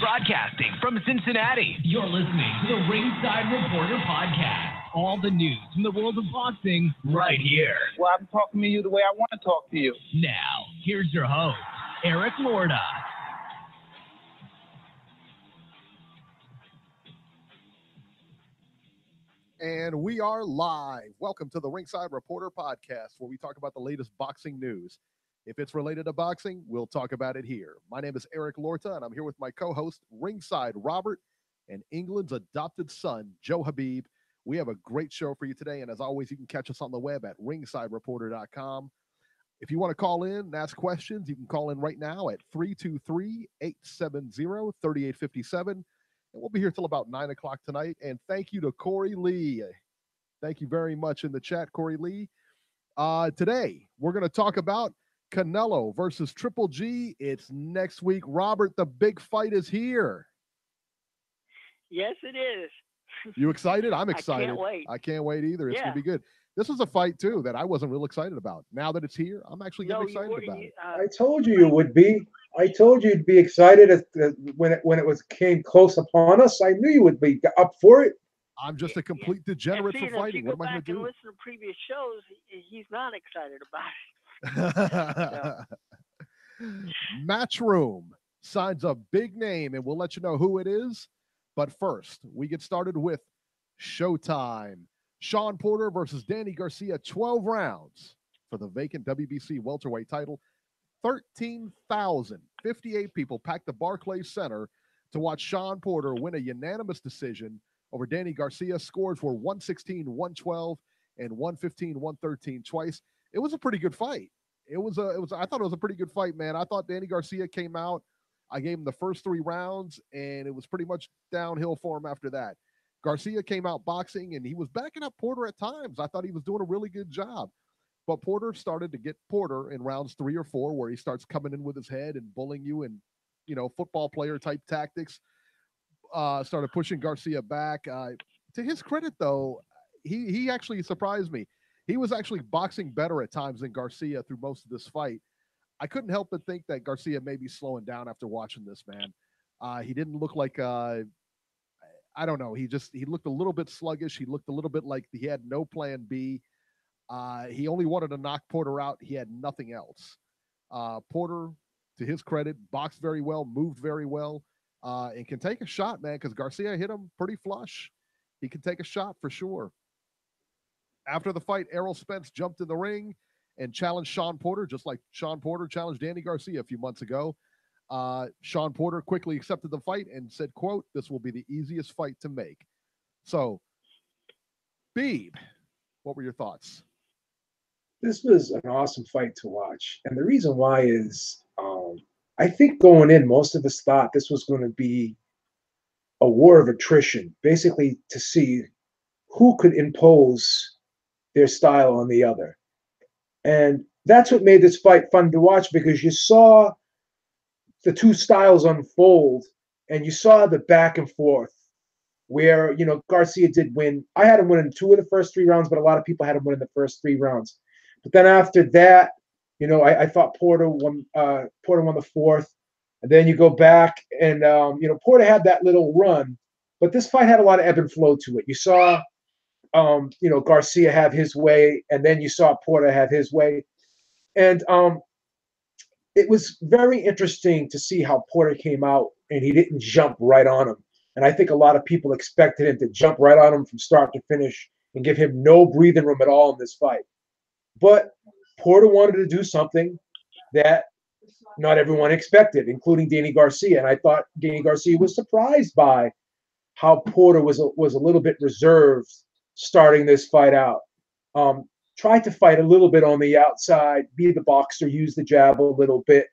Broadcasting from Cincinnati, you're listening to the Ringside Reporter podcast. All the news from the world of boxing right here. Well, I'm talking to you the way I want to talk to you. Now, here's your host, Eric Lorda. And we are live. Welcome to the Ringside Reporter podcast, where we talk about the latest boxing news. If it's related to boxing, we'll talk about it here. My name is Eric Lorta, and I'm here with my co-host, Ringside Robert, and England's adopted son, Joe Habib. We have a great show for you today, and as always, you can catch us on the web at ringsidereporter.com. If you want to call in and ask questions, you can call in right now at 323-870-3857. And we'll be here till about 9 o'clock tonight. And thank you to Corey Lee. Thank you very much in the chat, Corey Lee. Today, we're going to talk about Canelo versus Triple G. It's next week. Robert, the big fight is here. Yes, it is. You excited? I'm excited. I can't wait. I can't wait either. It's going to be good. This was a fight, too, that I wasn't real excited about. Now that it's here, I'm actually getting excited about it. I told you would be. I told you you'd be excited when it came close upon us. I knew you would be up for it. I'm just a complete degenerate for fighting. What am I going to do? Listen to previous shows. He's not excited about it. Matchroom signs a big name, and we'll let you know who it is. But first, we get started with Showtime. Shawn Porter versus Danny Garcia, 12 rounds for the vacant WBC Welterweight title. 13,058 people packed the Barclays Center to watch Shawn Porter win a unanimous decision over Danny Garcia. Scores were 116-112 and 115-113 twice. It was a pretty good fight. I thought it was a pretty good fight, man. I thought Danny Garcia came out. I gave him the first 3 rounds, and it was pretty much downhill for him after that. Garcia came out boxing, and he was backing up Porter at times. I thought he was doing a really good job. But Porter started to get Porter in rounds 3 or 4, where he starts coming in with his head and bullying you and, football player type tactics. Started pushing Garcia back. To his credit, though, he actually surprised me. He was actually boxing better at times than Garcia through most of this fight. I couldn't help but think that Garcia may be slowing down after watching this, man. He didn't look like I don't know. He looked a little bit sluggish. He looked a little bit like he had no plan B. He only wanted to knock Porter out. He had nothing else. Porter, to his credit, boxed very well, moved very well, and can take a shot, man, because Garcia hit him pretty flush. He can take a shot for sure. After the fight, Errol Spence jumped in the ring and challenged Shawn Porter, just like Shawn Porter challenged Danny Garcia a few months ago. Shawn Porter quickly accepted the fight and said, quote, "This will be the easiest fight to make." So, Beeb, what were your thoughts? This was an awesome fight to watch. And the reason why is I think going in, most of us thought this was going to be a war of attrition, basically to see who could impose their style on the other. And that's what made this fight fun to watch, because you saw the two styles unfold, and you saw the back and forth where, Garcia did win. I had him win in 2 of the first 3 rounds, but a lot of people had him win in the first 3 rounds. But then after that, I thought Porter won the 4th. And then you go back and, Porter had that little run, but this fight had a lot of ebb and flow to it. You saw, Garcia have his way, and then you saw Porter have his way. And, it was very interesting to see how Porter came out and he didn't jump right on him. And I think a lot of people expected him to jump right on him from start to finish and give him no breathing room at all in this fight. But Porter wanted to do something that not everyone expected, including Danny Garcia. And I thought Danny Garcia was surprised by how Porter was a little bit reserved starting this fight out. Tried to fight a little bit on the outside, be the boxer, use the jab a little bit,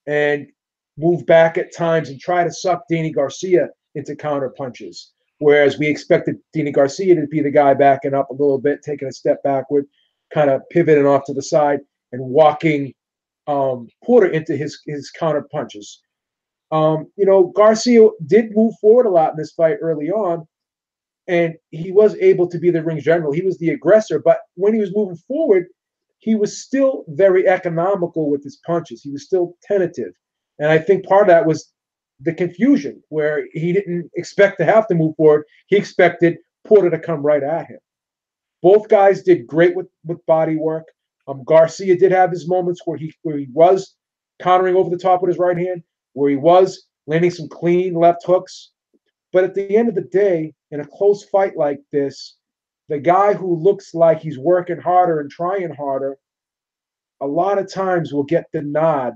and move back at times and try to suck Danny Garcia into counter punches. Whereas we expected Danny Garcia to be the guy backing up a little bit, taking a step backward, kind of pivoting off to the side and walking Porter into his counter punches. Garcia did move forward a lot in this fight early on, and he was able to be the ring general. He was the aggressor, but when he was moving forward, he was still very economical with his punches. He was still tentative. And I think part of that was the confusion, where he didn't expect to have to move forward. He expected Porter to come right at him. Both guys did great with body work. Garcia did have his moments where he was countering over the top with his right hand, where he was landing some clean left hooks. But at the end of the day, in a close fight like this, the guy who looks like he's working harder and trying harder, a lot of times will get the nod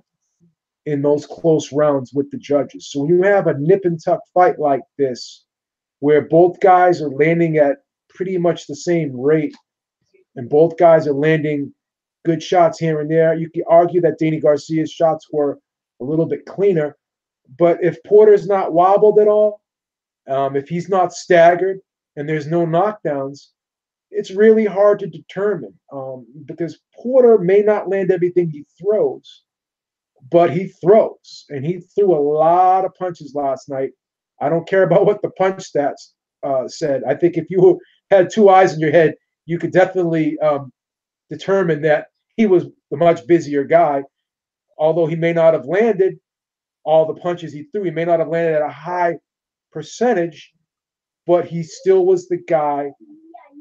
in those close rounds with the judges. So when you have a nip and tuck fight like this, where both guys are landing at pretty much the same rate, and both guys are landing good shots here and there, you could argue that Danny Garcia's shots were a little bit cleaner. But if Porter's not wobbled at all, if he's not staggered and there's no knockdowns, it's really hard to determine, because Porter may not land everything he throws, but he throws, and he threw a lot of punches last night. I don't care about what the punch stats said. I think if you had two eyes in your head, you could definitely determine that he was the much busier guy. Although he may not have landed all the punches he threw, he may not have landed at a high percentage, but he still was the guy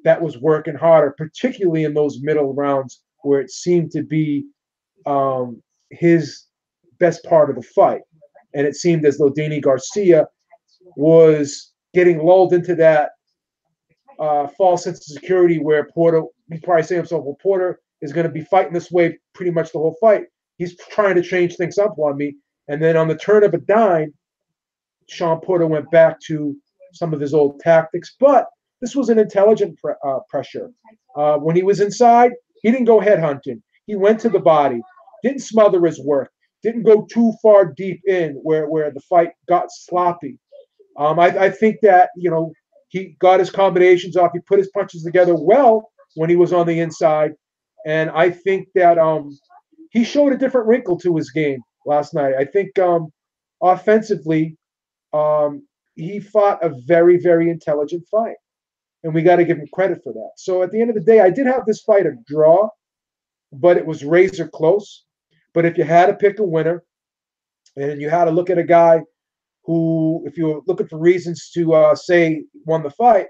that was working harder, particularly in those middle rounds where it seemed to be his best part of the fight. And it seemed as though Danny Garcia was getting lulled into that false sense of security, where Porter, he's probably saying to himself, well, Porter is going to be fighting this way pretty much the whole fight. He's trying to change things up on me. And then on the turn of a dime, Shawn Porter went back to some of his old tactics. But this was an intelligent pressure. When he was inside, he didn't go headhunting. He went to the body, didn't smother his work, didn't go too far deep in where the fight got sloppy. I think that, he got his combinations off. He put his punches together well when he was on the inside. And I think that he showed a different wrinkle to his game last night. I think offensively, he fought a very, very intelligent fight. And we got to give him credit for that. So at the end of the day, I did have this fight a draw, but it was razor close. But if you had to pick a winner, and you had to look at a guy who, if you were looking for reasons to say won the fight,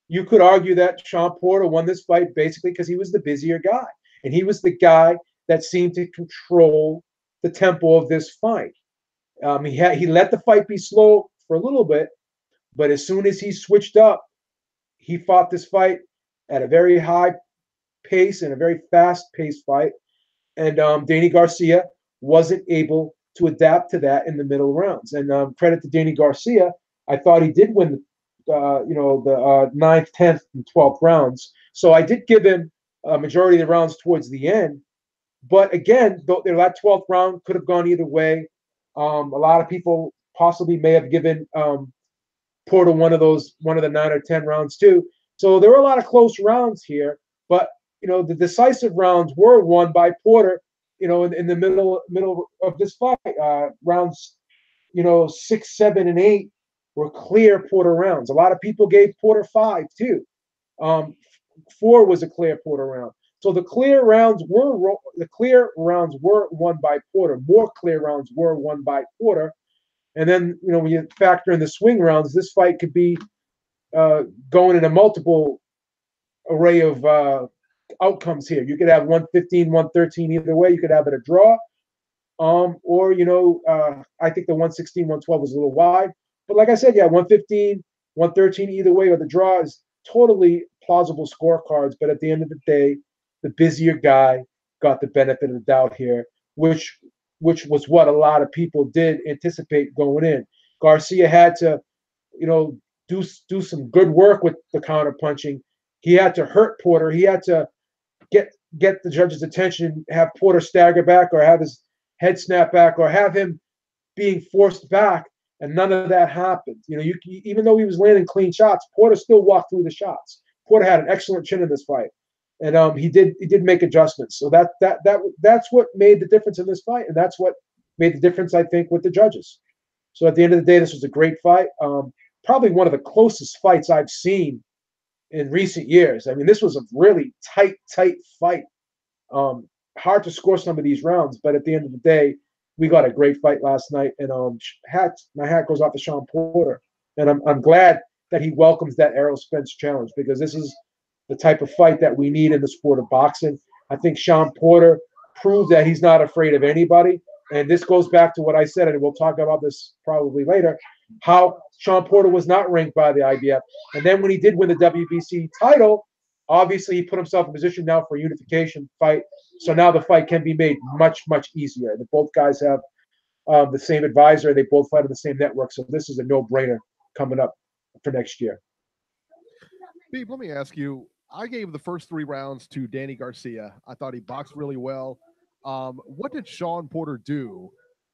you could argue that Shawn Porter won this fight basically because he was the busier guy. And he was the guy that seemed to control the tempo of this fight. He let the fight be slow for a little bit, but as soon as he switched up, he fought this fight at a very high pace and a very fast-paced fight. And Danny Garcia wasn't able to adapt to that in the middle rounds. And credit to Danny Garcia, I thought he did win the 9th, 10th, and 12th rounds. So I did give him a majority of the rounds towards the end. But again, that 12th round could have gone either way. A lot of people possibly may have given Porter one of the 9 or 10 rounds too. So there were a lot of close rounds here. But the decisive rounds were won by Porter, in the middle of this fight. Rounds, 6, 7, and 8 were clear Porter rounds. A lot of people gave Porter 5 too. 4 was a clear Porter round. So the clear rounds were won by Porter. More clear rounds were won by Porter. And then, when you factor in the swing rounds, this fight could be going in a multiple array of outcomes here. You could have 115, 113 either way. You could have it a draw. Or, I think the 116, 112 was a little wide. But like I said, 115, 113 either way, or the draw is totally plausible scorecards. But at the end of the day, the busier guy got the benefit of the doubt here, which was what a lot of people did anticipate going in. Garcia had to, do some good work with the counter punching. He had to hurt Porter. He had to get the judge's attention, have Porter stagger back or have his head snap back or have him being forced back, and none of that happened. Even though he was landing clean shots, Porter still walked through the shots. Porter had an excellent chin in this fight, and he did make adjustments. So that's what made the difference in this fight, and that's what made the difference, I think, with the judges. So at the end of the day, this was a great fight. Probably one of the closest fights I've seen in recent years. I mean, this was a really tight fight. Hard to score some of these rounds, but at the end of the day, we got a great fight last night, and my hat goes off to Shawn Porter, and I'm glad that he welcomes that Errol Spence challenge, because this is the type of fight that we need in the sport of boxing. I think Shawn Porter proved that he's not afraid of anybody, and this goes back to what I said, and we'll talk about this probably later, how Shawn Porter was not ranked by the IBF, and then when he did win the WBC title, obviously he put himself in position now for a unification fight. So now the fight can be made much, much easier. Both guys have the same advisor. They both fight on the same network. So this is a no-brainer coming up for next year. Beeb, let me ask you, I gave the first 3 rounds to Danny Garcia. I thought he boxed really well. What did Shawn Porter do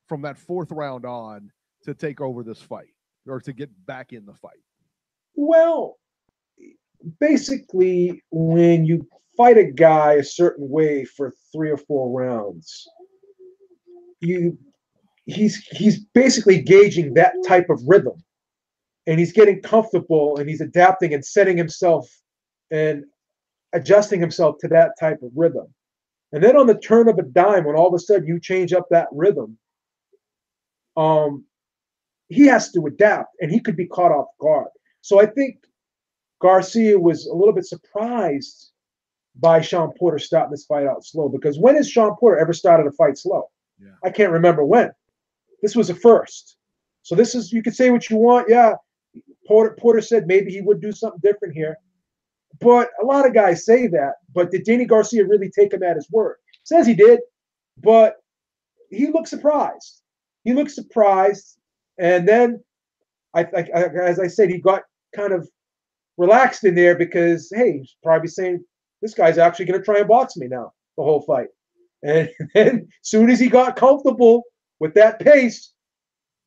from that 4th round on to take over this fight, or to get back in the fight? Well, basically, when you fight a guy a certain way for 3 or 4 rounds, he's basically gauging that type of rhythm, and he's getting comfortable, and he's adapting and setting himself and adjusting himself to that type of rhythm. And then on the turn of a dime, when all of a sudden you change up that rhythm, he has to adapt, and he could be caught off guard. So I think Garcia was a little bit surprised by Shawn Porter starting this fight out slow, because when has Shawn Porter ever started a fight slow? Yeah. I can't remember when. This was a first. So this is, you could say what you want. Yeah, Porter said maybe he would do something different here. But a lot of guys say that. But did Danny Garcia really take him at his word? Says he did, but he looked surprised. He looked surprised. And then, as I said, he got kind of relaxed in there, because, hey, he's probably saying, this guy's actually going to try and box me now the whole fight. And then as soon as he got comfortable with that pace,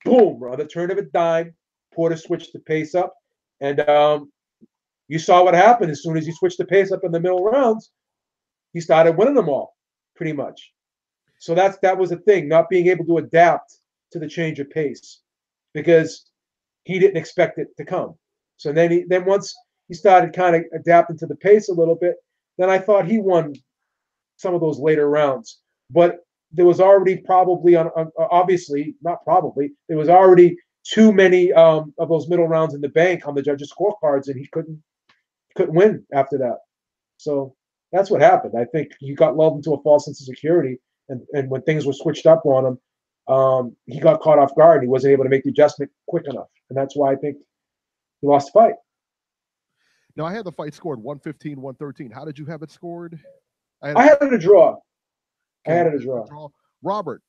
boom, on the turn of a dime, Porter switched the pace up. And you saw what happened. As soon as he switched the pace up in the middle rounds, he started winning them all, pretty much. So that was the thing, not being able to adapt to the change of pace, because he didn't expect it to come. So then once he started kind of adapting to the pace a little bit, then I thought he won some of those later rounds. But there was already obviously, not probably, there was already too many of those middle rounds in the bank on the judges' scorecards, and he couldn't win after that. So that's what happened. I think he got lulled into a false sense of security, and when things were switched up on him, he got caught off guard. He wasn't able to make the adjustment quick enough, and that's why I think he lost the fight. Now, I had the fight scored 115-113. How did you have it scored? I had it a draw. Okay. I had it a draw. Robert,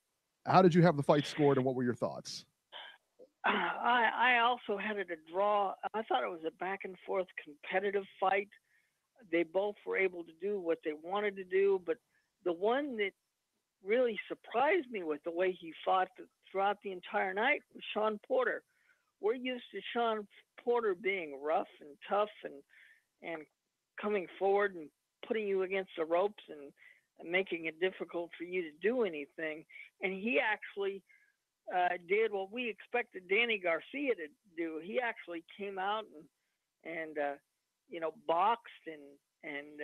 how did you have the fight scored, and what were your thoughts? I also had it a draw. I thought it was a back and forth competitive fight. They both were able to do what they wanted to do, but the one that really surprised me with the way he fought throughout the entire night was Shawn Porter. We're used to Shawn Porter being rough and tough and coming forward and putting you against the ropes and making it difficult for you to do anything. And he actually did what we expected Danny Garcia to do. He actually came out and boxed and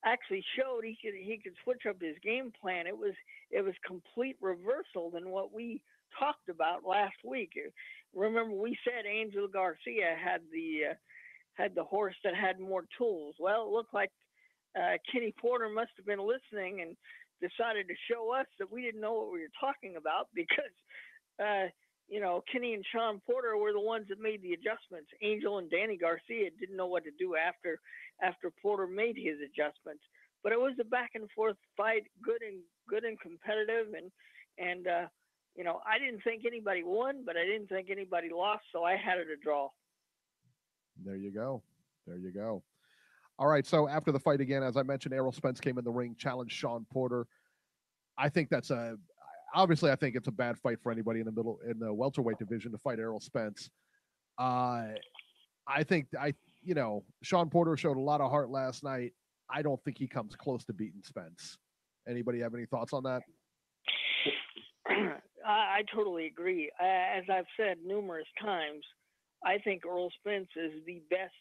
actually showed he could switch up his game plan. It was complete reversal than what we talked about last week. Remember, we said Angel Garcia had the horse that had more tools. Well, it looked like Kenny Porter must have been listening and decided to show us that we didn't know what we were talking about, because Kenny and Shawn Porter were the ones that made the adjustments. Angel and Danny Garcia didn't know what to do after Porter made his adjustments. But it was a back and forth fight, good and competitive, and I didn't think anybody won, but I didn't think anybody lost, so I had it a draw. There you go. All right, so after the fight again, as I mentioned, Errol Spence came in the ring, challenged Shawn Porter. I think obviously I think it's a bad fight for anybody in the welterweight division to fight Errol Spence. I think Shawn Porter showed a lot of heart last night. I don't think he comes close to beating Spence. Anybody have any thoughts on that? I totally agree. As I've said numerous times, I think Errol Spence is the best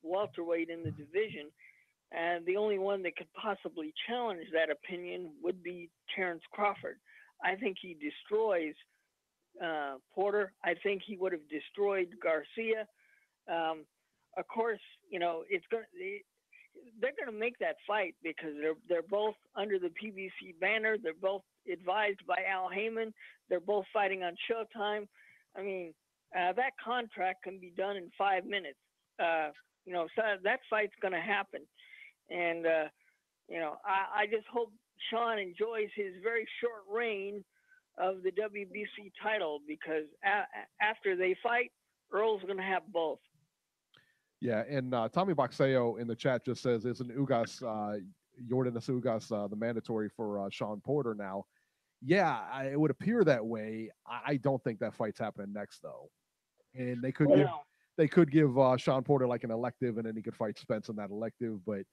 welterweight in the division. And the only one that could possibly challenge that opinion would be Terrence Crawford. I think he destroys Porter. I think he would have destroyed Garcia. Of course, you know, they're going to make that fight because they're both under the PBC banner. They're both advised by Al Heyman. They're both fighting on Showtime. I mean, that contract can be done in 5 minutes. You know, so that fight's going to happen. And, you know, I just hope Shawn enjoys his very short reign of the WBC title, because after they fight, Earl's going to have both. Yeah, and Tommy Boxeo in the chat just says, isn't Ugas, Yordenis Ugas, the mandatory for Shawn Porter now? Yeah, it would appear that way. I don't think that fight's happening next, though. And they could give Shawn Porter like an elective, and then he could fight Spence in that elective. But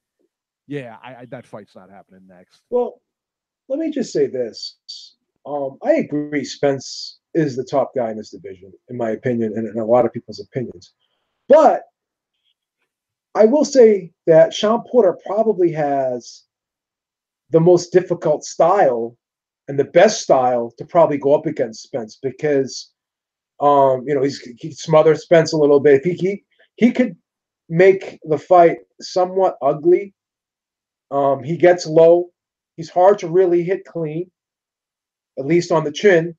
yeah, that fight's not happening next. Well, let me just say this. I agree Spence is the top guy in this division, in my opinion, and in a lot of people's opinions. But I will say that Shawn Porter probably has the most difficult style and the best style to probably go up against Spence, because you know, he smothers Spence a little bit. If he could make the fight somewhat ugly. He gets low. He's hard to really hit clean, at least on the chin.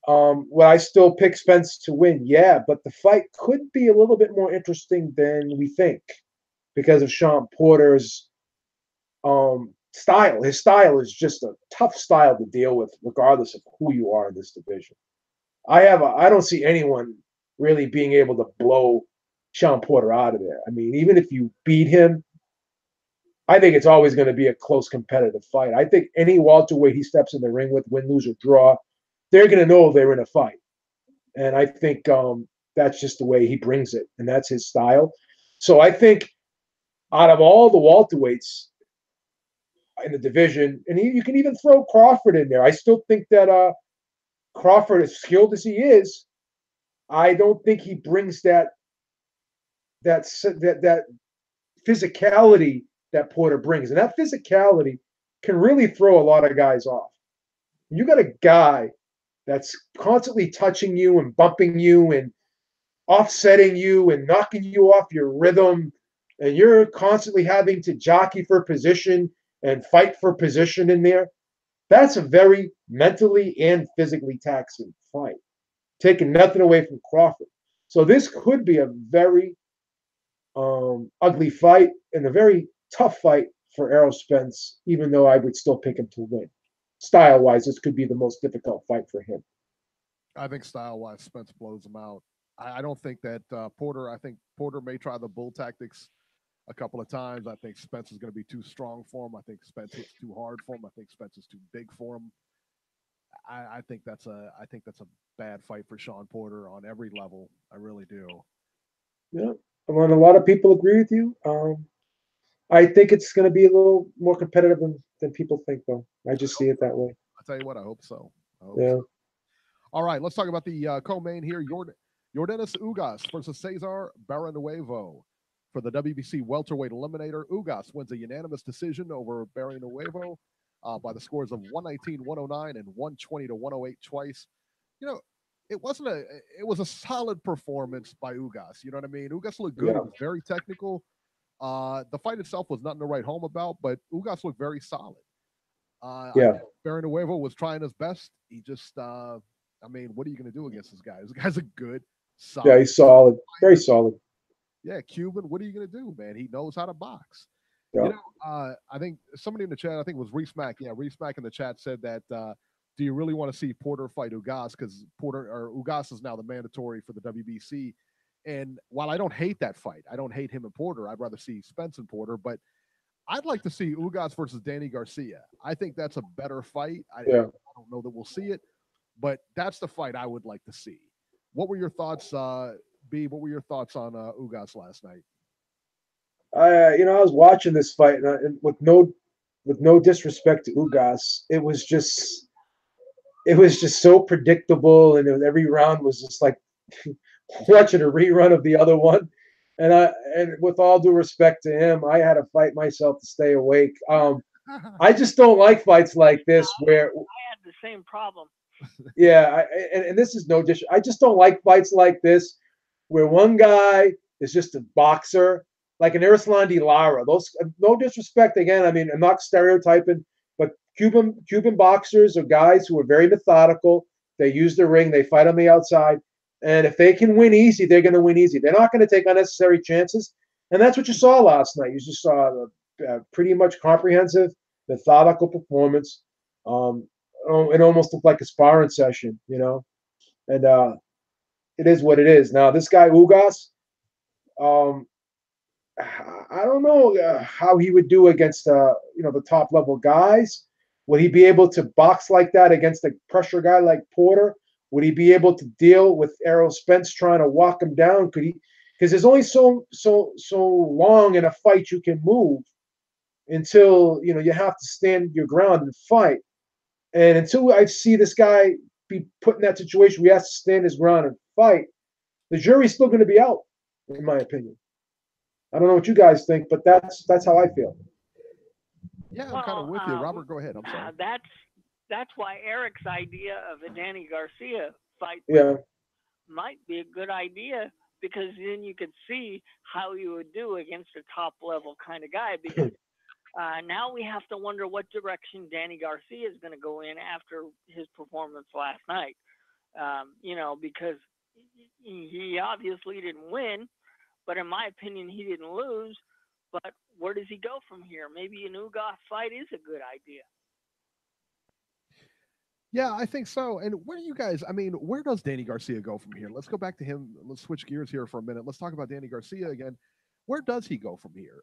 Would I still pick Spence to win? Yeah, but the fight could be a little bit more interesting than we think because of Shawn Porter's style. His style is just a tough style to deal with, regardless of who you are in this division. I don't see anyone really being able to blow Shawn Porter out of there. I mean, even if you beat him, I think it's always going to be a close competitive fight. I think any welterweight he steps in the ring with, win, lose, or draw, they're going to know they're in a fight. And I think that's just the way he brings it, and that's his style. So I think out of all the welterweights in the division, and you can even throw Crawford in there, I still think that Crawford, as skilled as he is, I don't think he brings that physicality that Porter brings. And that physicality can really throw a lot of guys off. You got a guy that's constantly touching you and bumping you and offsetting you and knocking you off your rhythm, and you're constantly having to jockey for position and fight for position in there. That's a very mentally and physically taxing fight, taking nothing away from Crawford. So this could be a very ugly fight and a very tough fight for Errol Spence, even though I would still pick him to win. Style-wise, this could be the most difficult fight for him. I think style-wise, Spence blows him out. I don't think that Porter. I think Porter may try the bull tactics a couple of times. I think Spence is going to be too strong for him. I think Spence hits too hard for him. I think Spence is too big for him. I think that's a bad fight for Shawn Porter on every level. I really do. Yeah, and a lot of people agree with you. I think it's going to be a little more competitive than people think, though. I just see it that way. I'll tell you what, I hope so. Yeah. So. All right, let's talk about the co-main here. Yordenis Ugas versus Cesar Barrienuevo for the WBC Welterweight Eliminator. Ugas wins a unanimous decision over Barrienuevo by the scores of 119-109 and 120-108 twice. You know, it was a solid performance by Ugas. You know what I mean? Ugas looked good. Yeah. It was very technical. The fight itself was nothing to write home about, but Ugas looked very solid. Yeah. Barrienuevo was trying his best. He just, I mean, what are you going to do against this guy? This guy's a good, solid. Yeah, he's solid. Very solid. Yeah, Cuban, what are you going to do, man? He knows how to box. Yeah. You know, I think somebody in the chat, I think it was Reese Mack. Yeah, Reese Mack in the chat said that, do you really want to see Porter fight Ugas? Because Ugas is now the mandatory for the WBC. And while I don't hate that fight, I don't hate him and Porter. I'd rather see Spence and Porter, but I'd like to see Ugas versus Danny Garcia. I think that's a better fight. I don't know that we'll see it, but that's the fight I would like to see. What were your thoughts, Beeb? What were your thoughts on Ugas last night? I was watching this fight, and with no disrespect to Ugas, it was just so predictable, and every round was just like watching a rerun of the other one. And with all due respect to him, I had to fight myself to stay awake. I just don't like fights like this where I had the same problem. yeah, and this is no dish. I just don't like fights like this where one guy is just a boxer, like an Erislandy Lara. Those, no disrespect again. I mean, I'm not stereotyping, but Cuban boxers are guys who are very methodical. They use the ring, they fight on the outside, and if they can win easy, they're going to win easy. They're not going to take unnecessary chances, and that's what you saw last night. You just saw a pretty much comprehensive, methodical performance. It almost looked like a sparring session, and it is what it is. Now, this guy Ugas, I don't know how he would do against the top level guys. Would he be able to box like that against a pressure guy like Porter? Would he be able to deal with Errol Spence trying to walk him down? Could he? Because there's only so long in a fight you can move until you have to stand your ground and fight. And until I see this guy be put in that situation where he has to stand his ground and fight, the jury's still going to be out, in my opinion. I don't know what you guys think, but that's how I feel. Yeah, I'm kind of with you. Robert, go ahead. I'm sorry. That's why Eric's idea of a Danny Garcia fight might be a good idea, because then you could see how you would do against a top level kind of guy. Because now we have to wonder what direction Danny Garcia is going to go in after his performance last night. Because he obviously didn't win, but in my opinion, he didn't lose. But where does he go from here? Maybe an Ugas fight is a good idea. Yeah, I think so. And where do you guys, where does Danny Garcia go from here? Let's go back to him. Let's switch gears here for a minute. Let's talk about Danny Garcia again. Where does he go from here?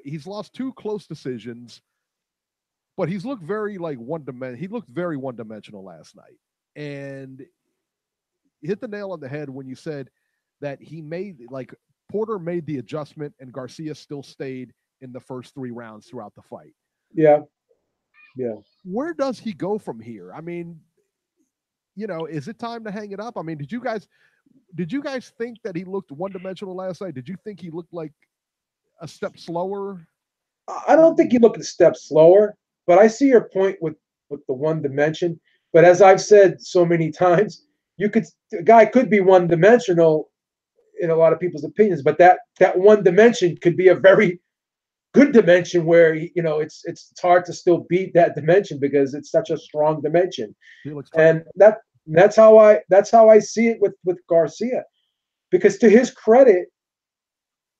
He's lost 2 close decisions, but he's looked very he looked very one-dimensional last night. And hit the nail on the head when you said that he made, Porter made the adjustment and Garcia still stayed in the first 3 rounds throughout the fight. Yeah. Where does he go from here? Is it time to hang it up? Did you guys think that he looked one-dimensional last night? Did you think he looked like a step slower? I don't think he looked a step slower, but I see your point with the one dimension. But as I've said so many times, a guy could be one-dimensional in a lot of people's opinions, but that one dimension could be a very good dimension where it's hard to still beat that dimension because it's such a strong dimension. And that's how I see it with Garcia, because to his credit,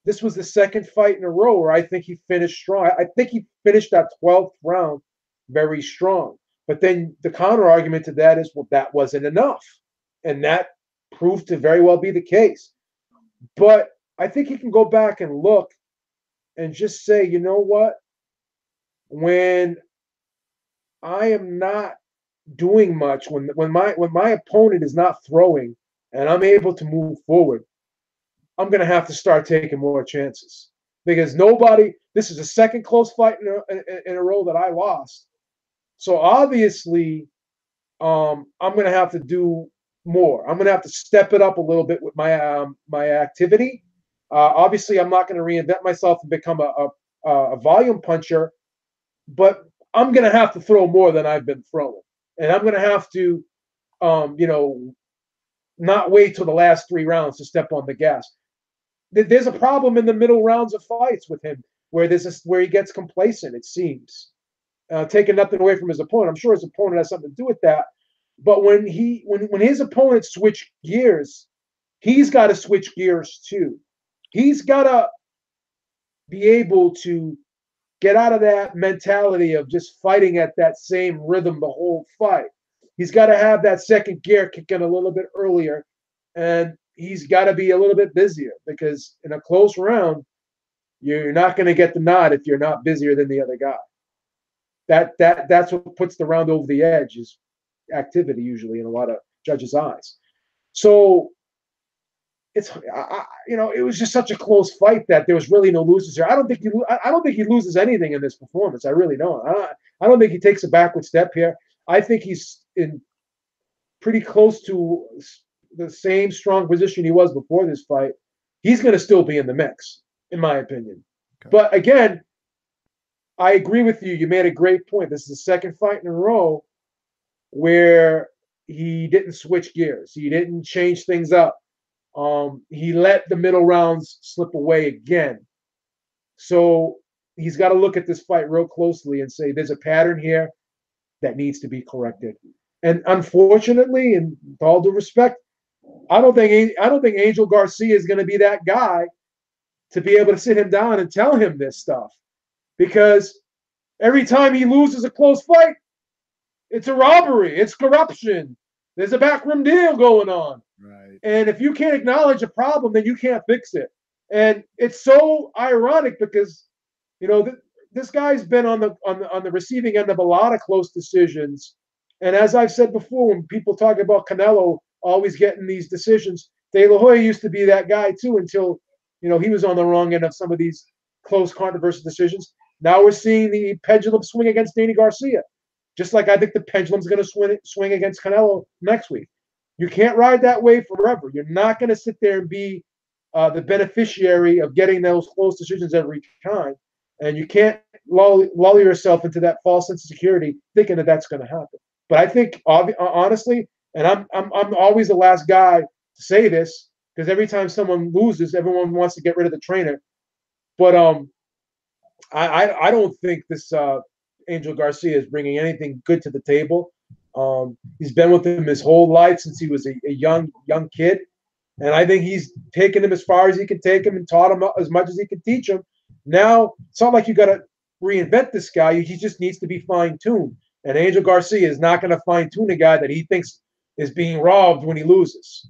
this was the second fight in a row where I think he finished strong. I think he finished that 12th round very strong. But then the counter argument to that is, well, that wasn't enough. And that proved to very well be the case. But I think he can go back and look and just say, you know what? When I am not doing much, when my opponent is not throwing and I'm able to move forward, I'm going to have to start taking more chances, because this is the second close fight in a row that I lost. So obviously, I'm going to have to do more. I'm going to have to step it up a little bit with my activity. Obviously, I'm not going to reinvent myself and become a volume puncher, but I'm going to have to throw more than I've been throwing. And I'm going to have to, not wait till the last 3 rounds to step on the gas. There's a problem in the middle rounds of fights with him where he gets complacent, it seems, taking nothing away from his opponent. I'm sure his opponent has something to do with that. But when his opponent switch gears, he's got to switch gears too. He's got to be able to get out of that mentality of just fighting at that same rhythm the whole fight. He's got to have that second gear kick in a little bit earlier, and he's got to be a little bit busier, because in a close round, you're not going to get the nod if you're not busier than the other guy. That's what puts the round over the edge, is activity usually in a lot of judges' eyes. So it was just such a close fight that there was really no losers here. I don't think he loses anything in this performance. I really don't. I don't think he takes a backward step here. I think he's in pretty close to the same strong position he was before this fight. he's going to still be in the mix, in my opinion. Okay. But again, I agree with you. You made a great point. This is the second fight in a row where he didn't switch gears. He didn't change things up. He let the middle rounds slip away again. So he's got to look at this fight real closely and say, there's a pattern here that needs to be corrected. And unfortunately, and with all due respect, I don't think Angel Garcia is going to be that guy to be able to sit him down and tell him this stuff, because every time he loses a close fight, it's a robbery, it's corruption, there's a backroom deal going on. Right. And if you can't acknowledge a problem, then you can't fix it. And it's so ironic because, this guy's been on the receiving end of a lot of close decisions. And as I've said before, when people talk about Canelo always getting these decisions, De La Hoya used to be that guy too, until he was on the wrong end of some of these close, controversial decisions. Now we're seeing the pendulum swing against Danny Garcia, just like I think the pendulum's going to swing against Canelo next week. You can't ride that wave forever. You're not going to sit there and be the beneficiary of getting those close decisions every time. And you can't lull yourself into that false sense of security thinking that that's going to happen. But I think, honestly, and I'm always the last guy to say this, because every time someone loses, everyone wants to get rid of the trainer. But I don't think this Angel Garcia is bringing anything good to the table. He's been with him his whole life since he was a young kid, and I think he's taken him as far as he can take him and taught him as much as he can teach him. Now it's not like you got to reinvent this guy. He just needs to be fine-tuned. And Angel Garcia is not going to fine-tune a guy that he thinks is being robbed when he loses.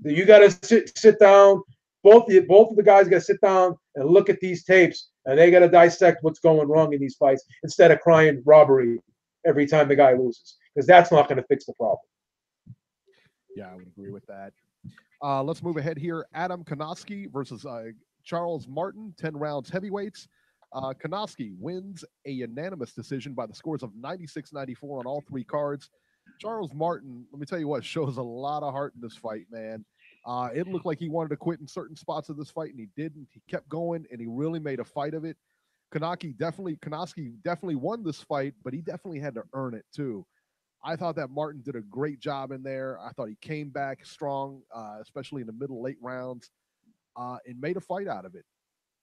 You got to sit down. Both of the guys got to sit down and look at these tapes, and they got to dissect what's going wrong in these fights instead of crying robbery every time the guy loses, because that's not going to fix the problem. Yeah, I would agree with that. Let's move ahead here. Adam Konoski versus Charles Martin, 10 rounds heavyweights. Konoski wins a unanimous decision by the scores of 96-94 on all three cards. Charles Martin, let me tell you what, shows a lot of heart in this fight, man. It looked like he wanted to quit in certain spots of this fight, and he didn't. He kept going, and he really made a fight of it. Konoski definitely won this fight, but he definitely had to earn it too. I thought that Martin did a great job in there. I thought he came back strong, especially in the middle, late rounds, and made a fight out of it,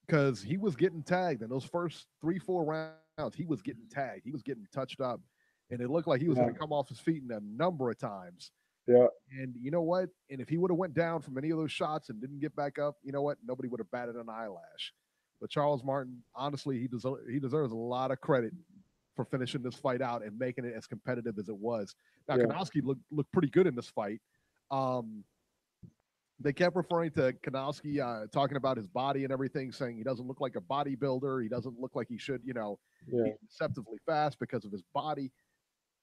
because he was getting tagged in those first 3-4 rounds. He was getting tagged. He was getting touched up, and it looked like he was going to come off his feet in a number of times. Yeah. And you know what? And if he would have went down from any of those shots and didn't get back up, you know what? Nobody would have batted an eyelash. But Charles Martin, honestly, he deserves a lot of credit for finishing this fight out and making it as competitive as it was. Now, Konoski looked pretty good in this fight. They kept referring to Konoski, talking about his body and everything, saying he doesn't look like a bodybuilder. He doesn't look like he should, he's deceptively fast because of his body.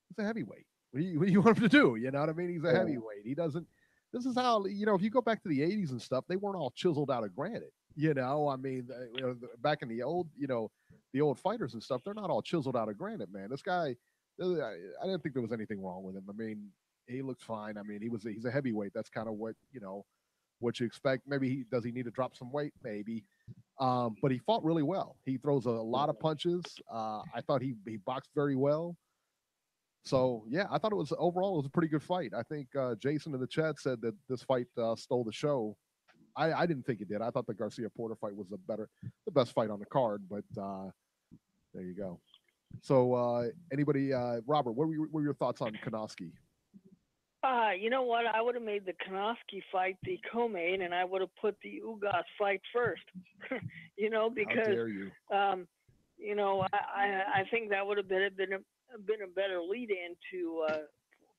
He's a heavyweight. What do you want him to do? You know what I mean? He's a heavyweight. He doesn't. This is how, if you go back to the 80s and stuff, they weren't all chiseled out of granite. I mean, back in the old, the old fighters and stuff, they're not all chiseled out of granite, man. This guy, I didn't think there was anything wrong with him. I mean, he looks fine. I mean, he's a heavyweight. That's kind of what you expect. Maybe does he need to drop some weight? Maybe. But he fought really well. He throws a lot of punches. I thought he boxed very well. So, yeah, I thought overall it was a pretty good fight. I think Jason in the chat said that this fight stole the show. I didn't think it did. I thought the Garcia Porter fight was the best fight on the card, but there you go. So, anybody, Robert, what were your thoughts on Konoski? You know what? I would have made the Konoski fight the co-main, and I would have put the Ugas fight first. Because how dare you? I think that would have been a better lead into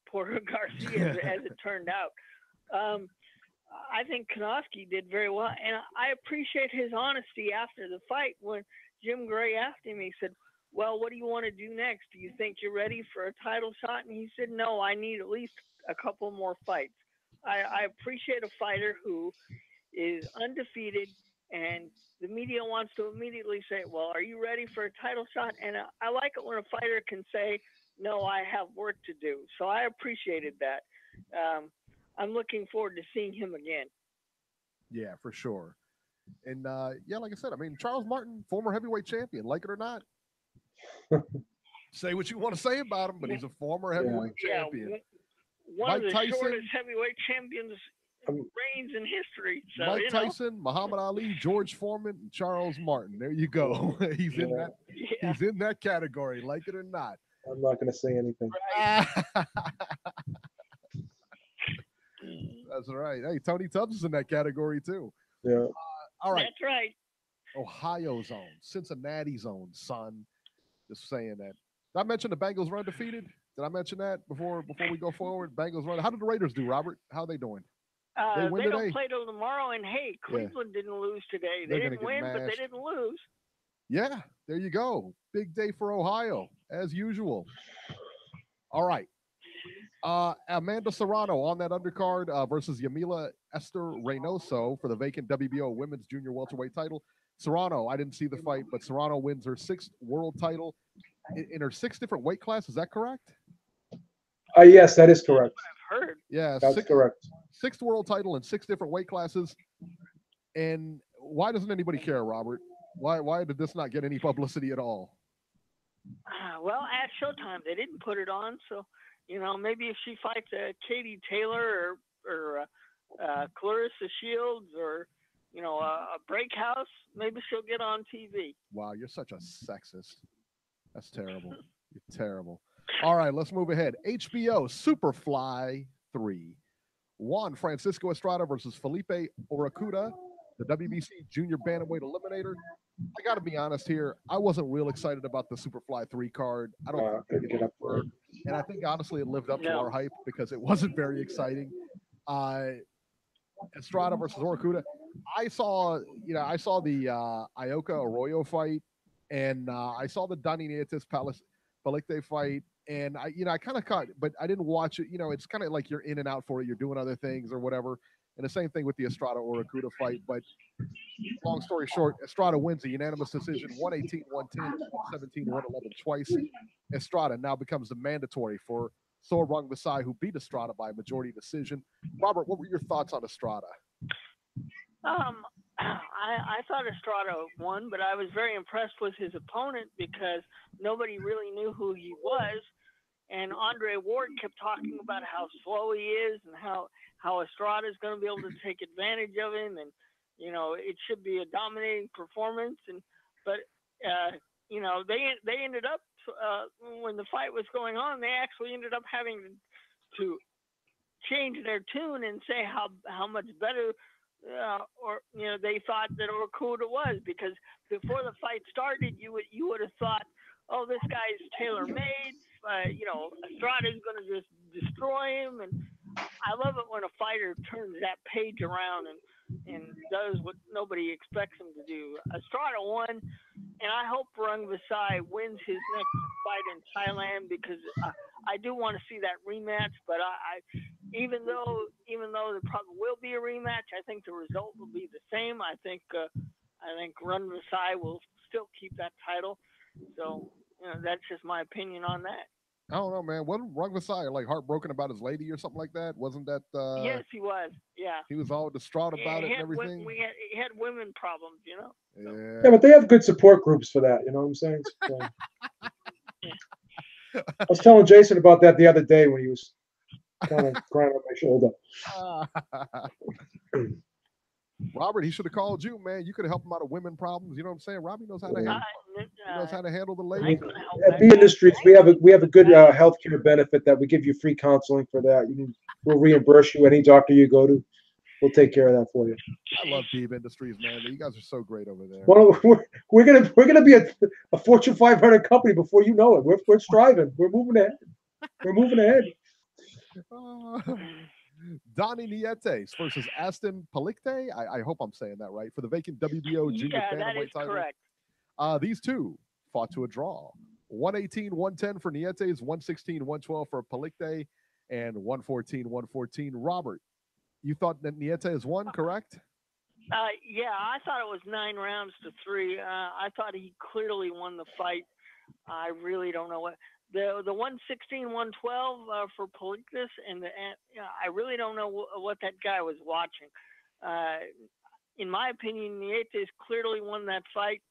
Porter Garcia as it turned out. I think Konoski did very well, and I appreciate his honesty after the fight when Jim Gray asked him. He said, "Well, what do you want to do next? Do you think you're ready for a title shot?" And he said, "No, I need at least a couple more fights." I appreciate a fighter who is undefeated, and the media wants to immediately say, "Well, are you ready for a title shot?" And I like it when a fighter can say, "No, I have work to do." So I appreciated that. I'm looking forward to seeing him again. Yeah, for sure. And yeah, like I said, I mean, Charles Martin, former heavyweight champion, like it or not. Say what you want to say about him, but he's a former heavyweight champion. One Mike of the Tyson, shortest heavyweight champions reigns in history. So, Mike Tyson, Muhammad Ali, George Foreman, and Charles Martin. There you go. He's in that. Yeah. He's in that category, like it or not. I'm not going to say anything. That's right. Hey, Tony Tubbs is in that category too. Yeah. All right. That's right. Ohio's own, Cincinnati's own, son. Just saying that. Did I mention the Bengals were undefeated? Did I mention that before we go forward? Bengals run. How did the Raiders do, Robert? How are they doing? They don't play till tomorrow, and hey, Cleveland didn't lose today. They didn't win, but they didn't lose. Yeah, there you go. Big day for Ohio, as usual. All right. Amanda Serrano on that undercard versus Yamila Esther Reynoso for the vacant WBO Women's Junior Welterweight title. Serrano, I didn't see the fight, but Serrano wins her 6th world title in her 6 different weight classes. Is that correct? Yes, that is correct. I've heard. Yeah, that's correct. 6th world title in 6 different weight classes. And why doesn't anybody care, Robert? Why did this not get any publicity at all? Well, at Showtime, they didn't put it on, so maybe if she fights Katie Taylor or Clarissa Shields or a Breakhouse, maybe she'll get on TV. Wow, you're such a sexist. That's terrible. You're terrible. All right, let's move ahead. HBO Superfly 3. Juan Francisco Estrada versus Felipe Oracuda, the WBC Junior Bantamweight Eliminator. I got to be honest here. I wasn't real excited about the Superfly 3 card. I don't think it worked. And I think, honestly, it lived up to our hype because it wasn't very exciting. Estrada versus Oracuda. I saw the Ioka Arroyo fight, and I saw the Dani Nietes Palikte fight, and I kind of caught, but I didn't watch it. It's kind of like you're in and out for it. You're doing other things or whatever. And the same thing with the Estrada Oracuda fight. But long story short, Estrada wins a unanimous decision, 118, 110, 117, 111 twice. Estrada now becomes the mandatory for Sorong Vasai, who beat Estrada by majority decision. Robert, what were your thoughts on Estrada? I thought Estrada won, but I was very impressed with his opponent because nobody really knew who he was. And Andre Ward kept talking about how slow he is and how Estrada is going to be able to take advantage of him, and it should be a dominating performance. But they ended up when the fight was going on, they actually ended up having to change their tune and say how much better they thought that Oracuda was, because before the fight started, you would have thought, oh, this guy's tailor-made. Estrada's going to just destroy him. And I love it when a fighter turns that page around and does what nobody expects him to do. Estrada won, and I hope Rung Vasai wins his next fight in Thailand, because I do want to see that rematch. But even though there probably will be a rematch, I think the result will be the same. I think Rung Vasai will still keep that title. So that's just my opinion on that. I don't know, man. Wasn't Rung Vasai like heartbroken about his lady or something like that? Wasn't that? Yes, he was. Yeah. He was all distraught about it and everything. He had women problems, So. Yeah, but they have good support groups for that. You know what I'm saying? So. I was telling Jason about that the other day when he was kind of crying on my shoulder. Robert, he should have called you, man. You could have helped him out of women problems. You know what I'm saying? Robbie knows how to handle. He knows how to handle the ladies. At B Industries, we have a good healthcare benefit that we give you free counseling for that. We'll reimburse you any doctor you go to. We'll take care of that for you. I love Beeb Industries, man. You guys are so great over there. Well, we're gonna be a Fortune 500 company before you know it. We're striving. We're moving ahead. We're moving ahead. Donnie Nietes versus Aston Palikte. I hope I'm saying that right, for the vacant WBO Junior Bantamweight title. Correct. These two fought to a draw. 118, 110 for Nietes, 116, 112 for Palikte, and 114, 114. Robert, you thought that Nietes won, correct? Yeah, I thought it was 9 rounds to 3. I thought he clearly won the fight. I really don't know what. The 116, 112 for Palikte, and I really don't know what that guy was watching. in my opinion, Nietes clearly won that fight,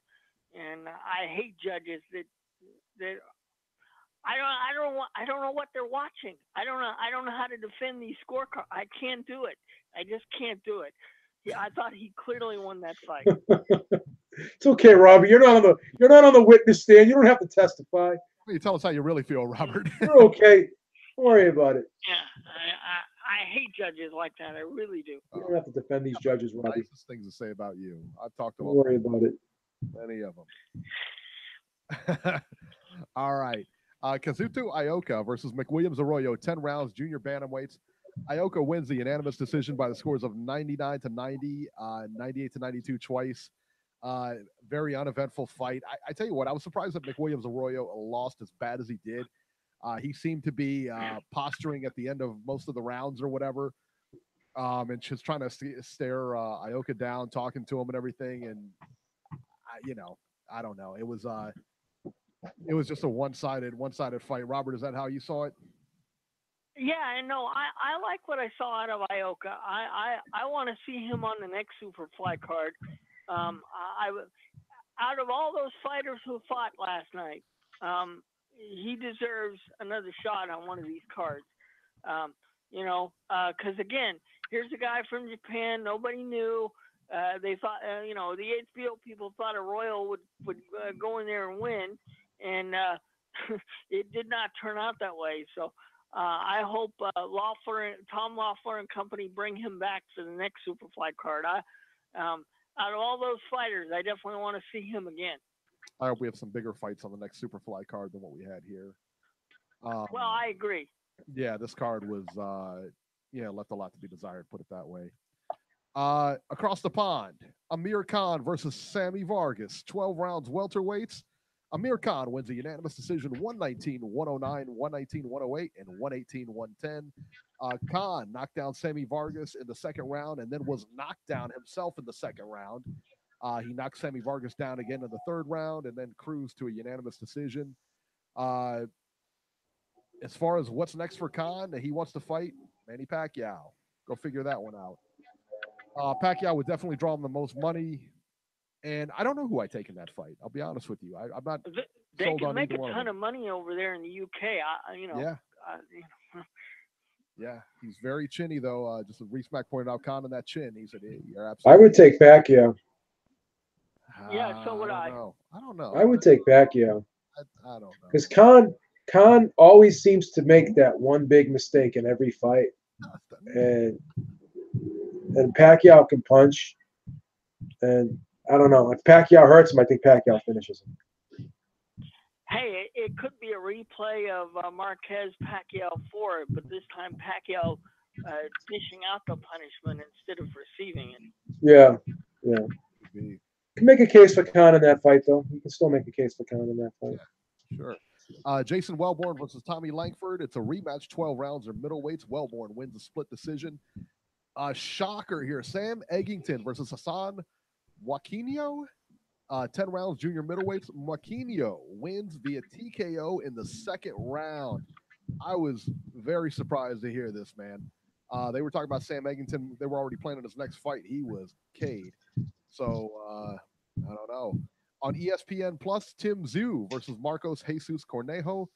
and I hate judges that I don't know what they're watching. I don't know how to defend these scorecards. I can't do it. I just can't do it. Yeah, I thought he clearly won that fight. It's okay, Robbie. You're not on the witness stand. You don't have to testify. You tell us how you really feel, Robert. You're okay. Don't worry about it. Yeah, I hate judges like that. I really do. You don't have to defend these judges, Robbie. Nicest things to say about you. I've talked to Don't worry about it. Many of them. All right. Kazuto Ioka versus McWilliams Arroyo, 10 rounds, junior bantamweights. Ioka wins the unanimous decision by the scores of 99 to 90, 98 to 92 twice. Very uneventful fight. I tell you what, I was surprised that McWilliams Arroyo lost as bad as he did. He seemed to be posturing at the end of most of the rounds or whatever, and just trying to stare Ioka down, talking to him and everything. And I don't know. It was just a one-sided fight. Robert, is that how you saw it? Yeah, no, I like what I saw out of Ioka. I want to see him on the next Superfly card. Out of all those fighters who fought last night, he deserves another shot on one of these cards. Because again, here's a guy from Japan. Nobody knew. They thought, the HBO people thought Arroyo would go in there and win, and it did not turn out that way. So I hope Tom Loeffler and company bring him back for the next Superfly card. Out of all those fighters, I definitely want to see him again. I hope we have some bigger fights on the next Superfly card than what we had here. Well, I agree. Yeah, this card was, left a lot to be desired, put it that way. Across the pond, Amir Khan versus Sammy Vargas, 12 rounds welterweights. Amir Khan wins a unanimous decision, 119-109, 119-108, and 118-110. Khan knocked down Sammy Vargas in the second round and then was knocked down himself in the second round. He knocked Sammy Vargas down again in the third round and then cruised to a unanimous decision. As far as what's next for Khan, he wants to fight Manny Pacquiao. Go figure that one out. Pacquiao would definitely draw him the most money. And I don't know who I take in that fight. I'll be honest with you. I'm not. They can make a ton of money over there in the UK. Yeah, he's very chinny though. Just as Reese Mack pointed out, Khan on that chin. He said, hey, "You're absolutely." I would take Pacquiao. Yeah, so would I. I don't know. I would take Pacquiao. I don't know. Because Khan always seems to make that one big mistake in every fight, and Pacquiao can punch, and I don't know. If Pacquiao hurts him, I think Pacquiao finishes him. Hey, it could be a replay of Marquez Pacquiao 4, but this time Pacquiao dishing out the punishment instead of receiving it. Yeah. You can make a case for Khan in that fight, though. You can still make a case for Khan in that fight. Yeah, sure. Jason Wellborn versus Tommy Langford. It's a rematch, 12 rounds or middleweights. Wellborn wins a split decision. Shocker here. Sam Eggington versus Hassan Joaquinho. 10 rounds, junior middleweights. Joaquinho wins via TKO in the second round. I was very surprised to hear this, man. They were talking about Sam Eggington. They were already planning his next fight. He was Cade. So, I don't know. On ESPN Plus, Tim Zhu versus Marcos Jesus Cornejo.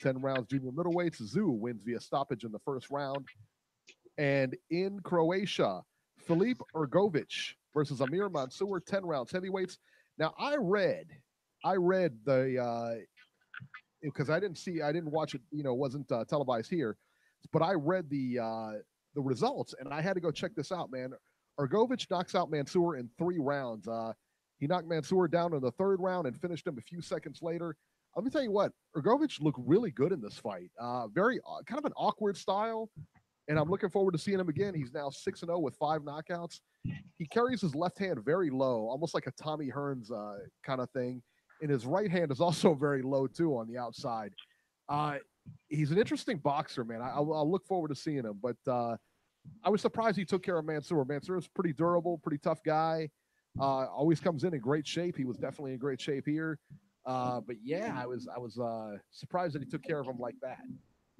10 rounds, junior middleweights. Zhu wins via stoppage in the first round. And in Croatia, Filip Urgovic versus Amir Mansour, 10 rounds heavyweights. Now I read the because I didn't watch it, it wasn't televised here, but I read the results and I had to go check this out, man. Urgovic knocks out Mansour in 3 rounds. He knocked Mansour down in the third round and finished him a few seconds later. Let me tell you what, Urgovic looked really good in this fight. Very kind of an awkward style. And I'm looking forward to seeing him again. He's now 6-0 with 5 knockouts. He carries his left hand very low, almost like a Tommy Hearns kind of thing. And his right hand is also very low, too, on the outside. He's an interesting boxer, man. I'll look forward to seeing him. But I was surprised he took care of Mansour. Mansour is pretty durable, pretty tough guy. Always comes in great shape. He was definitely in great shape here. But, yeah, I was surprised that he took care of him like that.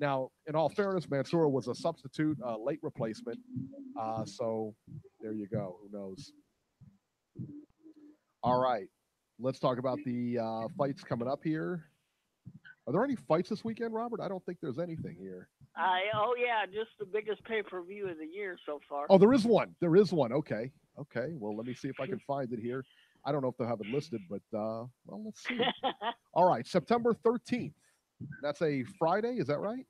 Now, in all fairness, Mansour was a substitute, late replacement. So there you go. Who knows? All right. Let's talk about the fights coming up here. Are there any fights this weekend, Robert? I don't think there's anything here. Just the biggest pay-per-view of the year so far. Oh, there is one. There is one. Okay. Okay. Well, let me see if I can find it here. I don't know if they'll have it listed, but well, let's see. All right, September 13th. That's a Friday, is that right?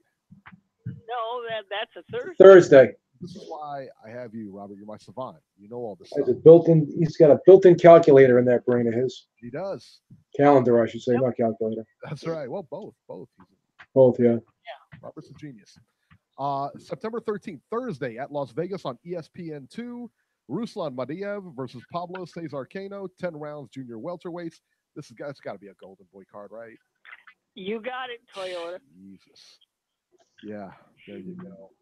No, that's a Thursday. Thursday. This is why I have you, Robert. You're my savant. You know all this He's stuff. he's got a built-in calculator in that brain of his. He does. Calendar, I should say, not calculator. That's right. Well, both. Both, yeah. Robert's a genius. September 13th, Thursday at Las Vegas on ESPN2. Ruslan Madiev versus Pablo Cesar Cano, 10 rounds, junior welterweights. It's got to be a Golden Boy card, right? You got it, Toyota. Jesus. Yeah, there you go.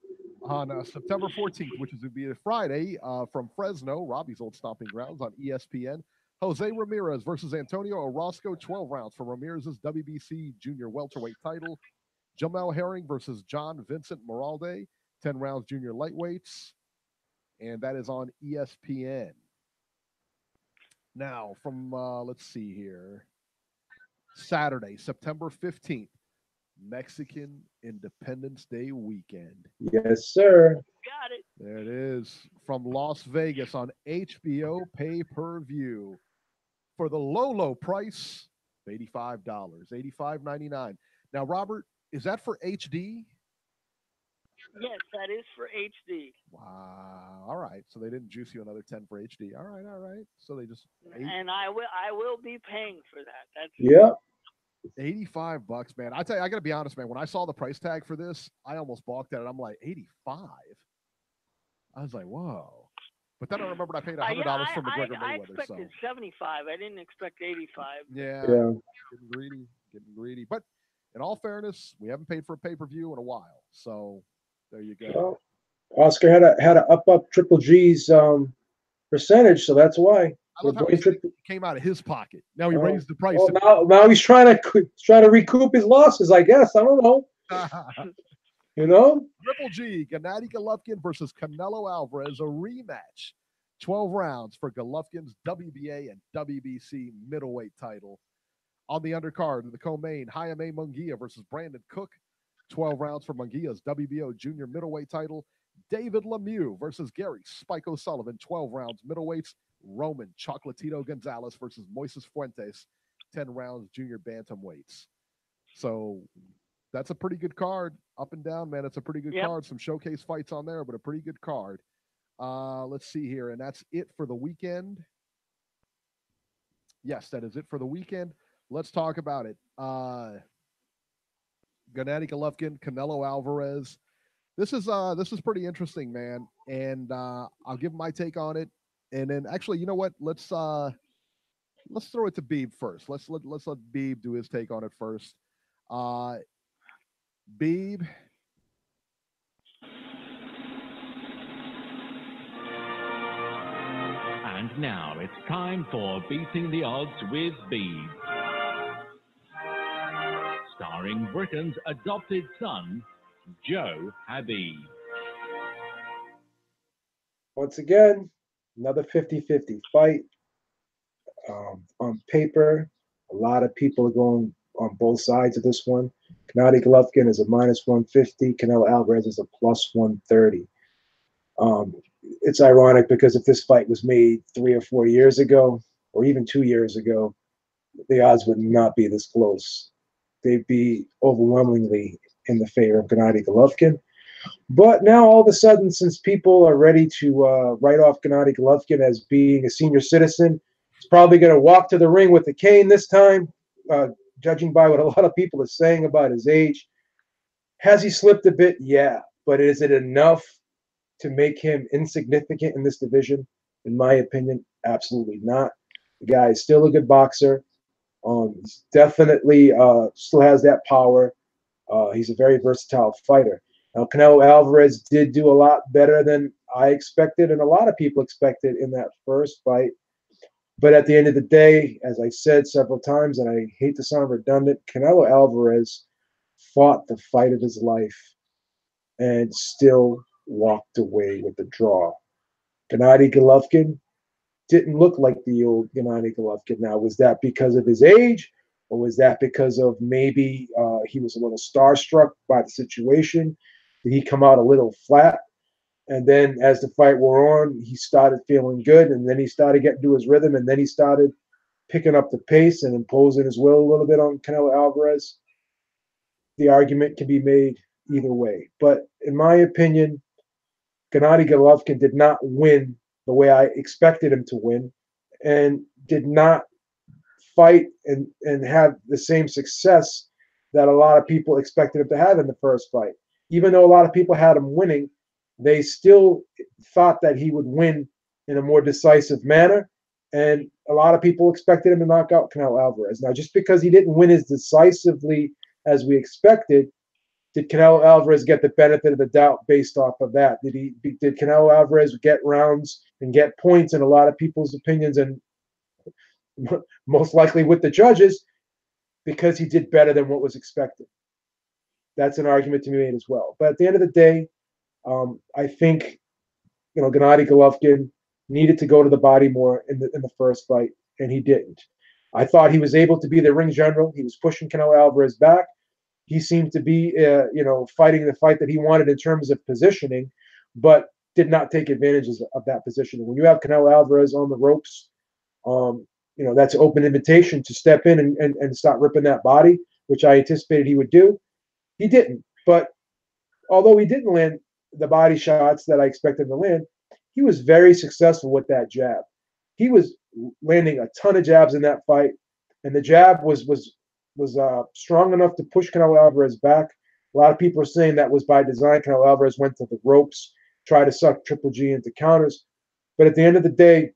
On September 14th, which is going to be a Friday, from Fresno, Robbie's old stomping grounds on ESPN, Jose Ramirez versus Antonio Orozco, 12 rounds for Ramirez's WBC junior welterweight title. Jamel Herring versus John Vincent Moralde, 10 rounds junior lightweights. And that is on ESPN. Now, from, let's see here, Saturday, September 15th, Mexican Independence Day weekend. Yes, sir. Got it. There it is, from Las Vegas on HBO pay-per-view for the low price of $85, $85.99. Now, Robert, is that for HD? Yes, that is for HD. Wow. All right. So they didn't juice you another 10 for HD. All right. So they just And I will be paying for that. That's $85, man. I tell you, I gotta be honest, man. When I saw the price tag for this, I almost balked at it. I'm like, 85. I was like, whoa. But then I remembered I paid $100 for McGregor Mayweather. I expected 75. I didn't expect 85. Yeah. Getting greedy. But in all fairness, we haven't paid for a pay-per-view in a while. So there you go. Well, Oscar had to up Triple G's percentage, so that's why. I love how it came out of his pocket. Now he raised the price. Well, now he's trying to recoup his losses, I guess. I don't know. You know? Triple G, Gennady Golovkin versus Canelo Alvarez, a rematch. 12 rounds for Golovkin's WBA and WBC middleweight title. On the undercard, in the co-main, Jaime Munguia versus Brandon Cook. 12 rounds for Munguia's WBO junior middleweight title. David Lemieux versus Gary Spike O'Sullivan. 12 rounds middleweights. Roman Chocolatito Gonzalez versus Moises Fuentes. 10 rounds junior bantamweights. So that's a pretty good card. Up and down, man. It's a pretty good card. Some showcase fights on there, but a pretty good card. Let's see here. And that's it for the weekend. Yes, that is it for the weekend. Let's talk about it. Gennady Golovkin, Canelo Alvarez. This is pretty interesting, man. And I'll give my take on it. And then actually, you know what? Let's throw it to Beeb first. Let's let Beeb do his take on it first. Beeb. And now it's time for Beating the Odds with Beeb. Starring Britain's adopted son, Joe Habib. Once again, another 50-50 fight. On paper, a lot of people are going on both sides of this one. Gennady Golovkin is a -150. Canelo Alvarez is a +130. It's ironic because if this fight was made 3 or 4 years ago, or even 2 years ago, the odds would not be this close. They'd be overwhelmingly in the favor of Gennady Golovkin. But now, all of a sudden, since people are ready to write off Gennady Golovkin as being a senior citizen, he's probably going to walk to the ring with a cane this time, judging by what a lot of people are saying about his age. Has he slipped a bit? Yeah. But is it enough to make him insignificant in this division? In my opinion, absolutely not. The guy is still a good boxer. He's definitely still has that power. He's a very versatile fighter. Now, Canelo Alvarez did do a lot better than I expected and a lot of people expected in that first fight. But at the end of the day, as I said several times, and I hate to sound redundant, Canelo Alvarez fought the fight of his life and still walked away with the draw. Gennady Golovkin didn't look like the old Gennady Golovkin. Now, was that because of his age, or was that because of maybe he was a little starstruck by the situation? Did he come out a little flat? And then as the fight wore on, he started feeling good, and then he started getting to his rhythm, and then he started picking up the pace and imposing his will a little bit on Canelo Alvarez. The argument can be made either way. But in my opinion, Gennady Golovkin did not win the way I expected him to win, and did not fight and have the same success that a lot of people expected him to have in the first fight. Even though a lot of people had him winning, they still thought that he would win in a more decisive manner. And a lot of people expected him to knock out Canelo Alvarez. Now, just because he didn't win as decisively as we expected, did Canelo Alvarez get the benefit of the doubt based off of that? Did Canelo Alvarez get rounds and get points in a lot of people's opinions, and most likely with the judges, because he did better than what was expected? That's an argument to be made as well. But at the end of the day, I think Gennady Golovkin needed to go to the body more in the first fight, and he didn't. I thought he was able to be the ring general. He was pushing Canelo Alvarez back. He seemed to be, fighting the fight that he wanted in terms of positioning, but did not take advantages of that positioning. When you have Canelo Alvarez on the ropes, that's an open invitation to step in and start ripping that body, which I anticipated he would do. He didn't. But although he didn't land the body shots that I expected him to land, he was very successful with that jab. He was landing a ton of jabs in that fight, and the jab was strong enough to push Canelo Alvarez back. A lot of people are saying that was by design. Canelo Alvarez went to the ropes, tried to suck Triple G into counters. But at the end of the day,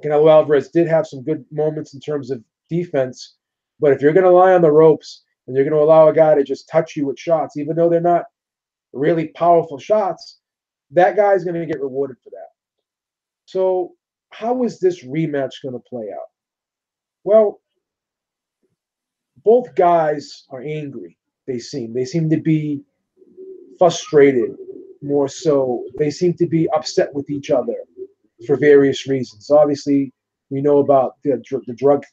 Canelo Alvarez did have some good moments in terms of defense. But if you're going to lie on the ropes and you're going to allow a guy to just touch you with shots, even though they're not really powerful shots, that guy's going to get rewarded for that. So how is this rematch going to play out? Well, both guys are angry. They seem to be frustrated more so. They seem to be upset with each other for various reasons. Obviously, we know about the drug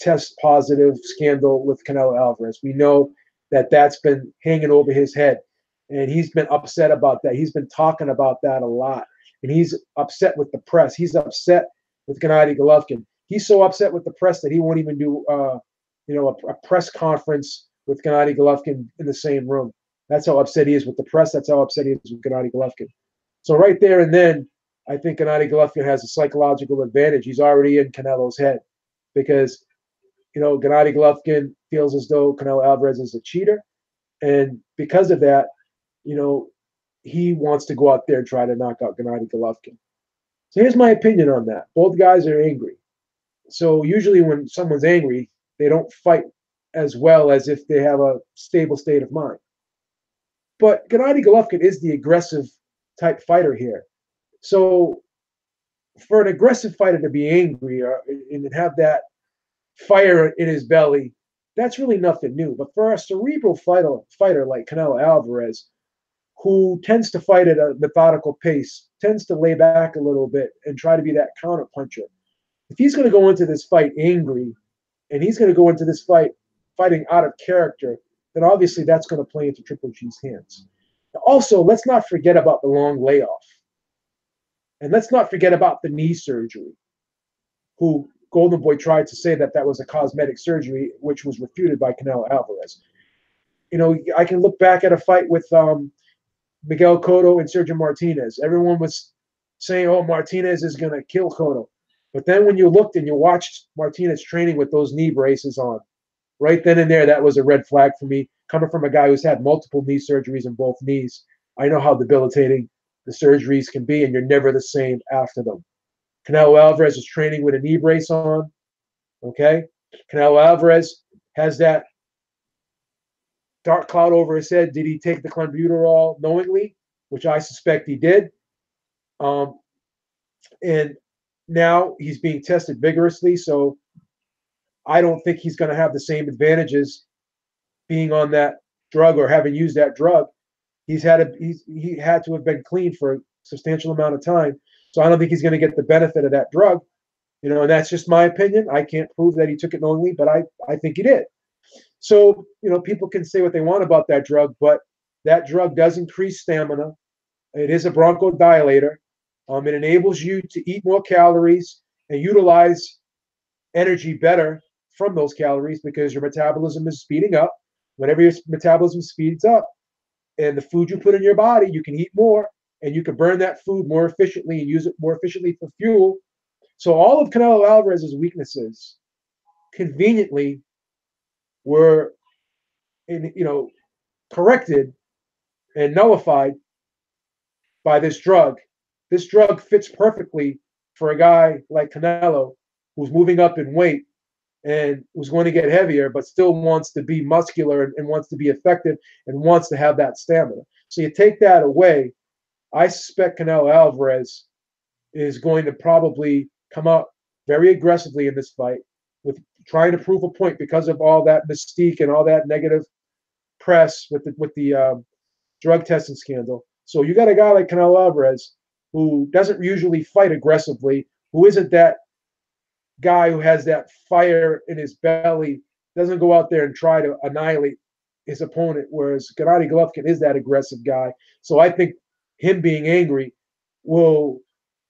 test positive scandal with Canelo Alvarez. We know that that's been hanging over his head, and he's been upset about that. He's been talking about that a lot, and he's upset with the press. He's upset with Gennady Golovkin. He's so upset with the press that he won't even do a press conference with Gennady Golovkin in the same room. That's how upset he is with the press. That's how upset he is with Gennady Golovkin. So right there and then, I think Gennady Golovkin has a psychological advantage. He's already in Canelo's head because, Gennady Golovkin feels as though Canelo Alvarez is a cheater. And because of that, he wants to go out there and try to knock out Gennady Golovkin. So here's my opinion on that. Both guys are angry. So usually when someone's angry, they don't fight as well as if they have a stable state of mind. But Gennady Golovkin is the aggressive type fighter here. So for an aggressive fighter to be angry and have that fire in his belly, that's really nothing new. But for a cerebral fighter like Canelo Alvarez, who tends to fight at a methodical pace, tends to lay back a little bit and try to be that counter puncher, if he's going to go into this fight angry and he's going to go into this fight fighting out of character, then obviously that's going to play into Triple G's hands. Also, let's not forget about the long layoff. And let's not forget about the knee surgery, who Golden Boy tried to say that was a cosmetic surgery, which was refuted by Canelo Alvarez. I can look back at a fight with Miguel Cotto and Sergio Martinez. Everyone was saying, oh, Martinez is going to kill Cotto. But then when you looked and you watched Martinez training with those knee braces on, right then and there, that was a red flag for me. Coming from a guy who's had multiple knee surgeries in both knees, I know how debilitating the surgeries can be, and you're never the same after them. Canelo Alvarez is training with a knee brace on, okay? Canelo Alvarez has that dark cloud over his head. Did he take the clenbuterol knowingly, which I suspect he did? And now he's being tested vigorously, so I don't think he's going to have the same advantages being on that drug or having used that drug. He had to have been clean for a substantial amount of time. So I don't think he's going to get the benefit of that drug. And that's just my opinion. I can't prove that he took it knowingly, but I think he did. So, people can say what they want about that drug, but that drug does increase stamina. It is a bronchodilator. It enables you to eat more calories and utilize energy better from those calories because your metabolism is speeding up. Whenever your metabolism speeds up and the food you put in your body, you can eat more and you can burn that food more efficiently and use it more efficiently for fuel. So all of Canelo Alvarez's weaknesses conveniently were corrected and nullified by this drug. This drug fits perfectly for a guy like Canelo who's moving up in weight and who's going to get heavier, but still wants to be muscular and wants to be effective and wants to have that stamina. So you take that away, I suspect Canelo Alvarez is going to probably come out very aggressively in this fight with trying to prove a point because of all that mystique and all that negative press with the drug testing scandal. So you got a guy like Canelo Alvarez who doesn't usually fight aggressively, who isn't that guy who has that fire in his belly, doesn't go out there and try to annihilate his opponent, whereas Gennady Golovkin is that aggressive guy. So I think him being angry will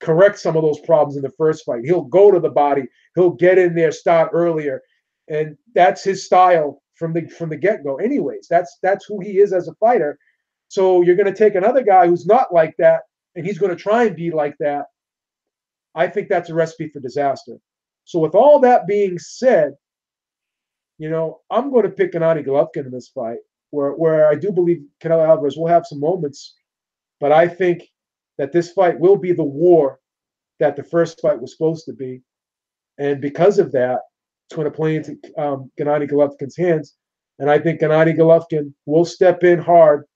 correct some of those problems in the first fight. He'll go to the body. He'll get in there, start earlier. And that's his style from the get-go. Anyways, that's who he is as a fighter. So you're going to take another guy who's not like that, and he's going to try and be like that. I think that's a recipe for disaster. So with all that being said, I'm going to pick Gennady Golovkin in this fight, where I do believe Canelo Alvarez will have some moments, but I think that this fight will be the war that the first fight was supposed to be. And because of that, it's going to play into Gennady Golovkin's hands. And I think Gennady Golovkin will step in hard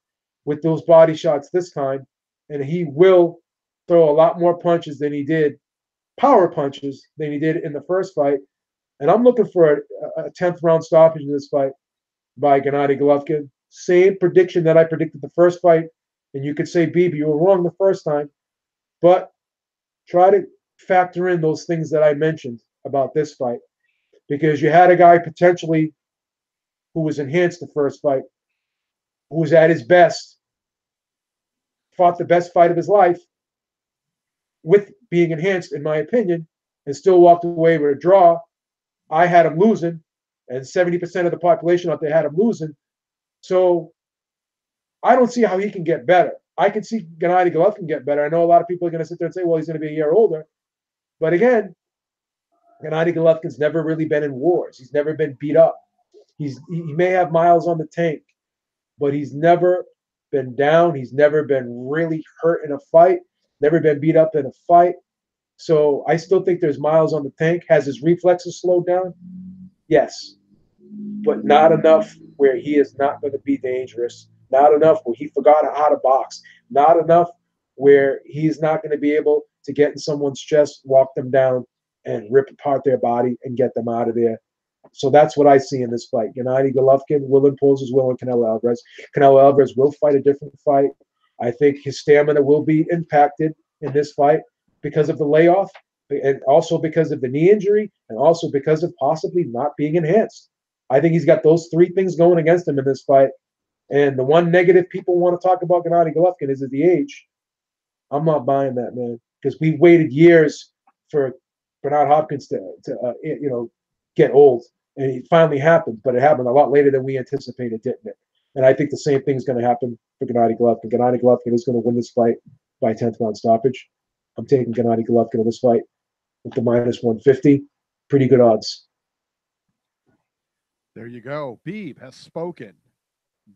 with those body shots this time, and he will throw a lot more punches than he did, power punches, than he did in the first fight. And I'm looking for a 10th round stoppage in this fight by Gennady Golovkin. Same prediction that I predicted the first fight. And you could say, Beeb, you were wrong the first time. But try to factor in those things that I mentioned about this fight. Because you had a guy potentially who was enhanced the first fight, who was at his best, fought the best fight of his life with being enhanced, in my opinion, and still walked away with a draw. I had him losing, and 70% of the population out there had him losing. So I don't see how he can get better. I can see Gennady Golovkin get better. I know a lot of people are going to sit there and say, well, he's going to be a year older. But again, Gennady Golovkin's never really been in wars. He's never been beat up. He may have miles on the tank, but he's never been down. He's never been really hurt in a fight, never been beat up in a fight. So I still think there's miles on the tank. Has his reflexes slowed down? Yes. But not enough where he is not going to be dangerous. Not enough where he forgot how to box. Not enough where he's not going to be able to get in someone's chest, walk them down, and rip apart their body and get them out of there. So that's what I see in this fight. Gennady Golovkin will impose his will on Canelo Alvarez. Canelo Alvarez will fight a different fight. I think his stamina will be impacted in this fight because of the layoff, and also because of the knee injury, and also because of possibly not being enhanced. I think he's got those three things going against him in this fight. And the one negative people want to talk about Gennady Golovkin is the age. I'm not buying that, man, because we waited years for Bernard Hopkins to get old, and it finally happened. But it happened a lot later than we anticipated, didn't it? And I think the same thing is going to happen for Gennady Golovkin. Gennady Golovkin is going to win this fight by 10th round stoppage. I'm taking Gennady Golovkin in this fight with the minus 150. Pretty good odds. There you go. Beeb has spoken.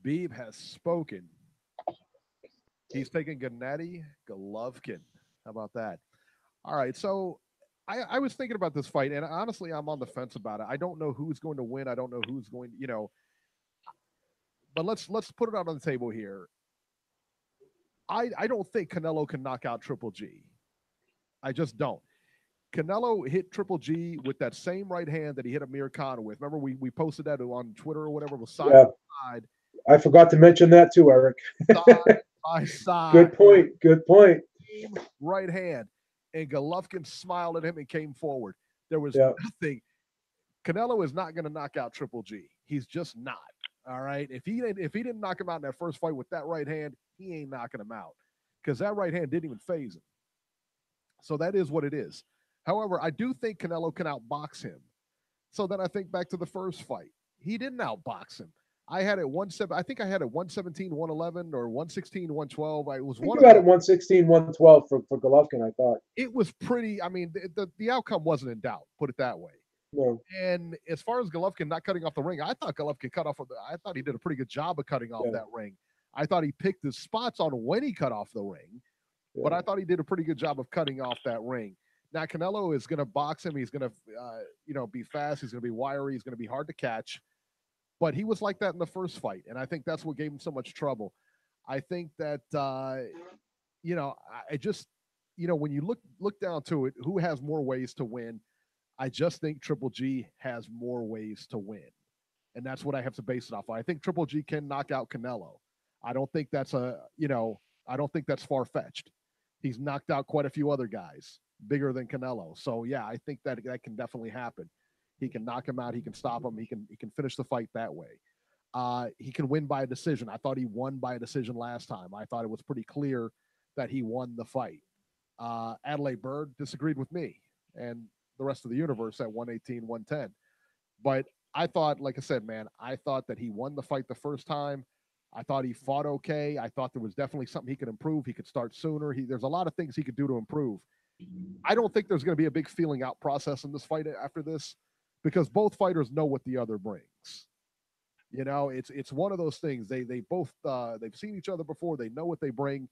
Beeb has spoken. He's taking Gennady Golovkin. How about that? All right. So I was thinking about this fight, and honestly, I'm on the fence about it. I don't know who's going to win. I don't know who's going to, but let's put it out on the table here. I don't think Canelo can knock out Triple G. I just don't. Canelo hit Triple G with that same right hand that he hit Amir Khan with. Remember, we posted that on Twitter or whatever. Was side by side. I forgot to mention that too, Eric. Side by side. Good point. Good point. Right hand. and Golovkin smiled at him and came forward. There was Yeah. nothing. Canelo is not going to knock out Triple G. He's just not. All right. If he didn't knock him out in that first fight with that right hand, he ain't knocking him out because that right hand didn't even phase him. So that is what it is. However, I do think Canelo can outbox him. So then I think back to the first fight. He didn't outbox him. I had it 1-7. I think I had it 117, 111, or 116, 112. It was one. You had it 116, 112 for Golovkin. I thought it was pretty. I mean, the outcome wasn't in doubt. Put it that way. No. And as far as Golovkin not cutting off the ring, I thought Golovkin cut off. I thought he did a pretty good job of cutting off that ring. I thought he picked his spots on when he cut off the ring, but I thought he did a pretty good job of cutting off that ring. Now Canelo is going to box him. He's going to, be fast. He's going to be wiry. He's going to be hard to catch. But he was like that in the first fight, and I think that's what gave him so much trouble. I think that I just, when you look down to it, who has more ways to win? I just think Triple G has more ways to win, and that's what I have to base it off of. I think Triple G can knock out Canelo. I don't think that's I don't think that's far fetched. He's knocked out quite a few other guys bigger than Canelo, so yeah, I think that can definitely happen. He can knock him out. He can stop him. He can finish the fight that way. He can win by a decision. I thought he won by a decision last time. I thought it was pretty clear that he won the fight. Adelaide Bird disagreed with me and the rest of the universe at 118, 110. But I thought, like I said, man, I thought that he won the fight the first time. I thought he fought okay. I thought there was definitely something he could improve. He could start sooner. There's a lot of things he could do to improve. I don't think there's going to be a big feeling out process in this fight after this, because both fighters know what the other brings. It's one of those things. They both they've seen each other before. They know what they bring.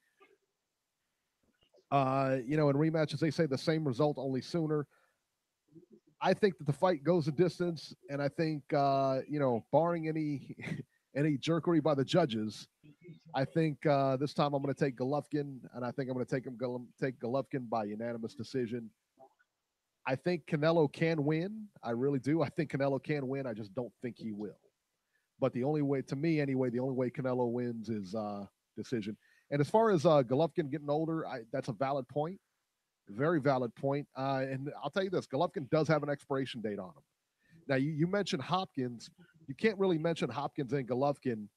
In rematches they say the same result, only sooner. I think that the fight goes a distance, and I think barring any jerkery by the judges, I think this time I'm going to take Golovkin, and I think I'm going to take Golovkin by unanimous decision. I think Canelo can win. I really do. I think Canelo can win. I just don't think he will. But the only way, to me anyway, the only way Canelo wins is decision. And as far as Golovkin getting older, that's a valid point. Very valid point. And I'll tell you this, Golovkin does have an expiration date on him. Now, you mentioned Hopkins. You can't really mention Hopkins and Golovkin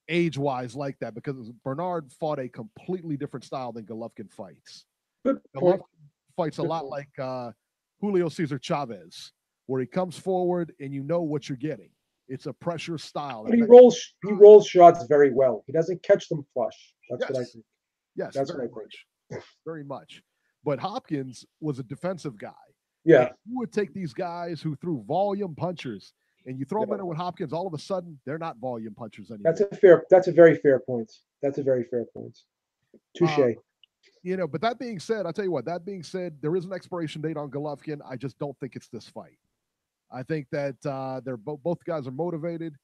age-wise like that, because Bernard fought a completely different style than Golovkin fights. Golovkin fights a lot like Julio Cesar Chavez, where he comes forward and you know what you're getting. It's a pressure style. But he rolls shots very well. He doesn't catch them flush. That's what I think. Yes, that's very much. Very much. But Hopkins was a defensive guy. Yeah. And you would take these guys who threw volume punchers and you throw them in there with Hopkins, all of a sudden they're not volume punchers anymore. That's a very fair point. Touche. But that being said, I'll tell you what, there is an expiration date on Golovkin. I just don't think it's this fight. I think that they're both guys are motivated,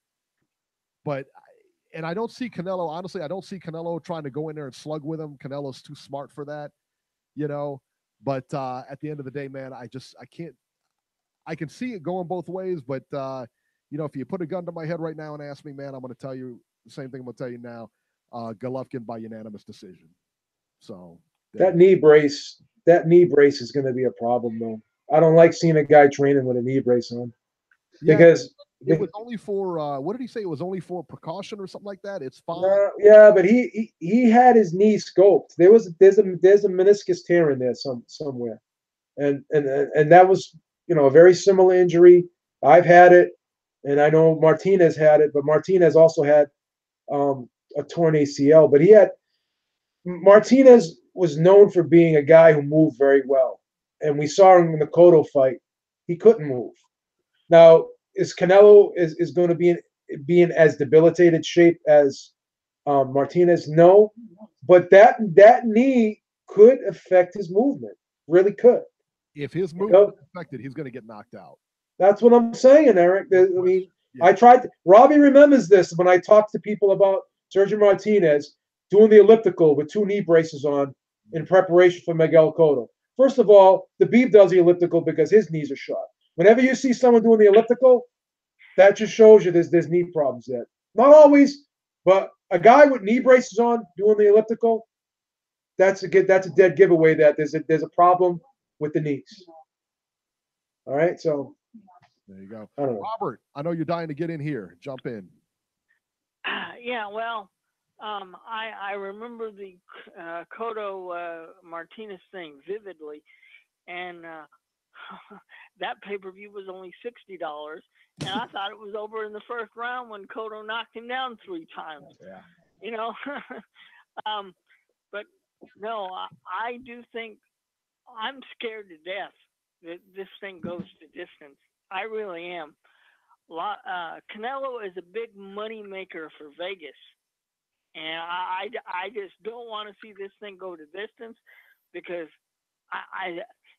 and I don't see Canelo. Honestly, I don't see Canelo trying to go in there and slug with him. Canelo's too smart for that, But at the end of the day, man, I can't. I can see it going both ways, but if you put a gun to my head right now and ask me, man, I'm going to tell you the same thing I'm going to tell you now. Golovkin by unanimous decision. So that knee brace is going to be a problem, though. I don't like seeing a guy training with a knee brace on, because it was only for what did he say? It was only for precaution or something like that. It's fine. Yeah, but he had his knee scoped. There's a meniscus tear in there somewhere, and that was a very similar injury. I've had it, and I know Martinez had it, but Martinez also had a torn ACL. But Martinez was known for being a guy who moved very well. And we saw him in the Cotto fight. He couldn't move. Now, is Canelo is going to be in as debilitated shape as Martinez? No. But that knee could affect his movement. Really could. If his movement is affected, he's going to get knocked out. That's what I'm saying, Eric. I mean, I tried to, Robbie remembers this when I talked to people about Sergio Martinez doing the elliptical with 2 knee braces on in preparation for Miguel Cotto. First of all, the Beeb does the elliptical because his knees are shot. Whenever you see someone doing the elliptical, that just shows you there's knee problems there. Not always, but a guy with knee braces on doing the elliptical, that's a dead giveaway that there's a problem with the knees. All right, so there you go. I don't know. Robert, I know you're dying to get in here. Jump in. Yeah, well, I remember the Cotto Martinez thing vividly, and that pay-per-view was only $60, and I thought it was over in the first round when Cotto knocked him down 3 times. Yeah. You know, but no, I do think I'm scared to death that this thing goes to distance. I really am. Canelo is a big money maker for Vegas, and I just don't want to see this thing go to distance, because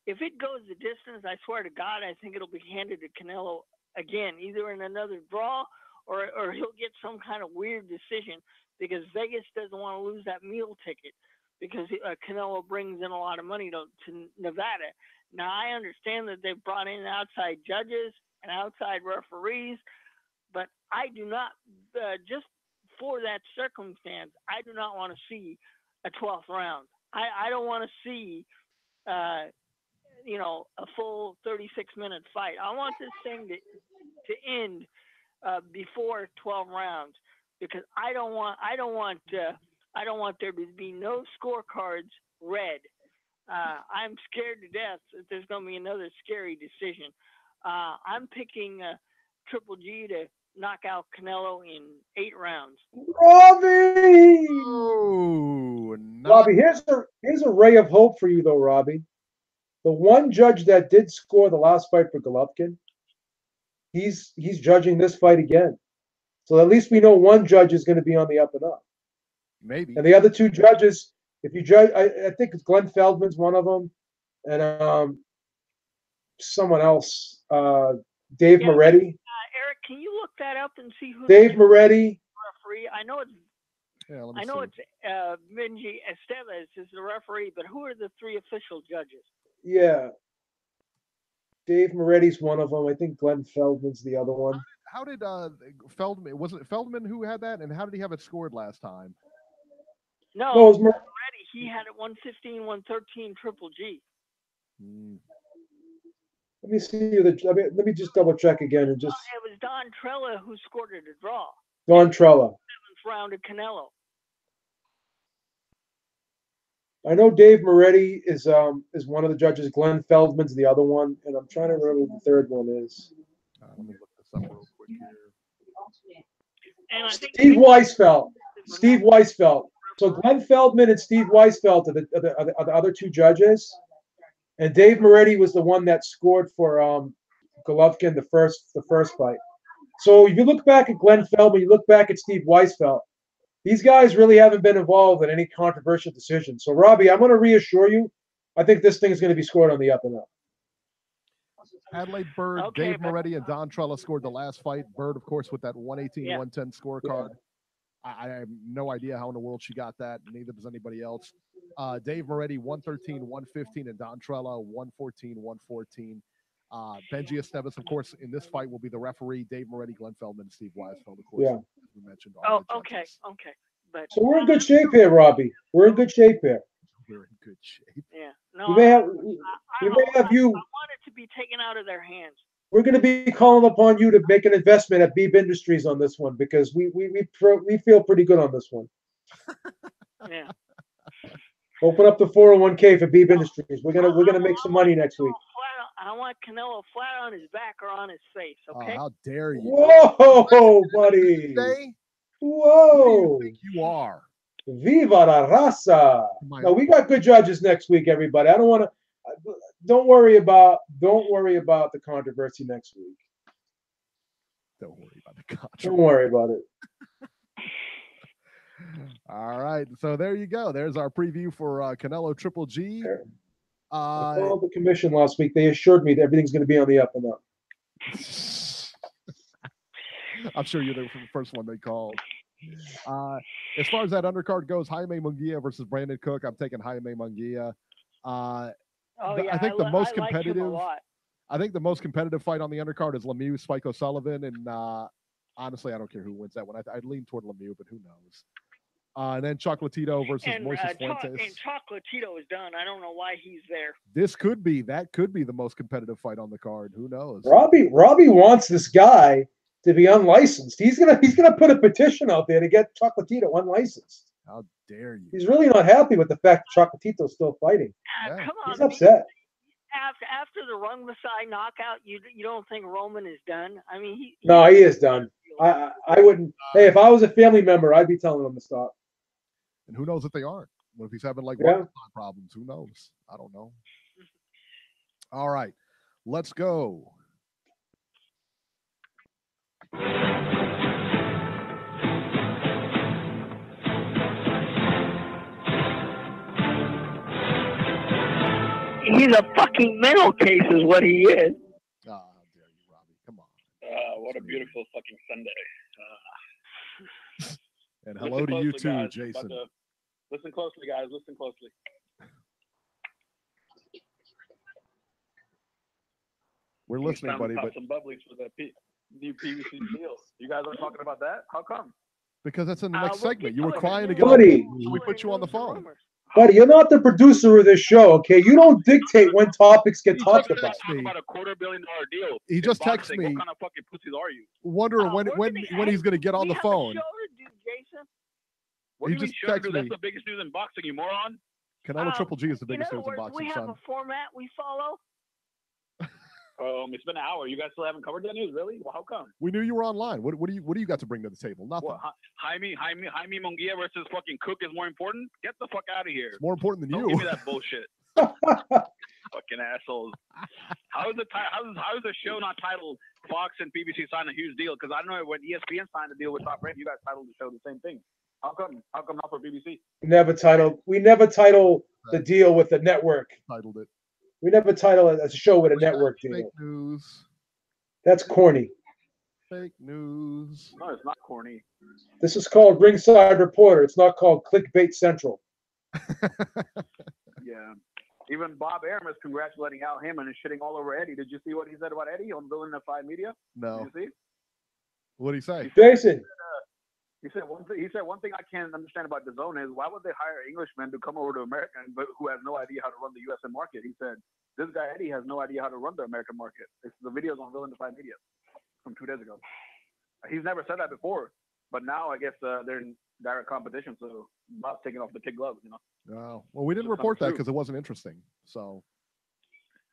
if it goes the distance, I swear to God, I think it'll be handed to Canelo again, either in another draw or he'll get some kind of weird decision, because Vegas doesn't want to lose that meal ticket, because Canelo brings in a lot of money to Nevada. Now, I understand that they've brought in outside judges and outside referees, but I do not, just for that circumstance, I do not want to see a 12th round. I don't want to see a full 36-minute fight. I want this thing to end before 12 rounds, because I don't want there to be no scorecards read. I'm scared to death that there's going to be another scary decision. I'm picking Triple G to knock out Canelo in 8 rounds. Robbie! Oh, Robbie, here's a ray of hope for you, though, Robbie. The one judge that did score the last fight for Golovkin, he's judging this fight again. So at least we know one judge is going to be on the up and up. Maybe. And the other 2 judges, if you judge, I think it's Glenn Feldman's one of them, and someone else, Dave Moretti. Eric, can you look that up and see who Dave Moretti. Referee? I know it's Benji Estevez is the referee, but who are the 3 official judges? Yeah. Dave Moretti's one of them. I think Glenn Feldman's the other one. How did Feldman, was it Feldman who had that, and how did he have it scored last time? No, it was Moretti. He had it 115, 113 Triple G. Let me see. Let me just double check again and just. It was Don Trella who scored it a draw. Don Trella. 7th round of Canelo. I know Dave Moretti is one of the judges. Glenn Feldman's the other one, and I'm trying to remember who the 3rd one is. Let me look this up real quick here. And Steve Weisfeld. Steve Weisfeld. So Glenn Feldman and Steve Weisfeld are the other 2 judges, and Dave Moretti was the one that scored for Golovkin the first fight. So if you look back at Glenn Feldman, you look back at Steve Weisfeld, these guys really haven't been involved in any controversial decisions. So Robbie, I'm going to reassure you, I think this thing is going to be scored on the up and up. Adelaide Bird, Dave Moretti, and Don Trella scored the last fight. Bird, of course, with that 118-110 scorecard. I have no idea how in the world she got that. Neither does anybody else. Dave Moretti, 113-115, and Don Trella, 114-114. Benji Estevez, of course, in this fight will be the referee. Dave Moretti, Glenn Feldman, and Steve Weisfeld, of course, as we mentioned. Okay. But so we're in good shape here, Robbie. We're in good shape here. We're in good shape. Yeah. No, I want it to be taken out of their hands. We're going to be calling upon you to make an investment at Beeb Industries on this one, because we feel pretty good on this one. Yeah. Open up the 401k for Beeb Industries. We're gonna make some money next week. I want Canelo flat on his back or on his face. Okay. How dare you? Whoa, buddy! Whoa! Who do you think you are? Viva la raza! No, we got good judges next week, everybody. I don't want to. Don't worry about the controversy next week. Don't worry about the controversy. Don't worry about it. All right, so there you go. There's our preview for Canelo Triple G. I called the commission last week. They assured me that everything's going to be on the up and up. I'm sure you're the first one they called. As far as that undercard goes, Jaime Munguia versus Brandon Cook. I'm taking Jaime Munguia. I think the most competitive. I think the most competitive fight on the undercard is Lemieux, Spike O'Sullivan, and honestly, I don't care who wins that one. I'd lean toward Lemieux, but who knows? And then Chocolatito versus Moises Fuentes. And Chocolatito is done. I don't know why he's there. That could be the most competitive fight on the card. Who knows? Robbie wants this guy to be unlicensed. He's gonna put a petition out there to get Chocolatito unlicensed. How dare you? He's really not happy with the fact that Chocolatito's still fighting. Yeah. Come on, he's upset. After the Rung Masai knockout, you don't think Roman is done? I mean, he is done. I wouldn't. Hey, if I was a family member, I'd be telling him to stop. And who knows if they aren't? What if he's having like problems? Who knows? I don't know. All right, let's go. He's a fucking mental case is what he is. How dare you, Robbie? Come on. What a beautiful fucking Sunday. And hello to you too, guys. Jason. Listen closely, guys. Listen closely. We're listening, buddy. But some bubblies for the new PVC deal. You guys aren't talking about that? How come? Because that's in the next segment. You were crying to get buddy. on. So we put you on the phone. Buddy, you're not the producer of this show, okay? You don't dictate when topics get talked about. Talking about a $250 million deal. He just texted me. What kind of fucking pussies are you? Wondering when he's going to get on the phone. Show to do, Jason. What do you mean show to do? That's the biggest news in boxing, you moron. Canelo Triple G is the biggest news in boxing, we have a format we follow. It's been an hour. You guys still haven't covered that news, really? Well, how come? We knew you were online. What do you got to bring to the table? Nothing. What, Jaime Munguia versus fucking Cook is more important? Get the fuck out of here. It's more important than Don't you. give me that bullshit. Fucking assholes. How is the show not titled Fox and PBC signed a huge deal? Because I know when ESPN signed a deal with Top Rank, you guys titled the show the same thing. How come not for BBC? We never title the deal with the network. Titled it. We never title it as a show with a network deal. Fake news. That's corny. Fake news. No, it's not corny. This is called Ringside Reporter. It's not called Clickbait Central. Yeah. Even Bob Arum is congratulating Al Heyman and shitting all over Eddie. Did you see what he said about Eddie on Villainified Media? No. Did you see? What did he say? Jason. He said one thing I can't understand about DAZN is why would they hire Englishmen to come over to America but who has no idea how to run the USM market? He said this guy Eddie has no idea how to run the American market. It's the videos on Villainified Media from 2 days ago. He's never said that before, but now I guess they're in direct competition. So Bob's taking off the kid gloves, you know. Oh, well, we didn't report that because it wasn't interesting. So.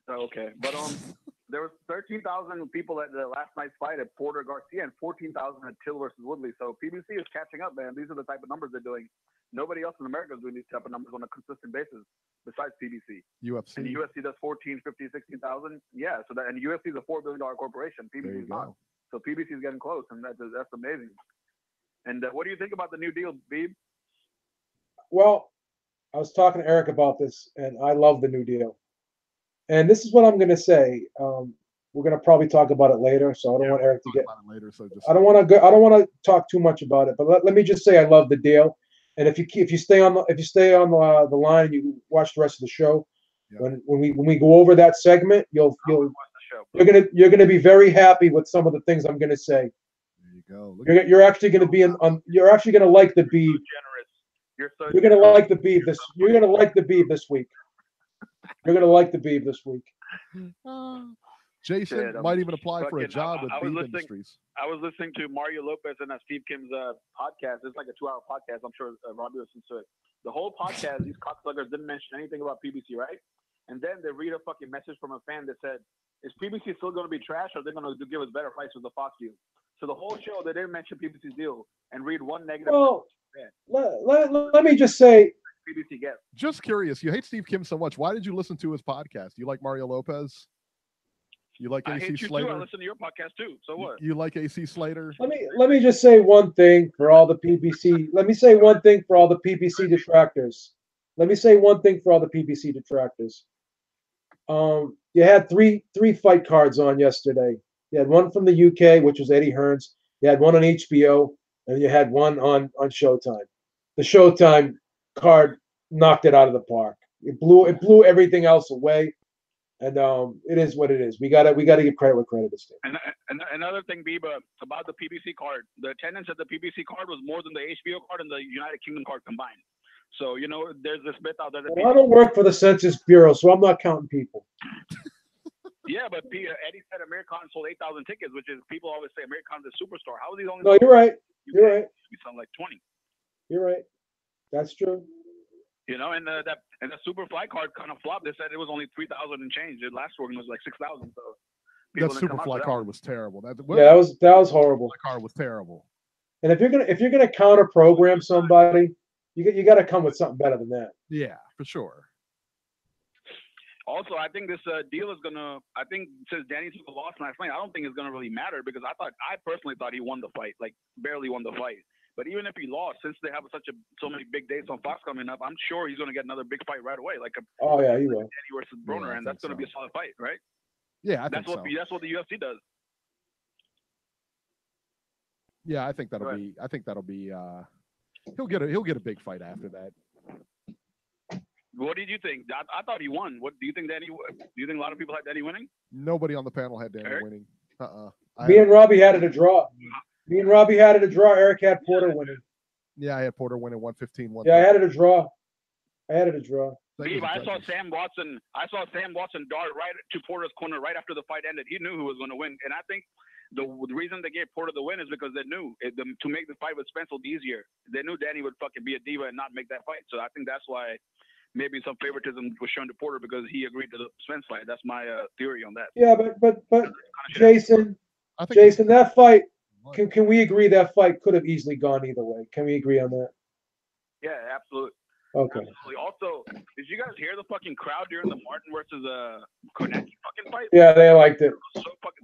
Okay, but there was 13,000 people at the last night's fight at Porter Garcia and 14,000 at Till versus Woodley. So PBC is catching up, man. These are the type of numbers they're doing. Nobody else in America is doing these type of numbers on a consistent basis besides PBC. UFC. And UFC does 14, 15, 16,000. Yeah, and UFC is a $4 billion corporation. PBC is not. So PBC is getting close, and that's amazing. And what do you think about the new deal, Beeb? Well, I was talking to Eric about this, and I love the new deal. And this is what I'm going to say. We're going to probably talk about it later, so I don't want Eric to get. Later, so just... I don't want to talk too much about it, but let me just say I love the deal. And if you stay on the line and you watch the rest of the show, when we go over that segment, you're gonna be very happy with some of the things I'm going to say. There you go. You're actually going to be you're actually going to like the Beeb. You're going to like the Beeb this. You're going to like the Beeb this week. You're going to like the Beeb this week. Jason might even apply for a job with Beeb Industries. I was listening to Mario Lopez and Steve Kim's podcast. It's like a 2-hour podcast. I'm sure Robbie listens to it. The whole podcast, these cocksuckers didn't mention anything about PBC, right? And then they read a fucking message from a fan that said, is PBC still going to be trash or are they going to give us better price with the Fox deal? So the whole show, they didn't mention PBC's deal and read one negative. Well, let me just say, PBC gets. Just curious, you hate Steve Kim so much. Why did you listen to his podcast? You like Mario Lopez? You like AC I hate you Slater? Too. I listen to your podcast too. So what? You like AC Slater? Let me just say one thing for all the PBC. Let me say one thing for all the PBC detractors. You had three fight cards on yesterday. You had one from the UK, which was Eddie Hearns. You had one on HBO, and you had one on Showtime. The Showtime card knocked it out of the park. It blew everything else away. And it is what it is. We gotta give credit where credit is due. And another thing, Beeb, about the PBC card, the attendance at the PBC card was more than the HBO card and the United Kingdom card combined. So there's this myth out there that I don't work for the Census Bureau, so I'm not counting people. Yeah, but Eddie said Americon sold 8,000 tickets, which is people always say Americon's a superstar. How is he only? No, you're right. You're right. We sound like 20. You're right. That's true. And the Superfly card kind of flopped. They said it was only 3,000 and change. The last one was like 6,000. So that Superfly card was terrible. That was horrible. That card was terrible. And if you're gonna counter program somebody, you got to come with something better than that. Yeah, for sure. Also, I think this deal is gonna. I think since Danny took a loss last night, I don't think it's gonna really matter because I personally thought he won the fight, like barely won the fight. But even if he lost, since they have so many big dates on Fox coming up, I'm sure he's gonna get another big fight right away. He will. Danny versus Broner, and that's gonna be a solid fight, right? Yeah, that's what the UFC does. Yeah, I think that'll be. He'll get a big fight after that. What did you think? I thought he won. What do you think, Danny? Do you think a lot of people had Danny winning? Nobody on the panel had Danny winning. Me and Robbie had it a draw. Eric had Porter winning. Yeah, I had Porter winning 115. Yeah, I had it a draw. Beeb, I saw Sam Watson dart right to Porter's corner right after the fight ended. He knew who was going to win, and I think the reason they gave Porter the win is because they knew to make the fight with Spence would be easier. They knew Danny would fucking be a diva and not make that fight. So I think that's why maybe some favoritism was shown to Porter because he agreed to the Spence fight. That's my theory on that. Yeah, but Jason, that fight. Can we agree that fight could have easily gone either way? Can we agree on that? Yeah, absolutely. Okay. Absolutely. Also, did you guys hear the fucking crowd during the Martin versus Konecki fucking fight? Yeah, they liked it.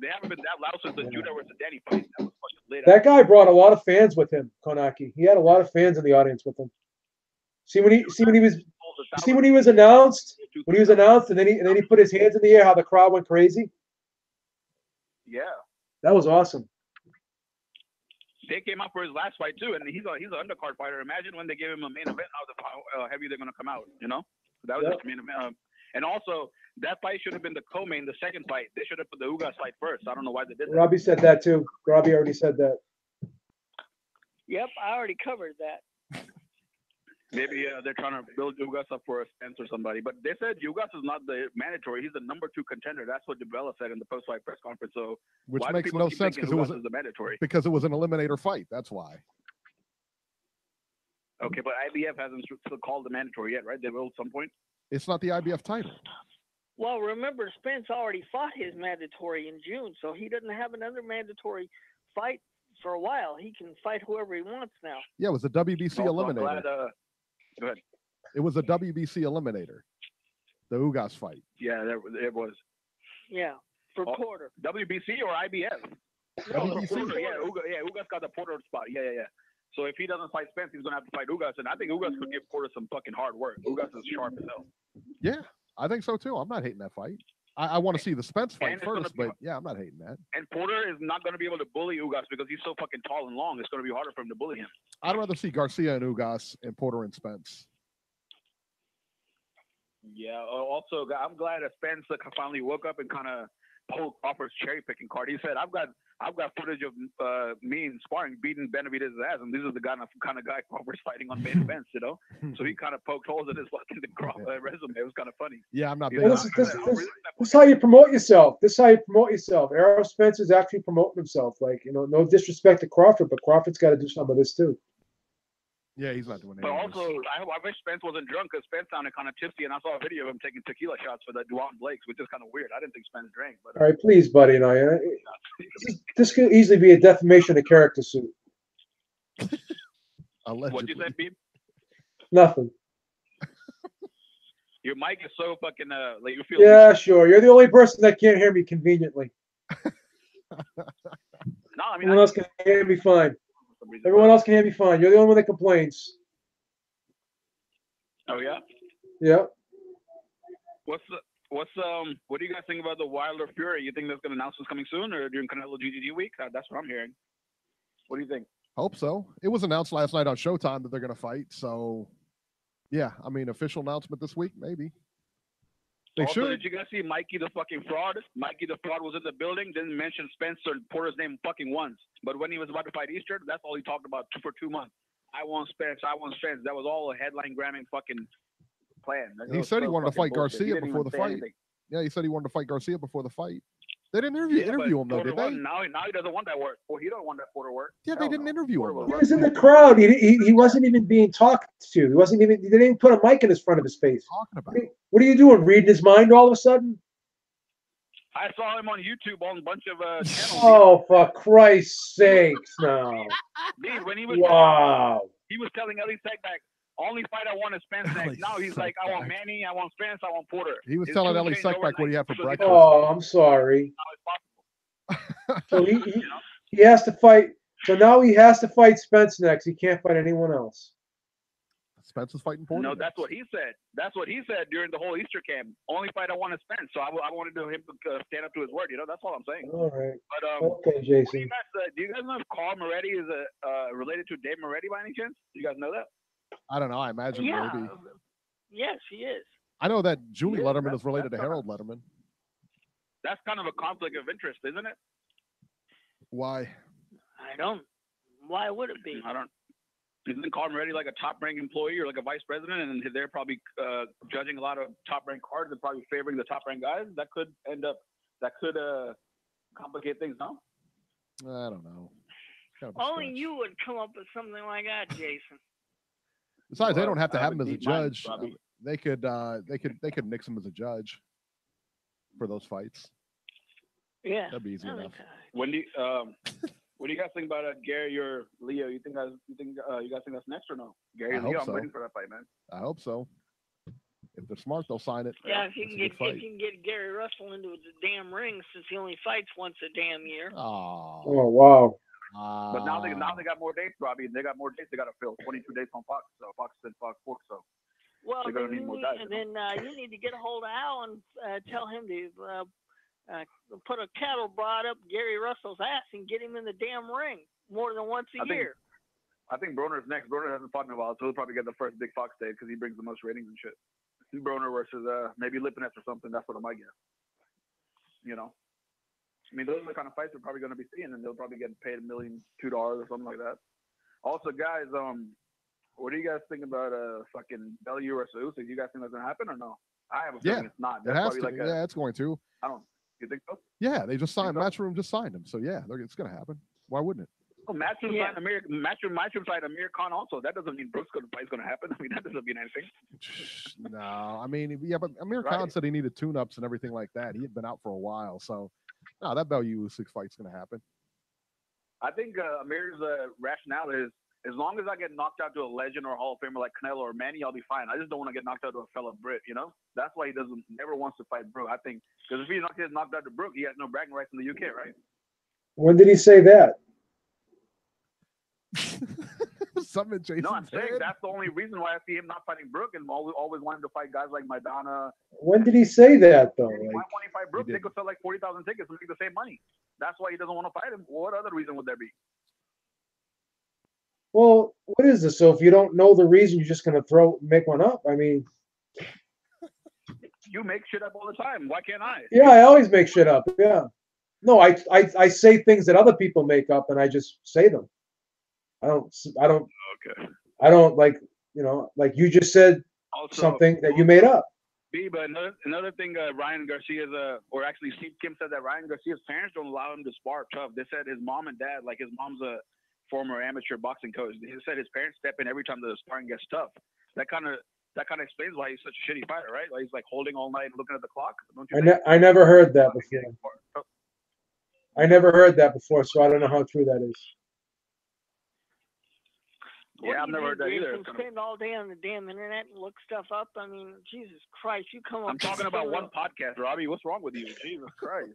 They haven't been that loud since the Judah versus Danny fight. That was fucking lit. That guy brought a lot of fans with him, Konecki. He had a lot of fans in the audience with him. See when he was announced, and then he put his hands in the air, how the crowd went crazy. Yeah. That was awesome. They came out for his last fight too, and he's an undercard fighter. Imagine when they gave him a main event, how heavy they're gonna come out. That was just main event. And also, that fight should have been the co-main, the second fight. They should have put the Ugas fight first. I don't know why they did that. Robbie said that too. Robbie already said that. Yep, I already covered that. Maybe they're trying to build Ugas up for a Spence or somebody. But they said Ugas is not the mandatory. He's the number 2 contender. That's what DiBella said in the post-fight press conference. So which makes no sense because it was the mandatory. Because it was an eliminator fight. That's why. Okay, but IBF hasn't still called the mandatory yet, right? They will at some point. It's not the IBF title. Well, remember, Spence already fought his mandatory in June, so he doesn't have another mandatory fight for a while. He can fight whoever he wants now. Yeah, it was a WBC eliminator. Glad, go ahead. It was a WBC eliminator. The Ugas fight. Yeah, it was. Yeah, for Porter. WBC or IBF? WBC. Porter, Ugas got the Porter spot. Yeah. So if he doesn't fight Spence, he's going to have to fight Ugas. And I think Ugas could give Porter some fucking hard work. Ugas is sharp as hell. Yeah, I think so too. I'm not hating that fight. I want to see the Spence fight first, but yeah, I'm not hating that. And Porter is not going to be able to bully Ugas because he's so fucking tall and long. It's going to be harder for him to bully him. I'd rather see Garcia and Ugas and Porter and Spence. Yeah. Also, I'm glad that Spence finally woke up and kind of pulled Crawford's cherry picking card. He said, "I've got footage of me in sparring beating Benavidez's ass, and this is the kind of guy Crawford's fighting on main events, So he kind of poked holes in his fucking resume. It was kind of funny. Yeah, I'm not. This is how you promote yourself. Errol Spence is actually promoting himself. No disrespect to Crawford, but Crawford's got to do some of this too. Yeah, he's not doing anything. But also, I wish Spence wasn't drunk because Spence sounded kind of tipsy, and I saw a video of him taking tequila shots for the Duane Blakes, which is kind of weird. I didn't think Spence drank. But all right, please, buddy, and this could easily be a defamation of character suit. What'd you say, Beeb? Nothing. Your mic is so fucking like you feel. Yeah, sure. You're the only person that can't hear me conveniently. No, I mean everyone else can hear me fine. Everyone else can hear me fine. You're the only one that complains. Oh yeah. Yeah. What do you guys think about the Wilder Fury? You think that's going to announce this coming soon or during Canelo GGG week? That's what I'm hearing. What do you think? Hope so. It was announced last night on Showtime that they're going to fight. So, yeah, I mean, official announcement this week, maybe. They also, should. did you guys see Mikey the fucking fraud? Mikey the fraud was in the building, didn't mention Spencer Porter's name fucking once. But when he was about to fight Eastern, that's all he talked about for 2 months. I want Spence. I want Spence. That was all a headline grabbing fucking plan. He said he wanted to fight Garcia before the fight. Anything. Yeah, he said he wanted to fight Garcia before the fight. They didn't interview him though, did they? Now he doesn't want that work. Well, he don't want that Porter work. Yeah, they didn't interview him. He was in the crowd. He wasn't even being talked to. He wasn't even. They didn't put a mic in his front of his face. Talking about. What are you doing? Reading his mind all of a sudden? I saw him on YouTube on a bunch of channels. Oh, for Christ's sakes! Now. Dude, when he was he was telling Ellie Sackback, only fight I want is Spence next. Now he's like, I want Manny, I want Spence, I want Porter. He was telling Ellie Sackback what he had for breakfast. Oh, I'm sorry. So he has to fight. So now he has to fight Spence next. He can't fight anyone else. Spence is fighting Porter. No, that's what he said. That's what he said during the whole Easter camp. Only fight I want is Spence. So I wanted him to stand up to his word. That's all I'm saying. All right. But okay, Jason. Do you guys know if Carl Moretti is related to Dave Moretti by any chance? Do you guys know that? I don't know. I imagine maybe. Yes, he is. I know that Julie Letterman is related to Harold Letterman. That's kind of a conflict of interest, isn't it? Why? I don't. Why would it be? I don't. Isn't Carl Moretti like a top-ranked employee or like a vice president, and they're probably judging a lot of top-ranked cards and probably favoring the top-ranked guys? That could complicate things, no? I don't know. Kind of Only you would come up with something like that, Jason. Besides, they don't have to have him as a judge. They could nix him as a judge for those fights. Yeah, that'd be easy enough. When do what do you guys think about Gary or Leo? You guys think that's next or no? Gary and Leo, I'm waiting for that fight, man. I hope so. If they're smart, they'll sign it. Yeah, if you can get Gary Russell into the damn ring, since he only fights once a damn year. Oh wow. But now they got more dates, Robbie. They got more dates. They got to fill 22 dates on Fox. So Fox said Fox Sports. So well, they're gonna need more guys. And then you need to get a hold of Al and tell him to put a cattle prod up Gary Russell's ass and get him in the damn ring more than once a year. I think Broner's next. Broner hasn't fought in a while, so he'll probably get the first big Fox date because he brings the most ratings and shit. Broner versus maybe Lipinets or something. That's what I might get. I mean, those are the kind of fights we're probably going to be seeing, and they'll probably get paid $1 million, $2 or something like that. Also, guys, what do you guys think about fucking Bellew versus Usyk? Do you guys think that's going to happen or no? I have a feeling it's not. It has to. Yeah, it's going to. I don't. You think so? Yeah, they just signed. Matchroom just signed him, so yeah, it's going to happen. Why wouldn't it? Oh, Matchroom signed Amir Khan also. That doesn't mean Brooks' fight's going to happen. I mean, that doesn't mean anything. No, I mean, yeah, but Amir Khan said he needed tune-ups and everything like that. He had been out for a while, so no, that Bellew Usyk fight's going to happen. I think Amir's rationale is, as long as I get knocked out to a legend or a Hall of Famer like Canelo or Manny, I'll be fine. I just don't want to get knocked out to a fellow Brit, That's why he never wants to fight Brook, I think. Because if he gets knocked out to Brook, he has no bragging rights in the UK, right? When did he say that? Something Jason No, I'm saying that's the only reason why I see him not fighting Brook and always wanting to fight guys like Maidana. When did he say that, though? Why won't he fight Brook? They could sell like 40,000 tickets and make the same money. That's why he doesn't want to fight him. What other reason would there be? Well, what is this? So if you don't know the reason, you're just going to make one up? I mean, you make shit up all the time. Why can't I? Yeah, I always make shit up. Yeah. No, I say things that other people make up, and I just say them. I don't. Okay. I don't like you just said something that you made up. Beeb, another thing, Ryan Garcia's, or actually Steve Kim said that Ryan Garcia's parents don't allow him to spar tough. They said his mom and dad, like his mom's a former amateur boxing coach. He said his parents step in every time the sparring gets tough. That kind of explains why he's such a shitty fighter, right? Like he's like holding all night and looking at the clock. I never heard that before. I never heard that before, so I don't know how true that is. Yeah, I've never heard that either. You spend all day on the damn internet and look stuff up. I mean, Jesus Christ, you come up. I'm talking about one podcast, Robbie. What's wrong with you? Jesus Christ.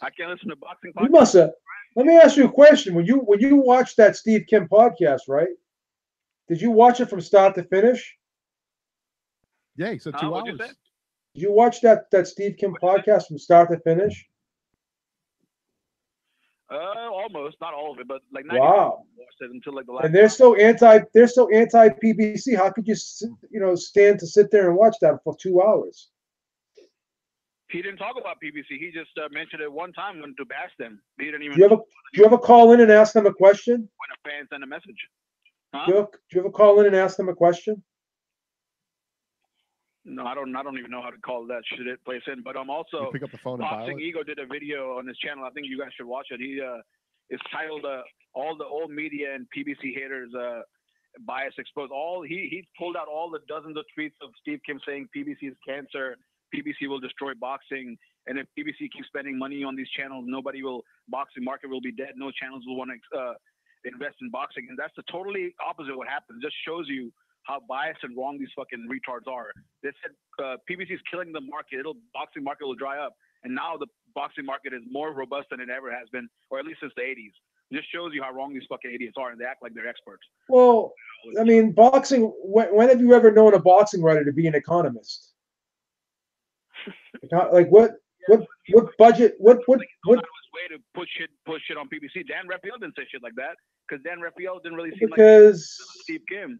I can't listen to boxing podcasts. You must have. Let me ask you a question. When you watched that Steve Kim podcast, right? Did you watch it from start to finish? Yeah, he said 2 hours. Did you watch that Steve Kim podcast from start to finish? Almost, not all of it, but like 90% Wow. until like the last. And they're so anti PBC. How could you stand to sit there and watch that for 2 hours? He didn't talk about PBC. He just mentioned it one time when to bash them. He didn't even. Do you ever call in and ask them a question? When a fan sent a message. Huh? Do you ever call in and ask them a question? No, I don't even know how to call that shit place in. But I'm also pick up the phone and dial Boxing it? Ego did a video on his channel. I think you guys should watch it. He it's titled "All the Old Media and PBC Haters Bias Exposed." He pulled out all the dozens of tweets of Steve Kim saying PBC is cancer, PBC will destroy boxing, and if PBC keeps spending money on these channels, boxing market will be dead. No channels will want to invest in boxing, and that's the totally opposite of what happens. It just shows you how biased and wrong these fucking retards are. They said PBC is killing the market. Boxing market will dry up, and now the boxing market is more robust than it ever has been, or at least since the 80s. It just shows you how wrong these fucking idiots are, and they act like they're experts. Well, I mean, boxing. When have you ever known a boxing writer to be an economist? Like what budget? What? Out of his way to push shit on PBC. Dan Raphael didn't say shit like that because Dan Raphael didn't really seem like Steve Kim.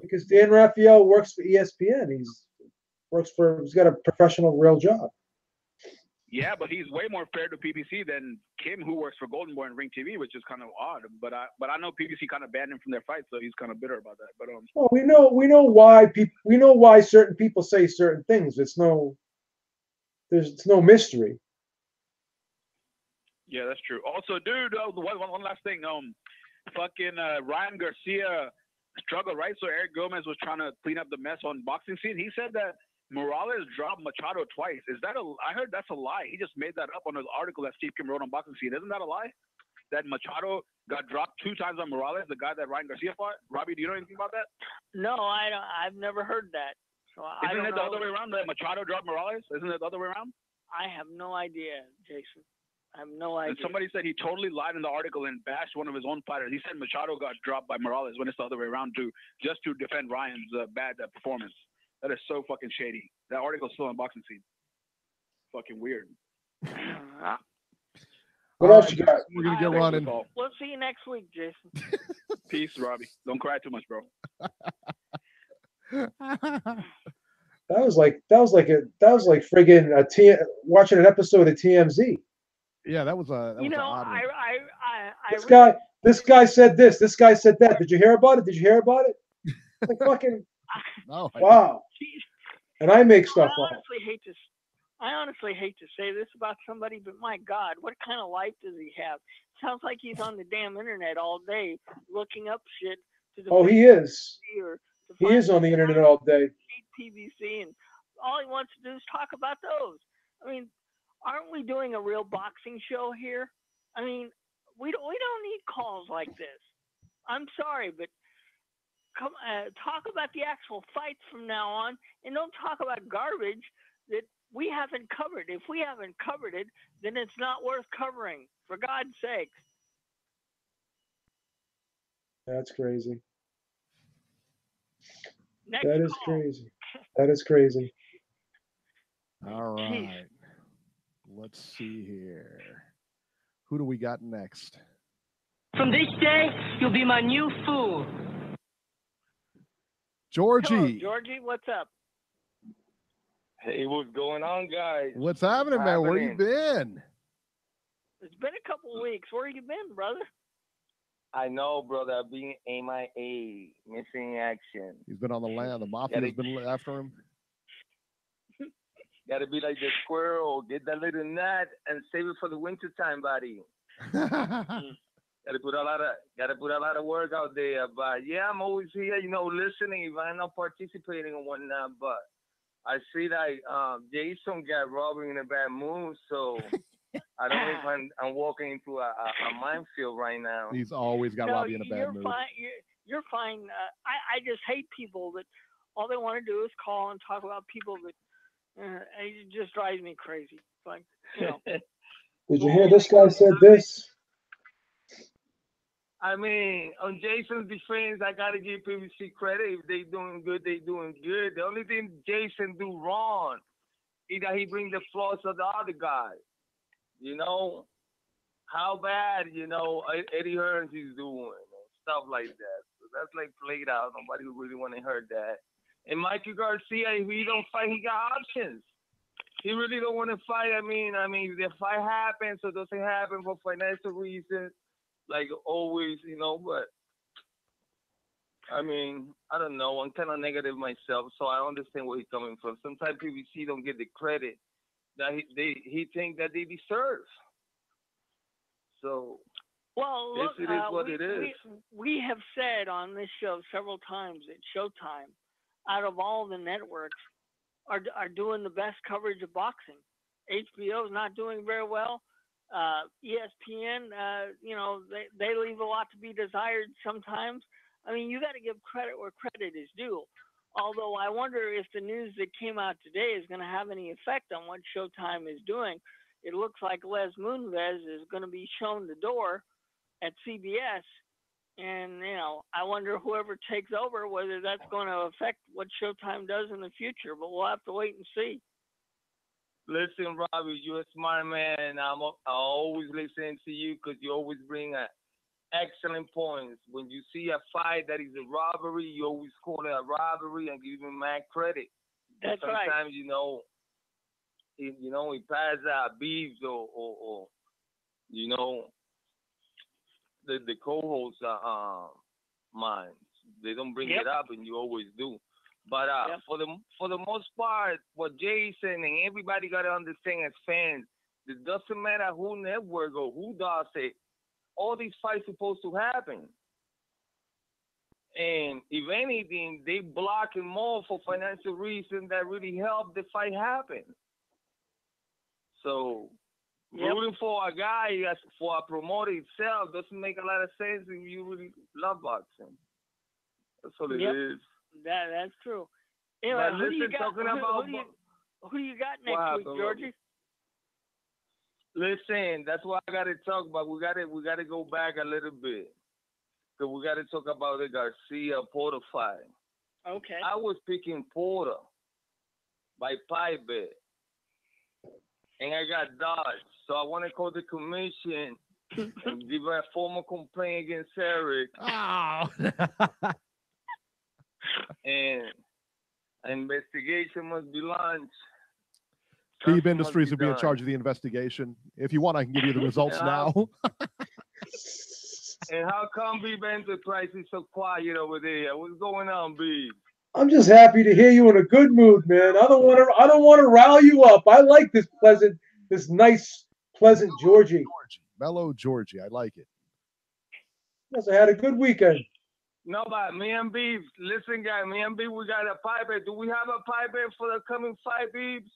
Because Dan Raphael works for ESPN. He's got a professional, real job. Yeah, but he's way more fair to PBC than Kim, who works for Golden Boy and Ring TV, which is kind of odd. But I know PBC kind of banned him from their fight, so he's kind of bitter about that. But well, we know why certain people say certain things. There's no mystery. Yeah, that's true. Also, dude, one last thing. Fucking Ryan Garcia struggled, right? So Eric Gomez was trying to clean up the mess on boxing scene. He said that Morales dropped Machado twice. I heard that's a lie. He just made that up on an article that Steve Kim wrote on Boxing Scene. Isn't that a lie? That Machado got dropped 2 times on Morales, the guy that Ryan Garcia fought? Robbie, do you know anything about that? No, I don't. I've never heard that. So Isn't it the other way around? That Machado dropped Morales? Isn't it the other way around? I have no idea, Jason. I have no idea. And somebody said he totally lied in the article and bashed one of his own fighters. He said Machado got dropped by Morales when it's the other way around just to defend Ryan's bad performance. That is so fucking shady. That article's still on Boxing Scene. Fucking weird. What else you got? We're gonna get running. We'll see you next week, Jason. Peace, Robbie. Don't cry too much, bro. That was like friggin' watching an episode of TMZ. Yeah, that was a. This guy said this. This guy said that. Did you hear about it? Like fucking. No. Wow. And I make stuff up. I honestly hate to say this about somebody, but my God, what kind of life does he have? Sounds like he's on the damn internet all day looking up shit. He is. He is on the internet all day. PBC, and all he wants to do is talk about those. I mean, aren't we doing a real boxing show here? I mean, we don't need calls like this. I'm sorry, but come talk about the actual fights from now on, and don't talk about garbage that we haven't covered. If we haven't covered it, then it's not worth covering, for God's sakes. That's crazy. Next that is call. crazy. That is crazy. All right. Let's see here. Who do we got next? From this day, you'll be my new fool. Georgie. Hello, Georgie, what's up? Hey, what's going on, guys? What's happening, man? Where you been? It's been a couple of weeks. Where you been, brother? I know, brother. I've been MIA, missing action. He's been on the land. The mafia's been after him. Gotta be like the squirrel. Get that little nut and save it for the winter time, buddy. Gotta put a lot of work out there. But yeah, I'm always here, listening if I'm not participating or whatnot. But I see that Jason got Robert in a bad mood, so I don't know if I'm walking into a minefield right now. He's always got Robbie in a bad mood. You're fine. I just hate people that all they want to do is call and talk about people that it just drives me crazy. Like, Did you hear this guy said this? I mean, on Jason's defense, I gotta give PBC credit. If they doing good, they doing good. The only thing Jason do wrong is that he bring the flaws of the other guy. how bad, Eddie Hearns is doing and stuff like that. So that's like played out. Nobody really want to hear that. And Mikey Garcia, if he don't fight, he got options. He really don't want to fight. I mean, if the fight happens or doesn't happen for financial reasons, like always, but I mean, I don't know. I'm kind of negative myself, so I understand where he's coming from. Sometimes PBC don't get the credit that he think that they deserve. So, well, look, it is what it is. We have said on this show several times that Showtime, out of all the networks, are doing the best coverage of boxing. HBO is not doing very well. ESPN, they leave a lot to be desired sometimes. I mean, you got to give credit where credit is due. Although I wonder if the news that came out today is going to have any effect on what Showtime is doing. It looks like Les Moonves is going to be shown the door at CBS. And, I wonder whoever takes over, whether that's going to affect what Showtime does in the future. But we'll have to wait and see. Listen, Robbie, you're a smart man, and I always listen to you because you always bring excellent points. When you see a fight that is a robbery, you always call it a robbery and give him mad credit. That's right. Sometimes, he passes out Beebs or the co-hosts minds. They don't bring it up, and you always do. But for the most part, what Jason and everybody got to understand as fans, it doesn't matter who network or who does it. All these fights supposed to happen. And if anything, they block it more for financial reasons that really help the fight happen. So rooting for a guy for a promoter itself doesn't make a lot of sense if you really love boxing. That's what it is. That's true. Anyway, but who do you got? Who do you got next week, Georgie? Listen, that's what I got to talk about. We got to go back a little bit. Because we got to talk about the Garcia Porter fight. Okay. I was picking Porter by pie bet. And I got dodged. So I want to call the commission and give a formal complaint against Eric. Oh. And an investigation must be launched. Beeb Industries will be in charge of the investigation. If you want, I can give you the results now. And how come Beeb Enterprise is so quiet over there? What's going on, Beeb? I'm just happy to hear you in a good mood, man. I don't want to rile you up. I like this nice, pleasant Georgie. Mellow Georgie. I like it. Yes, I had a good weekend. No, but me and Beeb, listen, guys, me and Beeb, we got a pie bet. Do we have a pie bet for the coming fight, Beebs?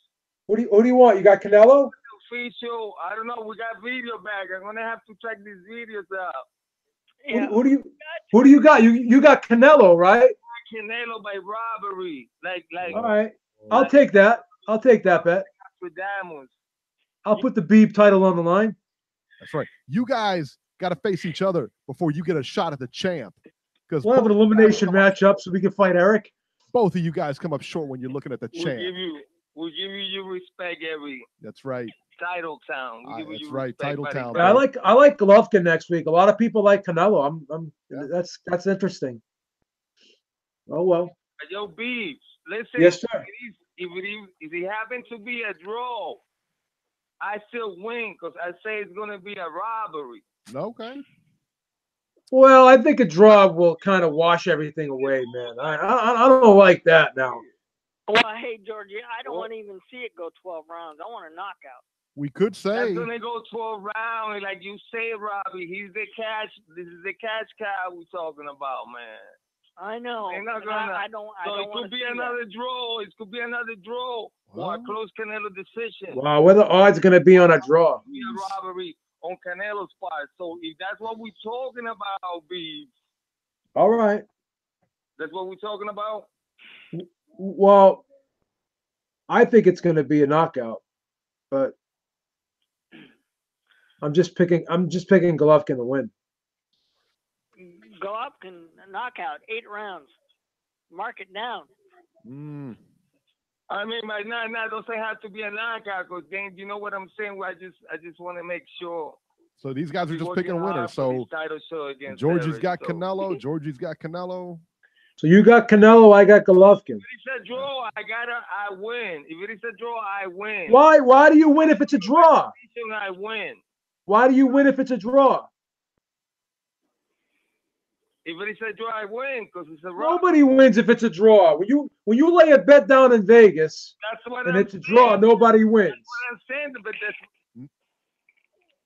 What do you want? You got Canelo? Official. I don't know. We got video back. I'm gonna have to check these videos out. Yeah. Who do you got? You got Canelo, right? Canelo by robbery. Like. All right. I'll take that. I'll take that bet. I'll put the Beeb title on the line. That's right. You guys got to face each other before you get a shot at the champ. Because we'll have an elimination matchup so we can fight Eric. Both of you guys come up short when you're looking at the champ. We'll give you your respect every. That's right. Title Town. That's right. Title Town. Yeah, I like Golovkin next week. A lot of people like Canelo. That's interesting. Oh well. Yo, Beeb, listen. Yes, sir. If it happens to be a draw, I still win because I say it's gonna be a robbery. Okay. Well, I think a draw will kind of wash everything away, man. I don't like that now. Well, hey, Georgie, I don't want to even see it go 12 rounds. I want a knockout. We could say. That's going to go 12 rounds. Like you say, Robbie, this is the cash cow we're talking about, man. I know. They're not gonna, it could be another draw. It could be another draw or a close Canelo decision. Wow, what are the odds going to be on a draw? Be a robbery on Canelo's part. So if that's what we're talking about, Beeb. All right. That's what we're talking about? Well, I think it's going to be a knockout, but I'm just picking Golovkin to win. Golovkin knockout, 8 rounds. Mark it down. I mean, it doesn't have to be a knockout, because then you know what I'm saying. I just want to make sure So these guys are just picking winners. So Georgie's got Canelo. Georgie's got Canelo. So you got Canelo, I got Golovkin. If it's a draw, I win. If it is a draw, I win. Why? Why do you win if it's a draw? I win. Why do you win if it's a draw? If it is a draw, I win because it's a draw. Nobody wins if it's a draw. When you lay a bet down in Vegas it's a draw, nobody wins. That's what I'm saying, but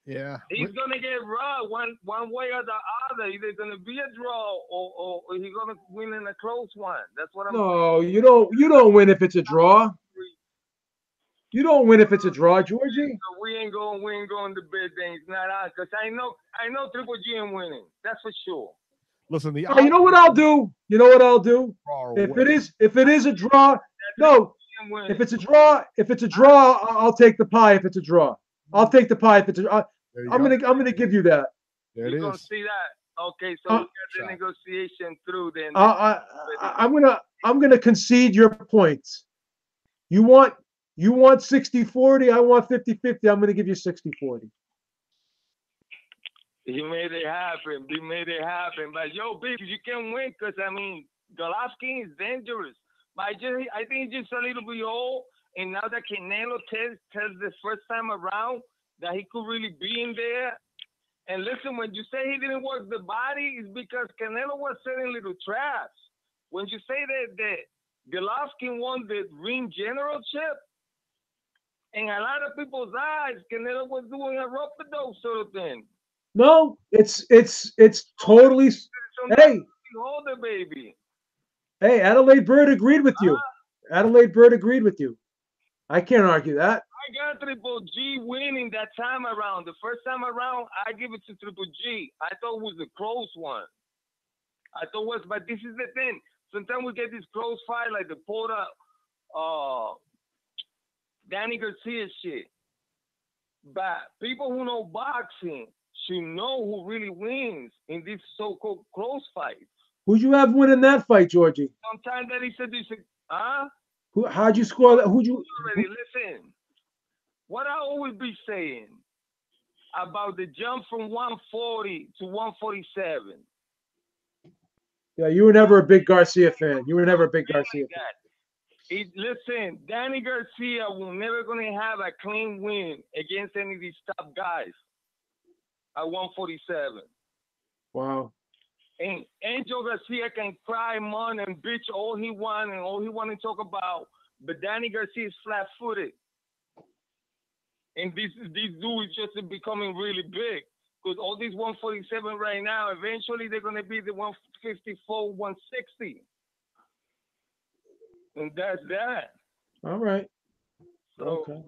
yeah. He's gonna get raw one way or the other. Either gonna be a draw or he's gonna win in a close one. That's what I'm saying. No, you don't win if it's a draw. You don't win if it's a draw, Georgie. We ain't going to bed things, not on, because I know Triple G ain't winning. That's for sure. Listen, you know what I'll do? You know what I'll do? If it is a draw, no. If it's a draw, I'll take the pie. If it's a draw, I'll take the pie. If it's a draw, I'm gonna give you that. There it is. You're gonna see that. Okay, so we got the negotiation through then. I'm gonna concede your points. You want 60-40, I want 50-50. I'm gonna give you 60-40. You made it happen. We made it happen. But yo, Beeb, you can win because I mean Golovkin is dangerous. But I think he's just a little bit old. And now that Canelo tells the first time around that he could really be in there. And listen, when you say he didn't work the body, it's because Canelo was setting little traps. When you say that Golovkin won the ring generalship, in a lot of people's eyes, Canelo was doing a rope-a-dope sort of thing. No, it's totally. Hey, hold it, baby. Hey, Adelaide Bird agreed with you. Adelaide Bird agreed with you. I can't argue that. I got Triple G winning that time around. The first time around, I give it to Triple G. I thought it was a close one. But this is the thing. Sometimes we get this close fight like the Porter, Danny Garcia shit. But people who know boxing should know who really wins in these so-called close fights. Who'd you have winning that fight, Georgie? Sometimes that he said, How'd you score that? Listen, what I always be saying about the jump from 140 to 147. Yeah, you were never a big Garcia fan. Listen, Danny Garcia will never going to have a clean win against any of these top guys at 147. Wow. And Angel Garcia can cry, moan, and bitch all he want and all he want to talk about, but Danny Garcia is flat-footed. And this dude is just becoming really big. Because all these 147 right now, eventually they're going to be the 154, 160. And that's that. All right. So, okay.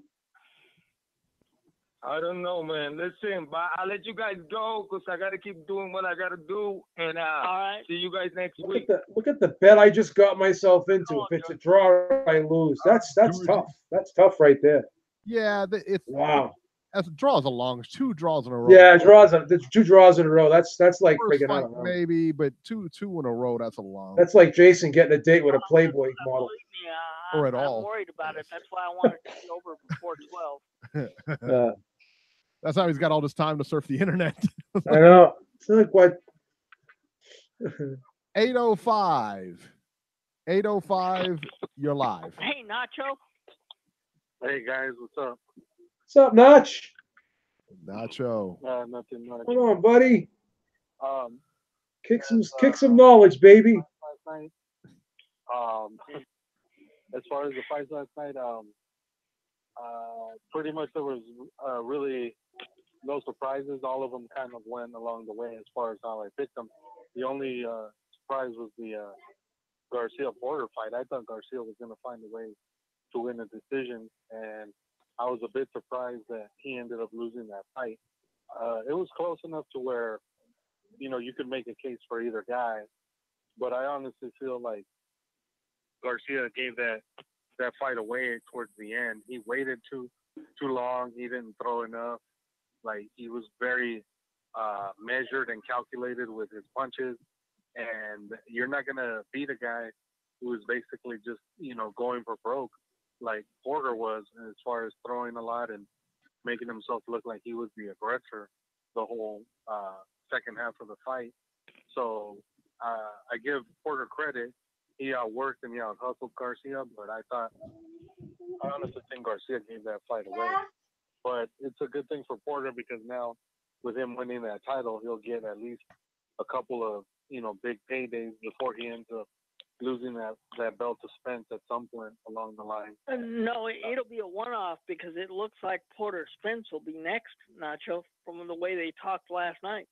I don't know, man. Listen, but I'll let you guys go because I got to keep doing what I got to do. And all right. See you guys next week. Look at the bet I just got myself into. If it's a draw, I lose. That's tough. That's tough right there. Yeah. Wow. As draws along, 2 draws in a row. Yeah, there's 2 draws in a row. That's like freaking out. Maybe, but two in a row. That's a long. That's like Jason getting a date with a Playboy model. Yeah, or at all. I'm worried about it. That's why I wanted to be over before 12. That's how he's got all this time to surf the internet. I know. It's not quite. 805. 805. You're live. Hey, Nacho. Hey guys, what's up? What's up, Notch? Nacho. Nothing much. Come on, buddy. Kick some knowledge, baby. Last night, as far as the fights last night, pretty much there was really no surprises. All of them kind of went along the way as far as how I picked them. The only surprise was the Garcia Porter fight. I thought Garcia was going to find a way to win a decision, and I was a bit surprised that he ended up losing that fight. It was close enough to where, you could make a case for either guy, but I honestly feel like Garcia gave that fight away towards the end. He waited too long. He didn't throw enough. Like, he was very measured and calculated with his punches, and you're not going to beat a guy who is basically just, going for broke like Porter was, as far as throwing a lot and making himself look like he was the aggressor. the whole second half of the fight. So I give Porter credit. He outworked and he out-hustled Garcia, but I honestly think Garcia gave that fight away. But it's a good thing for Porter because now, with him winning that title, he'll get at least a couple of, big paydays before he ends up losing that belt to Spence at some point along the line. No, it'll be a one-off because it looks like Porter Spence will be next, Nacho, from the way they talked last night.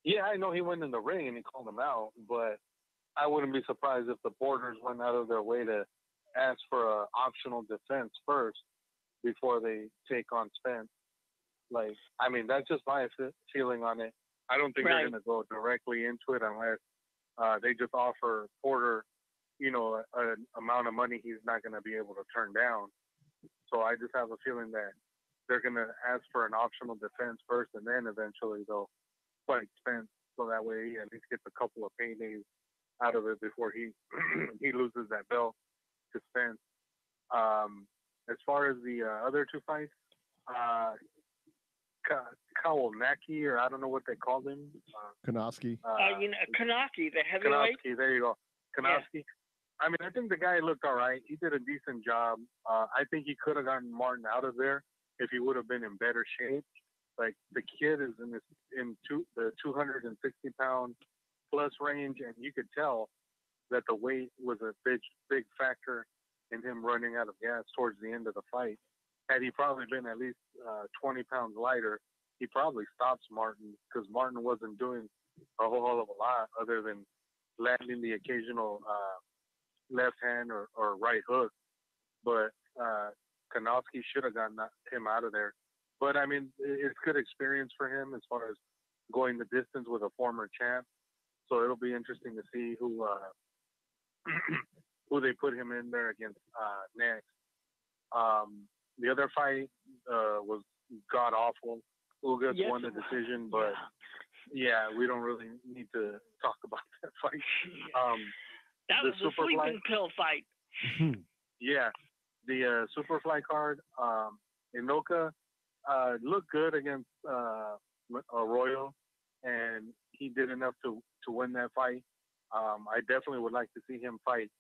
Yeah, I know he went in the ring and he called him out, but I wouldn't be surprised if the Porters went out of their way to ask for an optional defense first before they take on Spence. That's just my feeling on it. I don't think they're going to go directly into it unless they just offer Porter, an amount of money he's not going to be able to turn down. So I just have a feeling that they're going to ask for an optional defense first, and then eventually they'll fight Spence, so that way he at least gets a couple of paydays out of it before he he loses that belt to Spence. As far as the other two fights, Kawalnacki, or I don't know what they called him. Kanofsky. Kanofsky, the heavyweight. Kanofsky, there you go. Kanofsky. Yeah. I think the guy looked all right. He did a decent job. I think he could have gotten Martin out of there if he would have been in better shape. Like, the kid is the 260-pound plus range, and you could tell that the weight was a big factor in him running out of gas towards the end of the fight. Had he probably been at least 20 pounds lighter, he probably stops Martin, because Martin wasn't doing a whole hell of a lot other than landing the occasional left hand or right hook. But Kanofsky should have gotten him out of there. But, it's good experience for him as far as going the distance with a former champ. So it'll be interesting to see who they put him in there against next. The other fight was god-awful. Ugas won the decision, but, yeah, we don't really need to talk about that fight. That was a sleeping pill fight. Yeah, the Superfly card, Inoka looked good against Arroyo, and he did enough to win that fight. I definitely would like to see him fight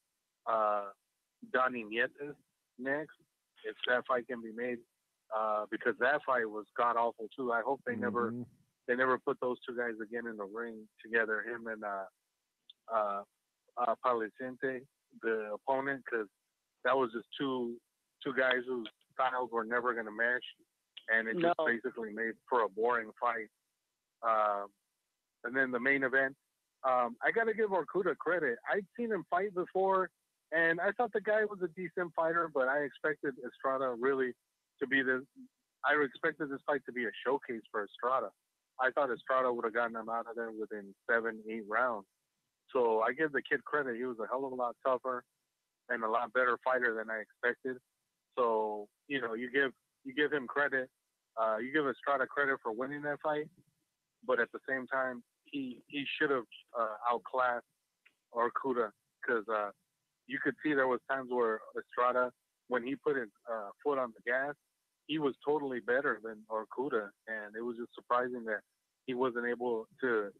Donnie Nietes next, if that fight can be made, because that fight was god awful too. I hope they never put those two guys again in the ring together, him and Palicente, the opponent, because that was just two guys whose styles were never going to match, and it just basically made for a boring fight. And then the main event, I got to give Orkuda credit. I'd seen him fight before, and I thought the guy was a decent fighter, but I expected Estrada really to be I expected this fight to be a showcase for Estrada. I thought Estrada would have gotten him out of there within 7-8 rounds. So I give the kid credit. He was a hell of a lot tougher and a lot better fighter than I expected. So, you give him credit. You give Estrada credit for winning that fight, but at the same time, he should have outclassed Orkuda, because you could see there was times where Estrada, when he put his foot on the gas, he was totally better than Orkuda, and it was just surprising that he wasn't able to,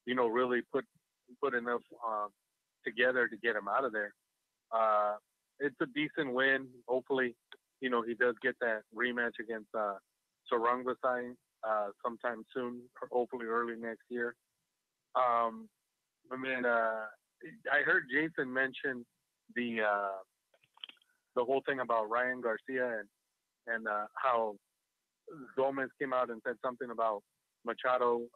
really put enough together to get him out of there. It's a decent win. Hopefully, he does get that rematch against Sarangvasai sometime soon, hopefully early next year. I heard Jason mention the whole thing about Ryan Garcia and how Gomez came out and said something about Machado,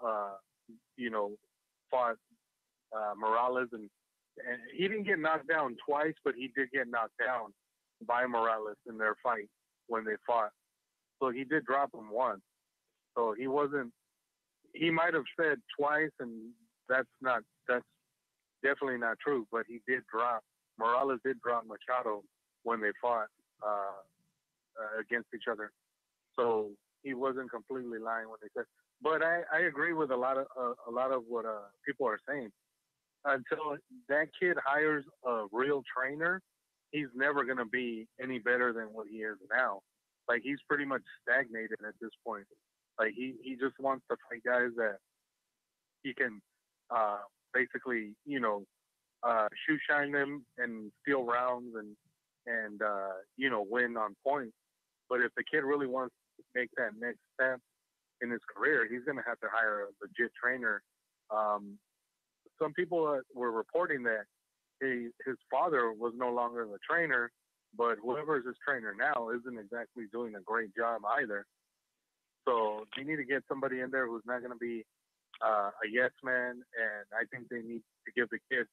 fought Morales, and he didn't get knocked down twice, but he did get knocked down by Morales in their fight when they fought. So he did drop him once. So he might have said twice, and that's definitely not true, but Morales did drop Machado when they fought against each other. So he wasn't completely lying when they said. But I agree with a lot of what people are saying. Until that kid hires a real trainer, he's never going to be any better than what he is now. Like, he's pretty much stagnated at this point. Like he just wants to fight guys that he can basically, shoot shine them and steal rounds and win on points. But if the kid really wants to make that next step in his career, he's going to have to hire a legit trainer. Some people were reporting that his father was no longer the trainer, but whoever is his trainer now isn't exactly doing a great job either. So they need to get somebody in there who's not going to be a yes man, and I think they need to give the kid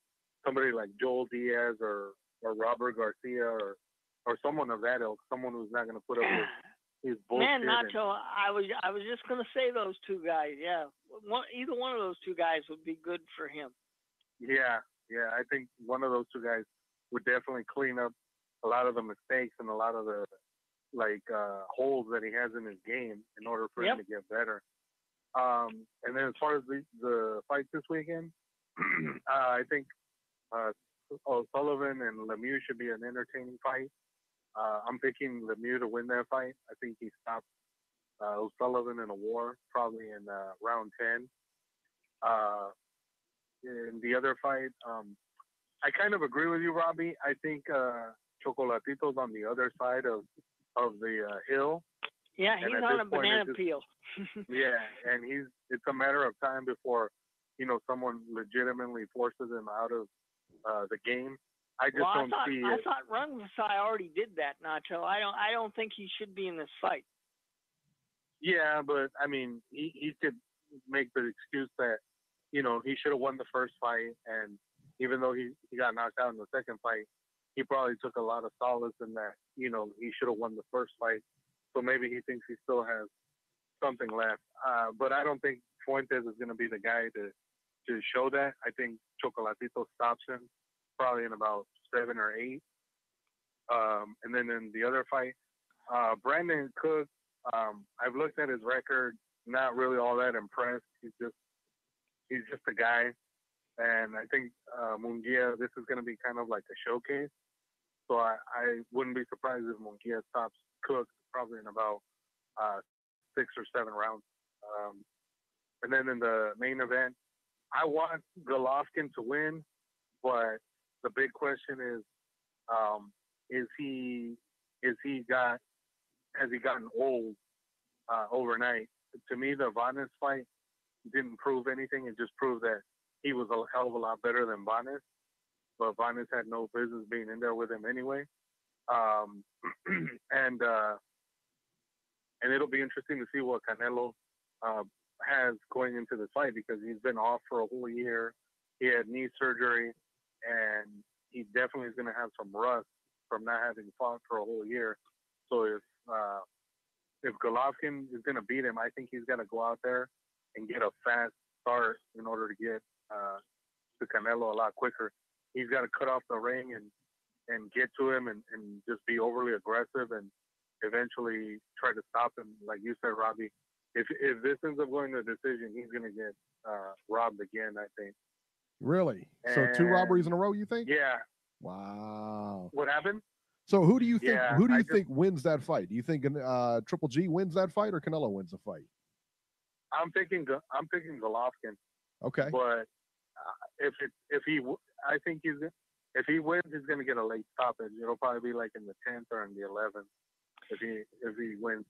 somebody like Joel Diaz or Robert Garcia or someone of that ilk, someone who's not going to put up with his bullshit. Man, Nacho, I was just going to say those two guys. Yeah, either one of those two guys would be good for him. Yeah, I think one of those two guys would definitely clean up a lot of the mistakes and a lot of the holes that he has in his game in order for him to get better. And then as far as the fights this weekend, I think Sullivan and Lemieux should be an entertaining fight. I'm picking Lemieux to win that fight. I think he stopped Sullivan in a war, probably in round 10. In the other fight, I kind of agree with you, Robbie. I think Chocolatito's on the other side of the hill. Yeah, he's on a banana peel. Yeah, and it's a matter of time before, someone legitimately forces him out of the game. I thought Rungvisai already did that, Nacho. I don't think he should be in this fight. Yeah, but I mean, he could make the excuse that, he should have won the first fight, and even though he got knocked out in the second fight, he probably took a lot of solace in that, he should have won the first fight. So maybe he thinks he still has something left. But I don't think Fuentes is going to be the guy to show that. I think Chocolatito stops him probably in about 7 or 8. And then in the other fight, Brandon Cook, I've looked at his record, not really all that impressed. He's just a guy. And I think Munguia, this is going to be kind of like a showcase. So I wouldn't be surprised if Munguia stops Cook probably in about 6 or 7 rounds. And then in the main event, I want Golovkin to win, but the big question is has he gotten old overnight? To me, the Vanes fight didn't prove anything. It just proved that he was a hell of a lot better than Vanes, but Vanes had no business being in there with him anyway. And it'll be interesting to see what Canelo has going into this fight, because he's been off for a whole year. He had knee surgery, and he definitely is going to have some rust from not having fought for a whole year. So if Golovkin is going to beat him, I think he's got to go out there and get a fast start in order to get to Canelo a lot quicker. He's got to cut off the ring and get to him and just be overly aggressive and eventually try to stop him. Like you said, Robbie, if this ends up going to a decision, he's going to get robbed again, I think. Really? So 2 robberies in a row, you think? Yeah. Wow. What happened? So who do you think? Yeah, who do you think wins that fight? Do you think Triple G wins that fight, or Canelo wins the fight? I'm picking Golovkin. Okay. But if he wins, he's going to get a late stoppage. It'll probably be like in the 10th or in the 11th if he wins.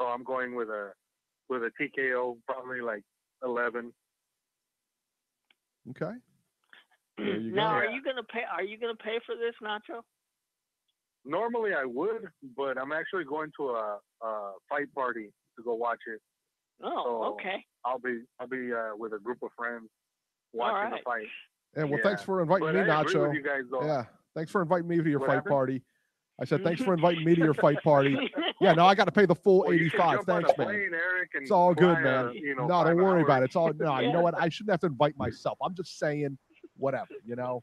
So I'm going with a TKO, probably like 11. Okay. Now, are you gonna pay? Are you gonna pay for this, Nacho? Normally I would, but I'm actually going to a fight party to go watch it. Oh, so okay. I'll be with a group of friends watching the fight. And well, thanks for inviting me, I Nacho. agree with you guys, though. Yeah, thanks for inviting me to your What fight happened? party. I said thanks for inviting me to your fight party. Yeah, no, I got to pay the full Well, you should 85. jump on Thanks, a man. plane, Eric, and It's all good, fly, man. No, 5 don't worry hours. about it. It's all no. You know what? I shouldn't have to invite myself. I'm just saying, whatever. You know.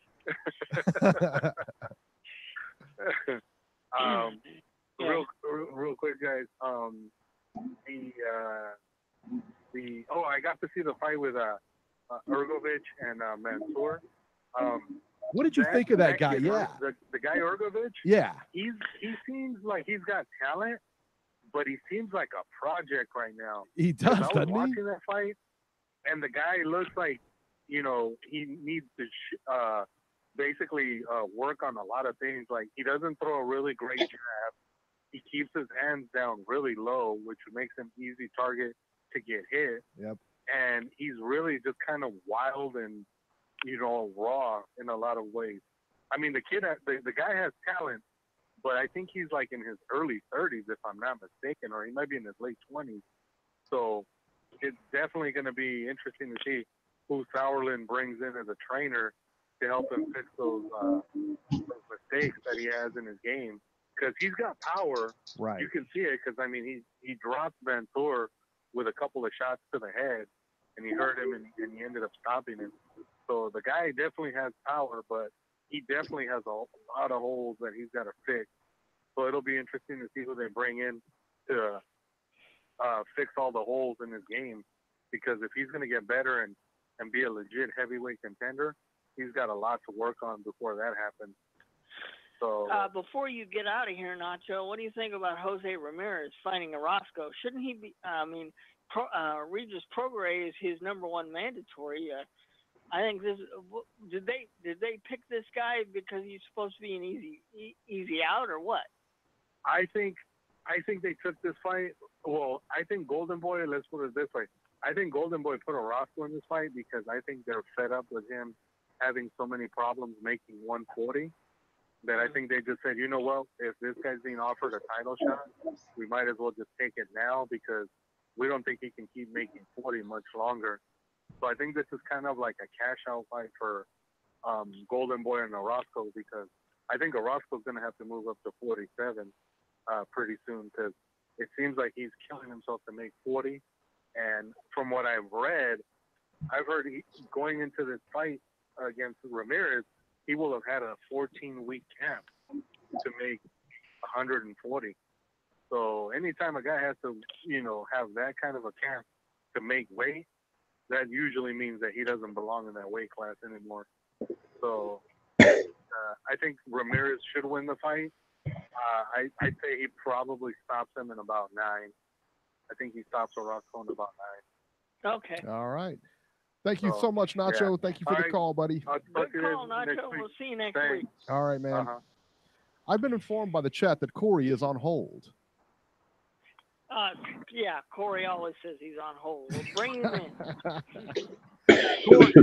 Real quick, guys. I got to see the fight with Ergovic and Mansour. What did you think of that guy? Kid, Yeah, the guy Ergovic. yeah. He seems like he's got talent, but he seems like a project right now. He does, I was doesn't he? watching that fight, and the guy looks like, he needs to basically work on a lot of things. Like, he doesn't throw a really great jab. He keeps his hands down really low, which makes him easy target to get hit. Yep. And he's really just kind of wild and, raw in a lot of ways. I mean, the guy has talent, but I think he's like in his early 30s, if I'm not mistaken, or he might be in his late 20s. So it's definitely going to be interesting to see who Sauerland brings in as a trainer to help him fix those mistakes that he has in his game. Because he's got power. Right. You can see it because, I mean, he dropped Ventura with a couple of shots to the head, and he hurt him, and he ended up stopping him. So the guy definitely has power, but he definitely has a lot of holes that he's got to fix. So it'll be interesting to see who they bring in to fix all the holes in his game. Because if he's going to get better and be a legit heavyweight contender, he's got a lot to work on before that happens. So before you get out of here, Nacho, what do you think about Jose Ramirez fighting Orozco? Shouldn't he be? Regis Prograis is his #1 mandatory. I think this. Did they pick this guy because he's supposed to be an easy out, or what? I think they took this fight. Well, I think Golden Boy. Let's put it this way. I think Golden Boy put Orozco in this fight because I think they're fed up with him having so many problems making 140. That I think they just said, you know what, if this guy's being offered a title shot, we might as well just take it now because we don't think he can keep making 40 much longer. So I think this is kind of like a cash-out fight for Golden Boy and Orozco because I think Orozco's going to have to move up to 47 pretty soon because it seems like he's killing himself to make 40. And from what I've read, I've heard going into this fight against Ramirez, he will have had a 14-week camp to make 140. So anytime a guy has to, have that kind of a camp to make weight, that usually means that he doesn't belong in that weight class anymore. So I think Ramirez should win the fight. I'd say he probably stops him in about 9. I think he stops Orozco in about 9. Okay. All right. Thank you so much, Nacho. Yeah. Thank you for the call, buddy. Good call, Nacho. We'll see you next week. All right, man. I've been informed by the chat that Corey is on hold. Yeah, Corey always says he's on hold. We'll bring him in. Corey,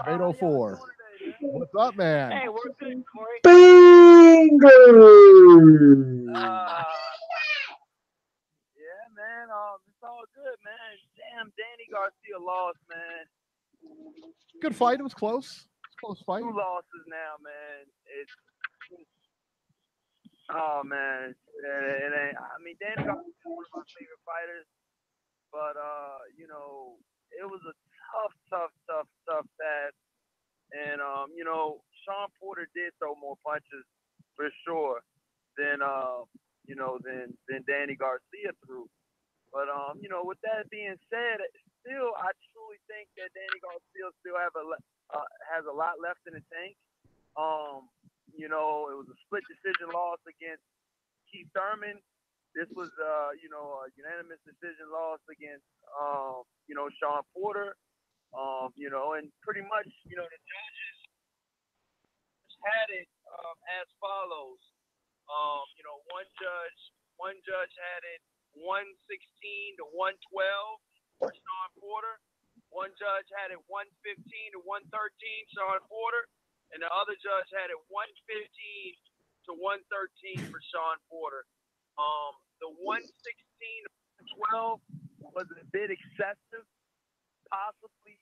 804. What's up, man? Hey, we're good, Corey. Bingo! Yeah, man. It's all good, man. Damn, Danny Garcia lost, man. Good fight. It was close. Close fight. 2 losses now, man. Oh man, it ain't. I mean, Danny Garcia is one of my favorite fighters, but it was a tough bat. And Shawn Porter did throw more punches for sure than Danny Garcia threw. But with that being said, still I truly think that Danny Garcia still has a lot left in the tank. It was a split decision loss against Keith Thurman. This was a unanimous decision loss against Shawn Porter. And pretty much the judges had it as follows. One judge had it 116 to 112 for Shawn Porter. One judge had it 115 to 113 Shawn Porter, and the other judge had it 115 to 113 for Shawn Porter. The 116 to 112 was a bit excessive, possibly.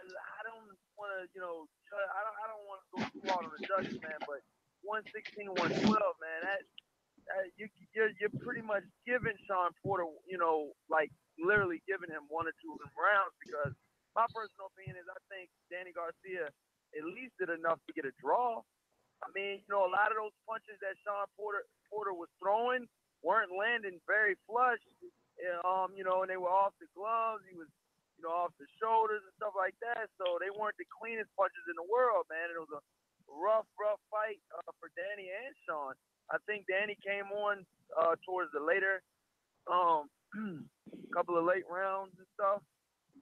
I don't want to, I don't want to go too hard on the judges, man, but 116 to 112, man, you're pretty much giving Shawn Porter, like literally giving him 1 or 2 rounds, because my personal opinion is I think Danny Garcia at least did enough to get a draw. I mean, a lot of those punches that Shawn Porter was throwing weren't landing very flush, and they were off the gloves. He was, off the shoulders and stuff like that. So they weren't the cleanest punches in the world, man. It was a rough fight for Danny and Shawn. I think Danny came on towards the later couple of late rounds and stuff.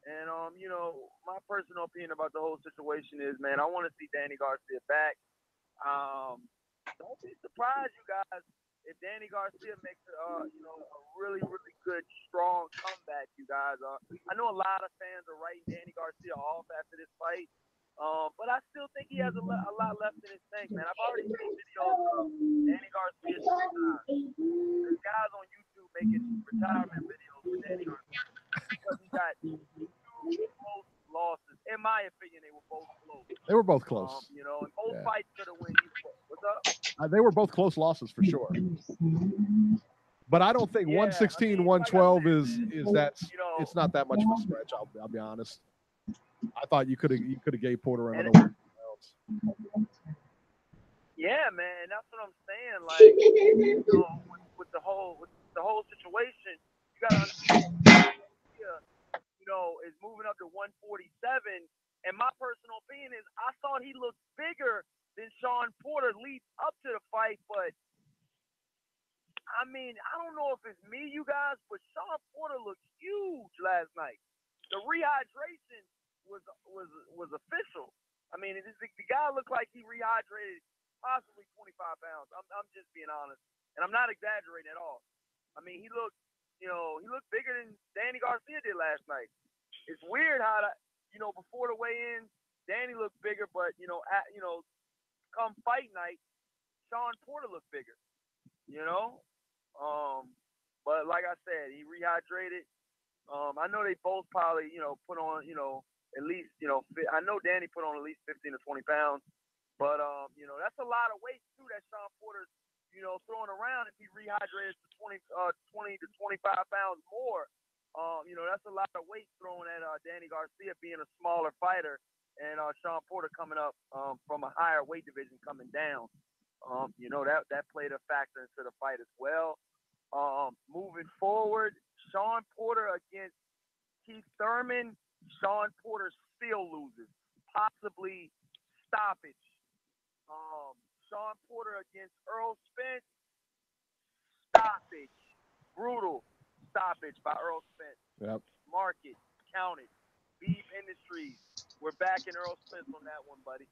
And you know, my personal opinion about the whole situation is, man, I want to see Danny Garcia back. Don't be surprised, you guys, if Danny Garcia makes you know, a really, really good, strong comeback, you guys. I know a lot of fans are writing Danny Garcia off after this fight. But I still think he has a lot left in his tank, man. I've already seen videos of Danny Garcia. There's guys on YouTube making retirement videos with Danny Garcia because he got two close losses. In my opinion, they were both close. They were both close. You know, and both fights could have won. What's up? They were both close losses for sure. But I don't think 116, 112 is that, you know, it's not that much of a stretch. I'll be honest. I thought you could have gave Porter another 1 rounds. Yeah, man, that's what I'm saying. Like, you know, with the whole situation, you gotta understand. You know, is moving up to 147, and my personal opinion is I thought he looked bigger than Shawn Porter leads up to the fight, but I mean, I don't know if it's me, you guys, but Shawn Porter looked huge last night. The rehydration was official. I mean, the guy looked like he rehydrated possibly 25 pounds. I'm just being honest, and I'm not exaggerating at all. I mean, he looked bigger than Danny Garcia did last night. It's weird how before the weigh-in, Danny looked bigger, but come fight night, Shawn Porter looked bigger. You know, but like I said, he rehydrated. I know they both probably put on at least, I know Danny put on at least 15 to 20 pounds, but, that's a lot of weight, too, that Shawn Porter's, throwing around if he rehydrated to 20 to 25 pounds more. That's a lot of weight thrown at Danny Garcia being a smaller fighter and Shawn Porter coming up from a higher weight division coming down. That played a factor into the fight as well. Moving forward, Shawn Porter against Keith Thurman. Shawn Porter still loses, possibly stoppage. Shawn Porter against Earl Spence, stoppage, brutal stoppage by Earl Spence. Yep. Mark it, count it. Beeb Industries, we're backing Earl Spence on that one, buddy.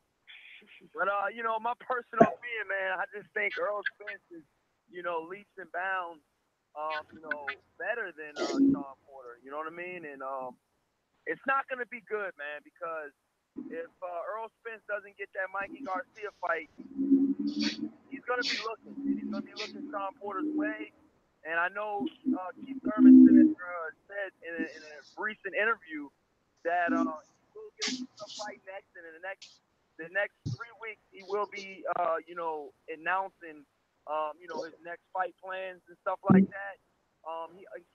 But my personal opinion, man, I just think Earl Spence is, leaps and bounds, better than Shawn Porter. You know what I mean? And it's not going to be good, man, because if Earl Spence doesn't get that Mikey Garcia fight, he's going to be looking. He's going to be looking Shawn Porter's way. And I know Keith Thurman said in a recent interview that he will get a fight next, and in the next 3 weeks he will be, announcing, his next fight plans and stuff like that.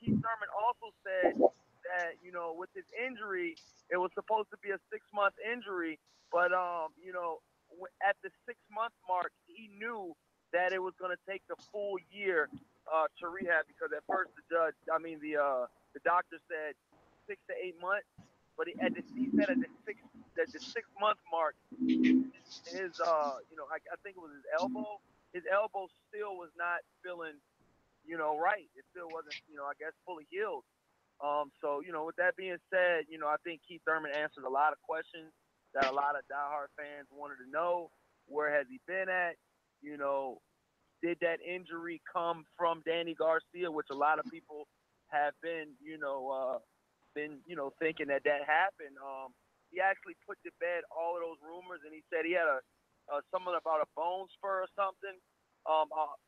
Keith Thurman also said that, with his injury, it was supposed to be a 6-month injury, but, at the 6-month mark, he knew that it was going to take the full year to rehab, because at first the doctor said 6 to 8 months, but he said at the 6-month mark, his I think it was his elbow. His elbow still was not feeling, right. It still wasn't, I guess, fully healed. So, with that being said, I think Keith Thurman answered a lot of questions that a lot of diehard fans wanted to know. Where has he been at? Did that injury come from Danny Garcia, which a lot of people have been, thinking that happened. He actually put to bed all of those rumors, and he said he had something about a bone spur or something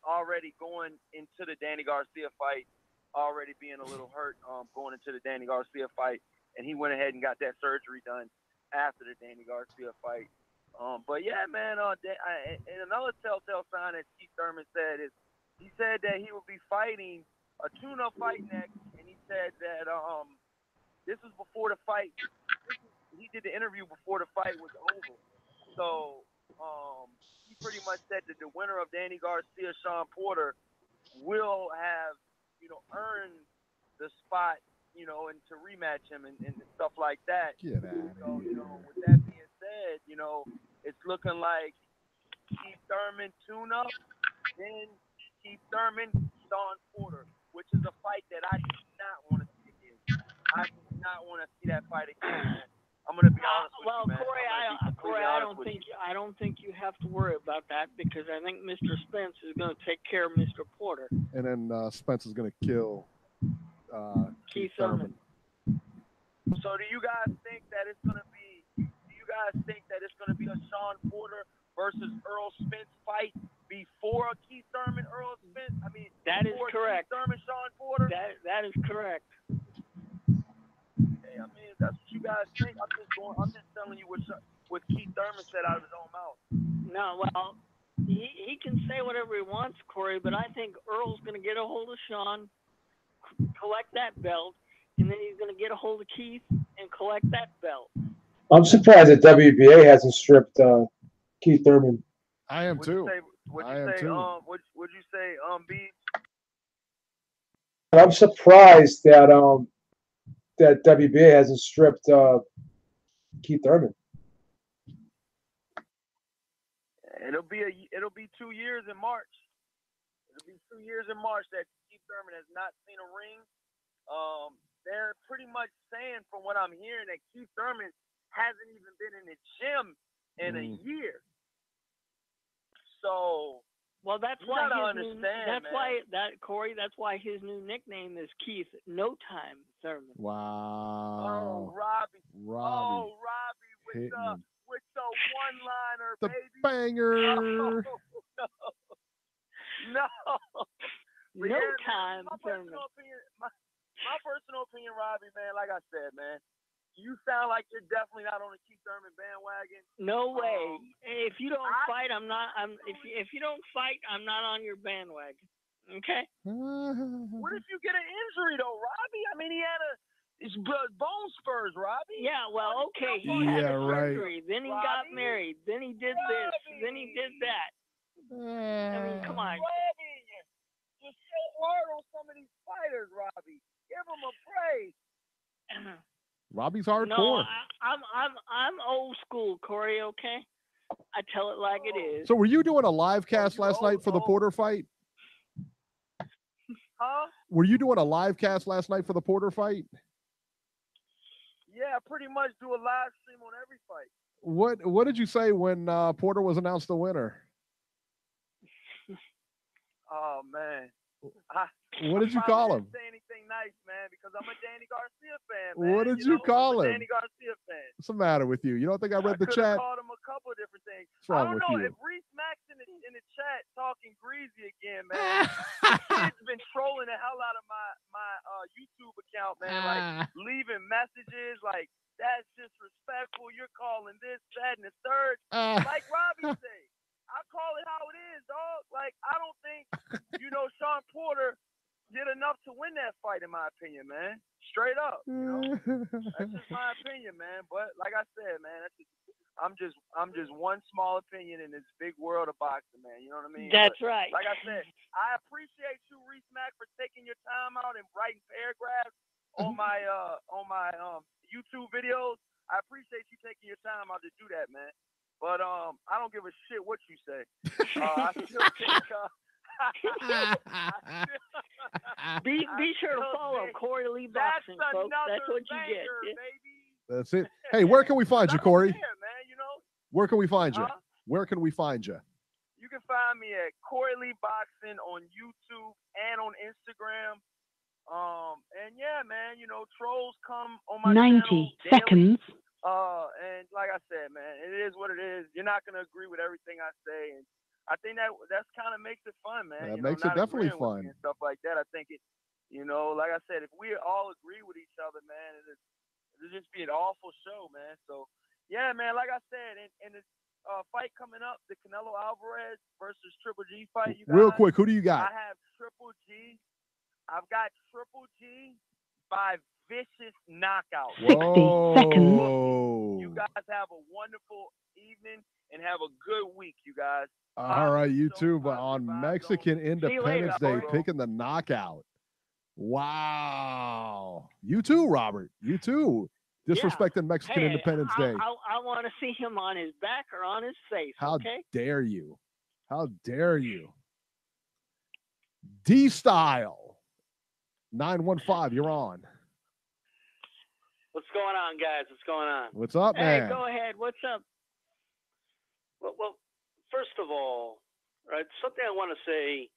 already going into the Danny Garcia fight, already being a little hurt going into the Danny Garcia fight, and he went ahead and got that surgery done after the Danny Garcia fight. But yeah, man, and another telltale sign that Keith Thurman said is he said that he will be fighting a tune-up fight next, and he said that this was before the fight. He did the interview before the fight was over. So he pretty much said that the winner of Danny Garcia, Shawn Porter, will have, earned the spot, and to rematch him and stuff like that. Get out of here. With that being said, it's looking like Keith Thurman tune-up then Keith Thurman, Shawn Porter, which is a fight that I do not want to see again. I do not want to see that fight again, man. I'm gonna be honest with you, man. Corey, I don't think you have to worry about that because I think Mr. Spence is going to take care of Mr. Porter. And then Spence is going to kill Keith Thurman. So do you guys think that it's going to be? Do you guys think that it's going to be a Shawn Porter versus Earl Spence fight before a Keith Thurman Earl Spence? I mean, that is correct. Keith Thurman Shawn Porter. That is correct. I mean, if that's what you guys think. I'm just telling you what Keith Thurman said out of his own mouth. No, well, he can say whatever he wants, Corey, but I think Earl's going to get a hold of Shawn, collect that belt, and then he's going to get a hold of Keith and collect that belt. I'm surprised that WBA hasn't stripped Keith Thurman. I am too. What'd you say, Beeb? I'm surprised that that WBA hasn't stripped Keith Thurman. It'll be 2 years in March. It'll be 2 years in March that Keith Thurman has not seen a ring. They're pretty much saying, from what I'm hearing, that Keith Thurman hasn't even been in the gym in a year. So, well, that's why Corey. That's why his new nickname is Keith No Time Thurman. Wow. Oh, Robbie. Oh, Robbie with the one-liner, the baby. Banger. No. No time. My personal opinion, Robbie, man, like I said, man, you sound like you're definitely not on the Keith Thurman bandwagon. No way. If you don't fight, I'm not. If you don't fight, I'm not on your bandwagon. Okay. What if you get an injury though, Robbie? I mean, he had his bone spurs, Robbie. Yeah. Well, okay. He had a surgery. Then he got married. Then he did this. Then he did that. I mean, come on. Robbie, you're so hard on some of these fighters, Robbie. Give them a break. Robbie's hardcore. No, I'm old school, Corey. Okay, I tell it like it is. So, were you doing a live cast last night for the Porter fight? Huh? Were you doing a live cast last night for the Porter fight? Yeah, I pretty much do a live stream on every fight. What did you say when Porter was announced the winner? Oh man. What did you call him? I didn't say anything nice, man, because I'm a Danny Garcia fan, man. What did you call him? Danny Garcia fan. What's the matter with you? You don't think I read the chat? I called him a couple of different things. What's wrong I don't with know you? if Reese Max in the chat talking greasy again, man. The kid's been trolling the hell out of my YouTube account, man. Like leaving messages like that's disrespectful. You're calling this, that, and the third. Like Robbie said, I call it how it is, dog. Like I don't think Shawn Porter did enough to win that fight, in my opinion, man. Straight up, that's just my opinion, man. But like I said, man, I'm just one small opinion in this big world of boxing, man. You know what I mean? That's right. Like I said, I appreciate you, Reese Mack, for taking your time out and writing paragraphs on my YouTube videos. I appreciate you taking your time out to do that, man. But I don't give a shit what you say. I still think. Be sure to follow Corey Lee Boxing, folks. That's what you get. Baby. That's it. Hey, where can we find you, Corey? Man, where can we find you? Where can we find you? You can find me at Corey Lee Boxing on YouTube and on Instagram. And yeah, man, trolls come on my 90 channel seconds. Daily. And like I said, man, it is what it is. You're not gonna agree with everything I say, and I think that's kind of makes it fun, man. That makes it definitely fun and stuff like that. I think it, like I said, if we all agree with each other, man, it'll just be an awful show, man. So yeah, man, like I said, and the fight coming up, the Canelo Alvarez versus Triple G fight. You guys, real quick, who do you got? I have Triple G. I've got Triple G by vicious knockout. 60 seconds. You guys have a wonderful evening and have a good week, you guys. All right, you too, but on Mexican Independence Day, picking the knockout. Wow. You too, Robert. You too. Disrespecting Mexican Independence Day. I want to see him on his back or on his face. How dare you? How dare you? D-Style. 915, you're on. What's going on, guys? What's going on? What's up, man? Hey, go ahead. What's up? Well, first of all, right, something I want to say,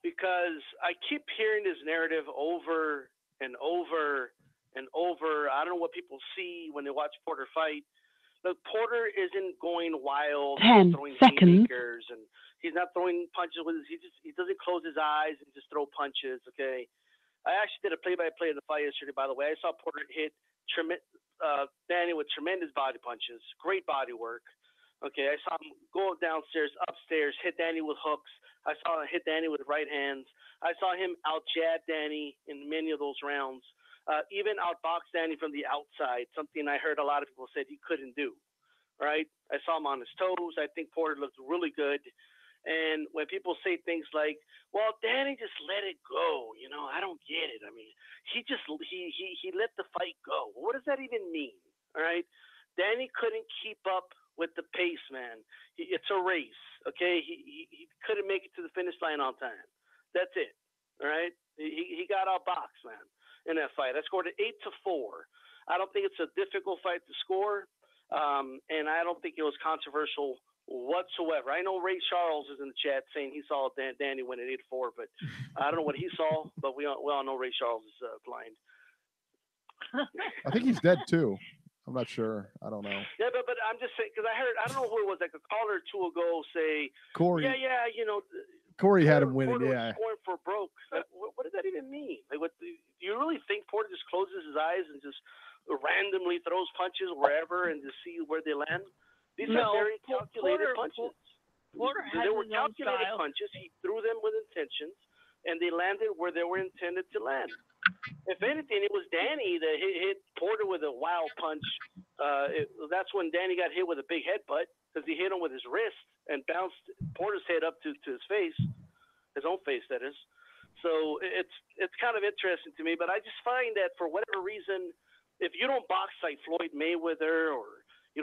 because I keep hearing this narrative over and over and over. I don't know what people see when they watch Porter fight. Look, Porter isn't going wild, 10 throwing seconds. haymakers, and he's not throwing punches with he doesn't close his eyes and just throw punches. Okay, I actually did a play-by-play of the fight yesterday. By the way, I saw Porter hit Danny with tremendous body punches, great body work. Okay, I saw him go downstairs, upstairs, hit Danny with hooks. I saw him hit Danny with right hands. I saw him out-jab Danny in many of those rounds. Even outbox Danny from the outside, something I heard a lot of people said he couldn't do. Right? I saw him on his toes. I think Porter looked really good. And when people say things like, "Well, Danny just let it go," I don't get it. I mean, he let the fight go. What does that even mean? All right, Danny couldn't keep up with the pace, man. It's a race, okay? He couldn't make it to the finish line on time. That's it. All right, he got outboxed, man, in that fight. I scored it 8-4. I don't think it's a difficult fight to score, and I don't think it was controversial whatsoever. I know Ray Charles is in the chat saying he saw Danny win at 8-4, but I don't know what he saw. But we all know Ray Charles is blind. I think he's dead too. I'm not sure. I don't know. Yeah, but I'm just saying, because I heard, I don't know who it was, like a caller or two ago say, Corey. Yeah, Corey had him winning. Porter yeah. was scoring for broke. What does that even mean? Like, do you really think Porter just closes his eyes and just randomly throws punches wherever and just see where they land? These are very calculated punches. Porter has they were his own calculated style. punches. He threw them with intentions, and they landed where they were intended to land. If anything, it was Danny that hit Porter with a wild punch. That's when Danny got hit with a big headbutt, because he hit him with his wrist and bounced Porter's head up to his face, his own face, that is. So it's kind of interesting to me. But I just find that for whatever reason, if you don't box like Floyd Mayweather, or if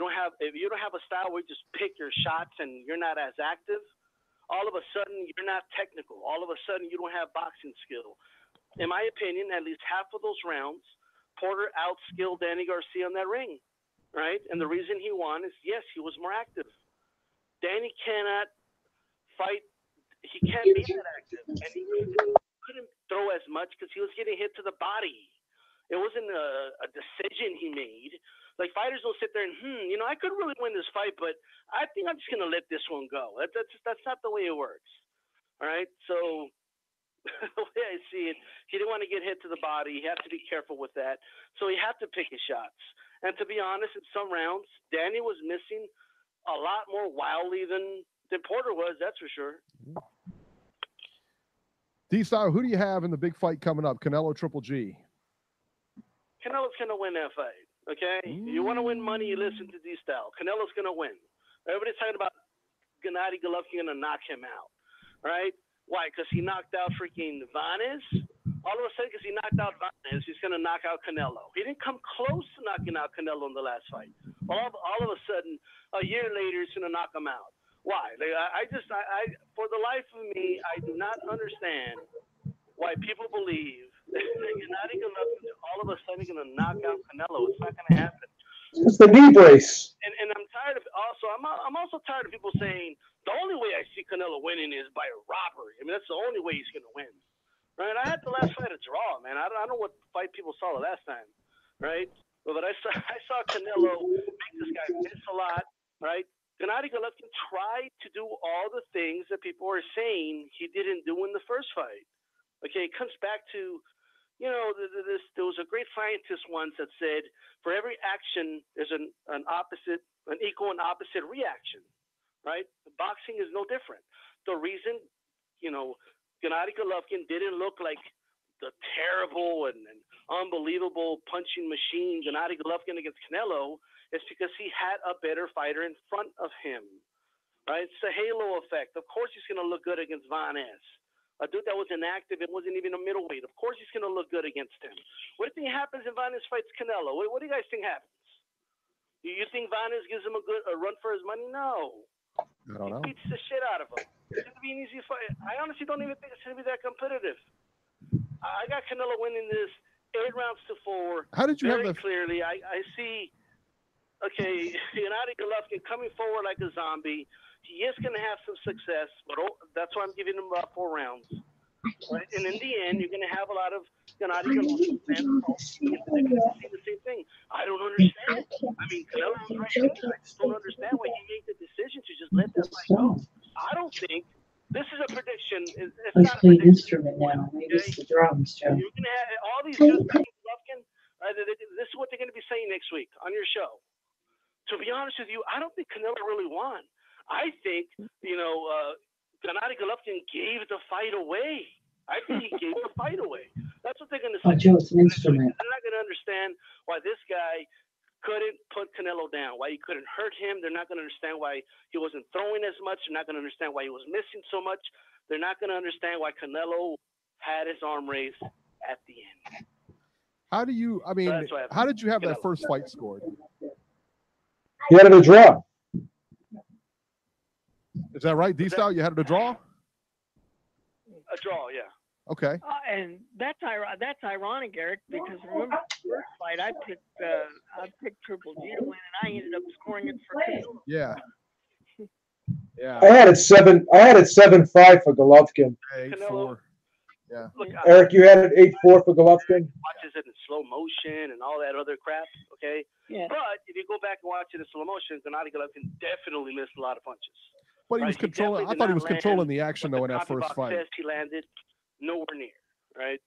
you don't have a style where you just pick your shots and you're not as active, all of a sudden you're not technical. All of a sudden you don't have boxing skill. In my opinion, at least half of those rounds, Porter outskilled Danny Garcia in that ring, right? And the reason he won is, yes, he was more active. Danny cannot fight. He can't be that active. And he couldn't throw as much because he was getting hit to the body. It wasn't a decision he made. Like, fighters don't sit there and, I could really win this fight, but I think I'm just going to let this one go. That's not the way it works, all right? So the way I see it, he didn't want to get hit to the body. He had to be careful with that. So he had to pick his shots. And to be honest, in some rounds, Danny was missing a lot more wildly than Porter was, that's for sure. D-Style, who do you have in the big fight coming up? Canelo Triple G. Canelo's going to win that fight, okay? You want to win money, you listen to D-Style. Canelo's going to win. Everybody's talking about Gennady Golovkin going to knock him out, right? Why? Because he knocked out freaking Vanes? All of a sudden, because he knocked out Vanes, he's going to knock out Canelo. He didn't come close to knocking out Canelo in the last fight. All of a sudden, a year later, he's going to knock him out. Why? Like, I for the life of me, I do not understand why people believe that Gennady Golovkin is all of a sudden going to knock out Canelo. It's not going to happen. It's the knee brace. And I'm tired of I'm also tired of people saying the only way I see Canelo winning is by a robbery. I mean, that's the only way he's going to win, right? I had the last fight a draw, man. I don't know what fight people saw the last time, right? But I saw Canelo make this guy miss a lot, right? Gennady Golovkin tried to do all the things that people are saying he didn't do in the first fight. Okay, it comes back to, there was a great scientist once that said, for every action, there's an equal and opposite reaction, right? Boxing is no different. The reason, Gennady Golovkin didn't look like the terrible and unbelievable punching machine Gennady Golovkin against Canelo is because he had a better fighter in front of him, right? It's the halo effect. Of course he's going to look good against Vanes. A dude that was inactive and wasn't even a middleweight. Of course he's going to look good against him. What do you think happens if Vanes fights Canelo? What do you guys think happens? You think Vanes gives him a run for his money? No. I don't know. He beats the shit out of him. It's going to be an easy fight. I honestly don't even think it's going to be that competitive. I got Canelo winning this 8 rounds to 4. How did you very have that? Clearly, I see, okay, Gennady Golovkin coming forward like a zombie. He is going to have some success, but that's why I'm giving him about 4 rounds. Right? And in the end, you're going to have a lot of Gennady Golovkin fans saying the same thing. I don't understand. I mean, Canelo's right there. I just don't understand why he made the decision to just let that fight go. I don't think. This is a prediction. It's not a prediction. Instrument now. Maybe it's the drums, Joe. You're going to have all these dudes picking Golovkin. This is what they're going to be saying next week on your show. To be honest with you, I don't think Canelo really won. I think, Gennady Golovkin gave the fight away. I think he gave the fight away. That's what they're going to say. Oh, Joe, it's an instrument. They're not going to understand why this guy couldn't put Canelo down, why he couldn't hurt him. They're not going to understand why he wasn't throwing as much. They're not going to understand why he was missing so much. They're not going to understand why Canelo had his arm raised at the end. How do you, how did you have that first fight scored? He had it a draw. Is that right, D-Style? You had it a draw? A draw, yeah. Okay. And that's ironic, Eric, because remember the first fight I picked Triple G to win, and I ended up scoring it for Canelo. Yeah. Yeah. I had it 7-5 for Golovkin. 8-4. Yeah. Look, Eric, you had it 8-4 for Golovkin. Watches it in slow motion and all that other crap. Okay. Yeah. But if you go back and watch it in slow motion, Gennady Golovkin definitely missed a lot of punches. But he was controlling. I thought he was controlling the action though in that first fight. Says he landed nowhere near. Right.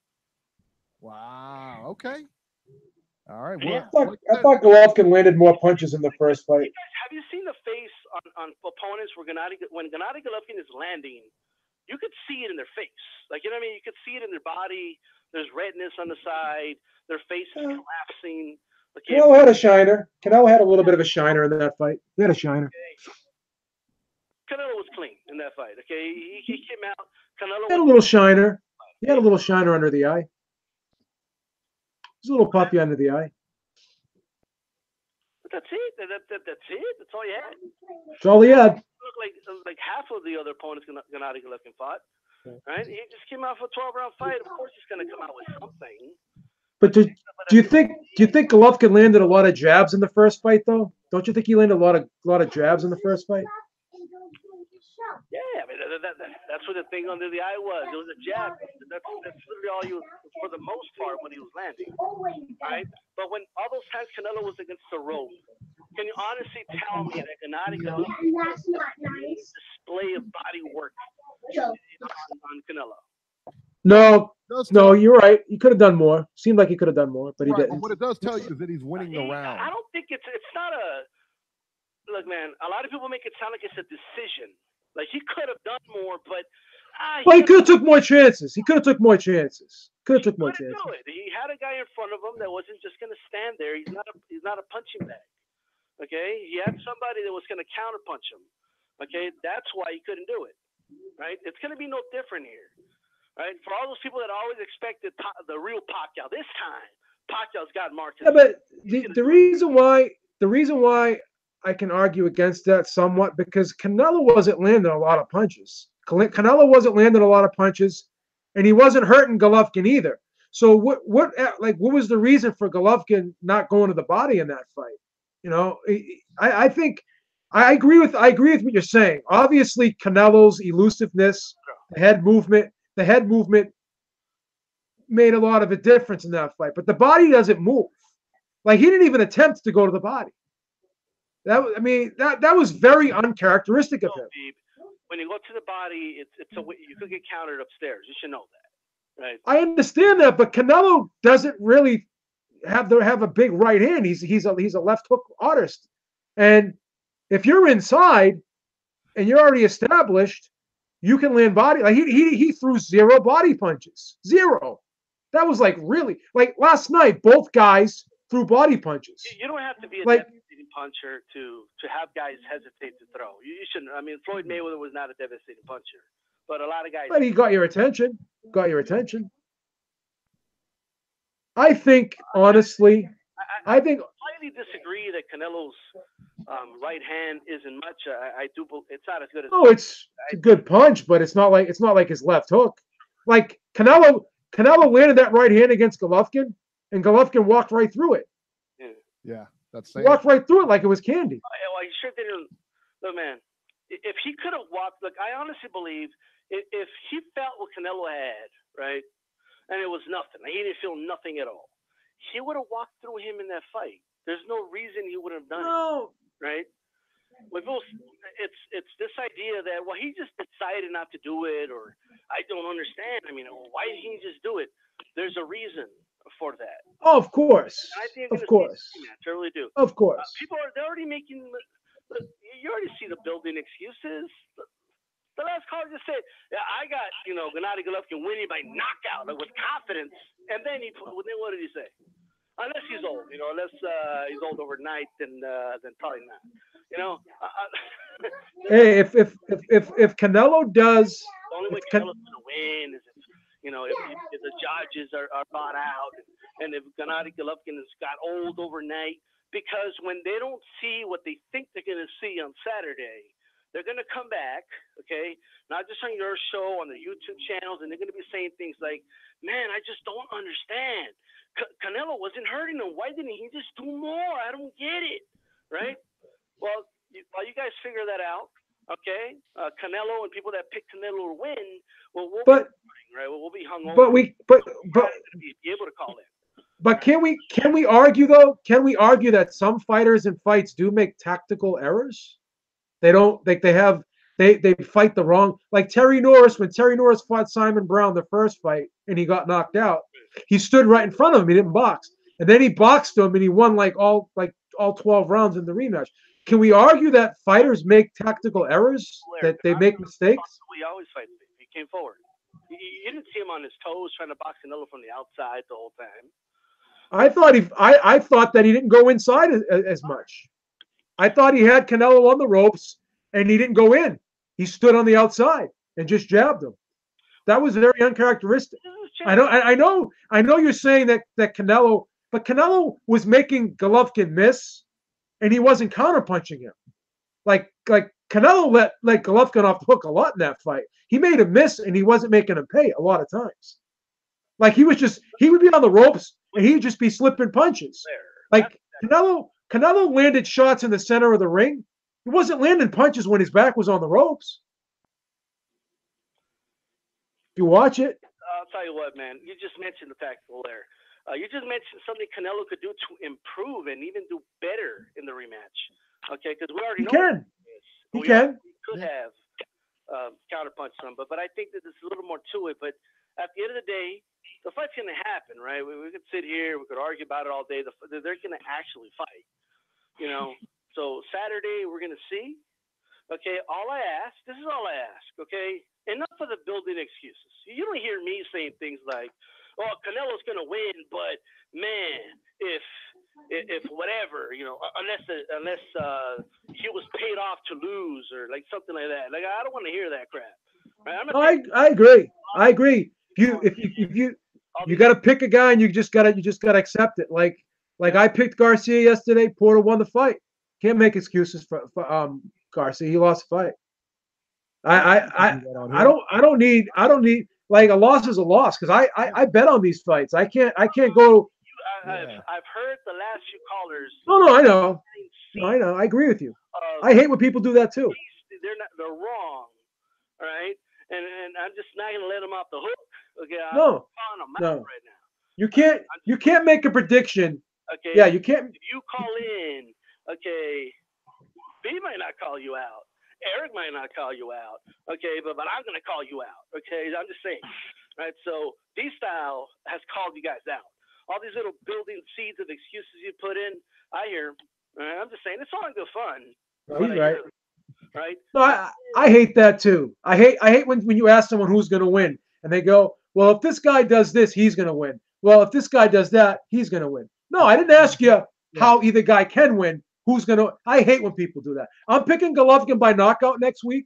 Wow. Okay. All right. Well, I thought Golovkin landed more punches in the first fight. Have you seen the face on opponents when Gennady Golovkin is landing? You could see it in their face. Like, you know what I mean? You could see it in their body. There's redness on the side. Their face is collapsing. Okay. Canelo had a shiner. Canelo had a little bit of a shiner in that fight. He had a shiner. Okay. Canelo was clean in that fight. Okay. He came out. Canelo He had a little shiner. He had a little shiner under the eye. There's a little puppy under the eye. But that's it. That's it. That's all you had. That's all he had. Looked like half of the other opponents Gennady Golovkin fought. Right? He just came out for a 12-round fight. Of course, he's going to come out with something. But do you think Golovkin landed a lot of jabs in the first fight though? Don't you think he landed a lot of jabs in the first fight? Yeah, I mean that's what the thing under the eye was. It was a jab. That's literally all he was for the most part when he was landing. Right? But when all those times Canelo was against the rope, can you honestly tell me that Gennady Golovkin display of body work on Canelo? No, you're right. He could have done more. Seemed like he could have done more, but he didn't. What it does tell you is that he's winning the round. I don't think it's not a look, man. A lot of people make it sound like it's a decision. Like he could have done more, but he could have took more chances. He could have took more chances. He had a guy in front of him that wasn't just going to stand there. He's not a punching bag. Okay, he had somebody that was going to counterpunch him. Okay, that's why he couldn't do it. Right? It's going to be no different here. Right? For all those people that always expected the real Pacquiao, this time Pacquiao's got marked. Yeah, but the reason why I can argue against that somewhat because Canelo wasn't landing a lot of punches. Canelo wasn't landing a lot of punches, and he wasn't hurting Golovkin either. So what was the reason for Golovkin not going to the body in that fight? You know, I think I agree with what you're saying. Obviously, Canelo's elusiveness, the head movement made a lot of a difference in that fight. But the body doesn't move. Like he didn't even attempt to go to the body. That was very uncharacteristic of him. When you go to the body, you could get countered upstairs. You should know that, right? I understand that, but Canelo doesn't really have a big right hand. He's a left hook artist, and if you're inside and you're already established, you can land body. Like he threw 0 body punches, 0. That was really last night. Both guys threw body punches. You don't have to be a devastating puncher to have guys hesitate to throw. You shouldn't. I mean, Floyd Mayweather was not a devastating puncher, but a lot of guys. But he got your attention. I think honestly, I slightly disagree that Canelo's right hand isn't much. I do. It's not as good as. Oh, it's a good punch, but it's not like his left hook. Like Canelo landed that right hand against Golovkin, and Golovkin walked right through it. Yeah, that's walked right through it like it was candy. Well, he sure didn't. Look, man, if he could have walked, look, I honestly believe if he felt what Canelo had, right, and it was nothing, he didn't feel nothing at all, he would have walked through him in that fight. There's no reason he would have done it, right? It's this idea that, well, he just decided not to do it, or I don't understand. I mean, why didn't he just do it? There's a reason for that. Oh, of course. And I think of course. I really do. Of course. They're already making. You already see the building excuses. The last caller just said, "Yeah, I got Gennady Golovkin winning by knockout with confidence," and then what did he say? Unless he's old, unless he's old overnight, then probably not. Hey, if Canelo does, the only way Canelo's gonna win is if the judges are bought out, and if Gennady Golovkin has got old overnight, because when they don't see what they think they're gonna see on Saturday, they're gonna come back, okay? Not just on your show, on the YouTube channels, and they're gonna be saying things like, "Man, I just don't understand. Canelo wasn't hurting him. Why didn't he just do more? I don't get it." Right? Well, while you guys figure that out, okay? Canelo and people that pick Canelo to win, well, we'll be right. We'll be hung over. But be able to call it. But can we argue though? Can we argue that some fighters in fights do make tactical errors? They don't. They fight the wrong. Like Terry Norris, when Terry Norris fought Simon Brown the first fight and he got knocked out, he stood right in front of him. He didn't box, and then he boxed him and he won all 12 rounds in the rematch. Can we argue that fighters make tactical errors, that they make mistakes? We always fight. He came forward. You didn't see him on his toes trying to box Canelo from the outside the whole time. I thought that he didn't go inside as much. I thought he had Canelo on the ropes and he didn't go in. He stood on the outside and just jabbed him. That was very uncharacteristic. I know you're saying that Canelo, but Canelo was making Golovkin miss, and he wasn't counterpunching him. Like Canelo let Golovkin off the hook a lot in that fight. He made him miss, and he wasn't making him pay a lot of times. Like he would be on the ropes, and he'd just be slipping punches. Like Canelo landed shots in the center of the ring. He wasn't landing punches when his back was on the ropes. If you watch it. I'll tell you what, man. You just mentioned the tactical error. You just mentioned something Canelo could do to improve and even do better in the rematch. Okay, because we already know he can. He could have counterpunched him, but I think that there's a little more to it. But at the end of the day, the fight's going to happen, right? We could sit here, we could argue about it all day. They're going to actually fight, So Saturday we're going to see. Okay, this is all I ask, okay? Enough of the building excuses. You don't hear me saying things like, "Oh, Canelo's gonna win," but man, if whatever, unless he was paid off to lose or like something like that. Like I don't want to hear that crap. Right? I agree. You got to pick a guy and you just got to accept it. Like I picked Garcia yesterday. Porter won the fight. Can't make excuses for Garcia. He lost the fight. I don't need like a loss is a loss because I bet on these fights. I can't go. I've heard the last few callers. No, I know. I agree with you. I hate when people do that too. They're wrong, all right? And I'm just not gonna let them off the hook. Okay. No. Right now. You can't make a prediction. Okay. Yeah, you can't. If you call in, okay, B might not call you out. Eric might not call you out, okay, but I'm going to call you out, okay? I'm just saying, right? So D-Style has called you guys out. All these little building seeds of excuses you put in, I hear, right? I'm just saying, it's all in good fun. No, he's right. Right? No, I hate that too. I hate when you ask someone who's going to win, and they go, well, if this guy does this, he's going to win. Well, if this guy does that, he's going to win. No, I didn't ask you how either guy can win. Who's going to – I hate when people do that. I'm picking Golovkin by knockout next week,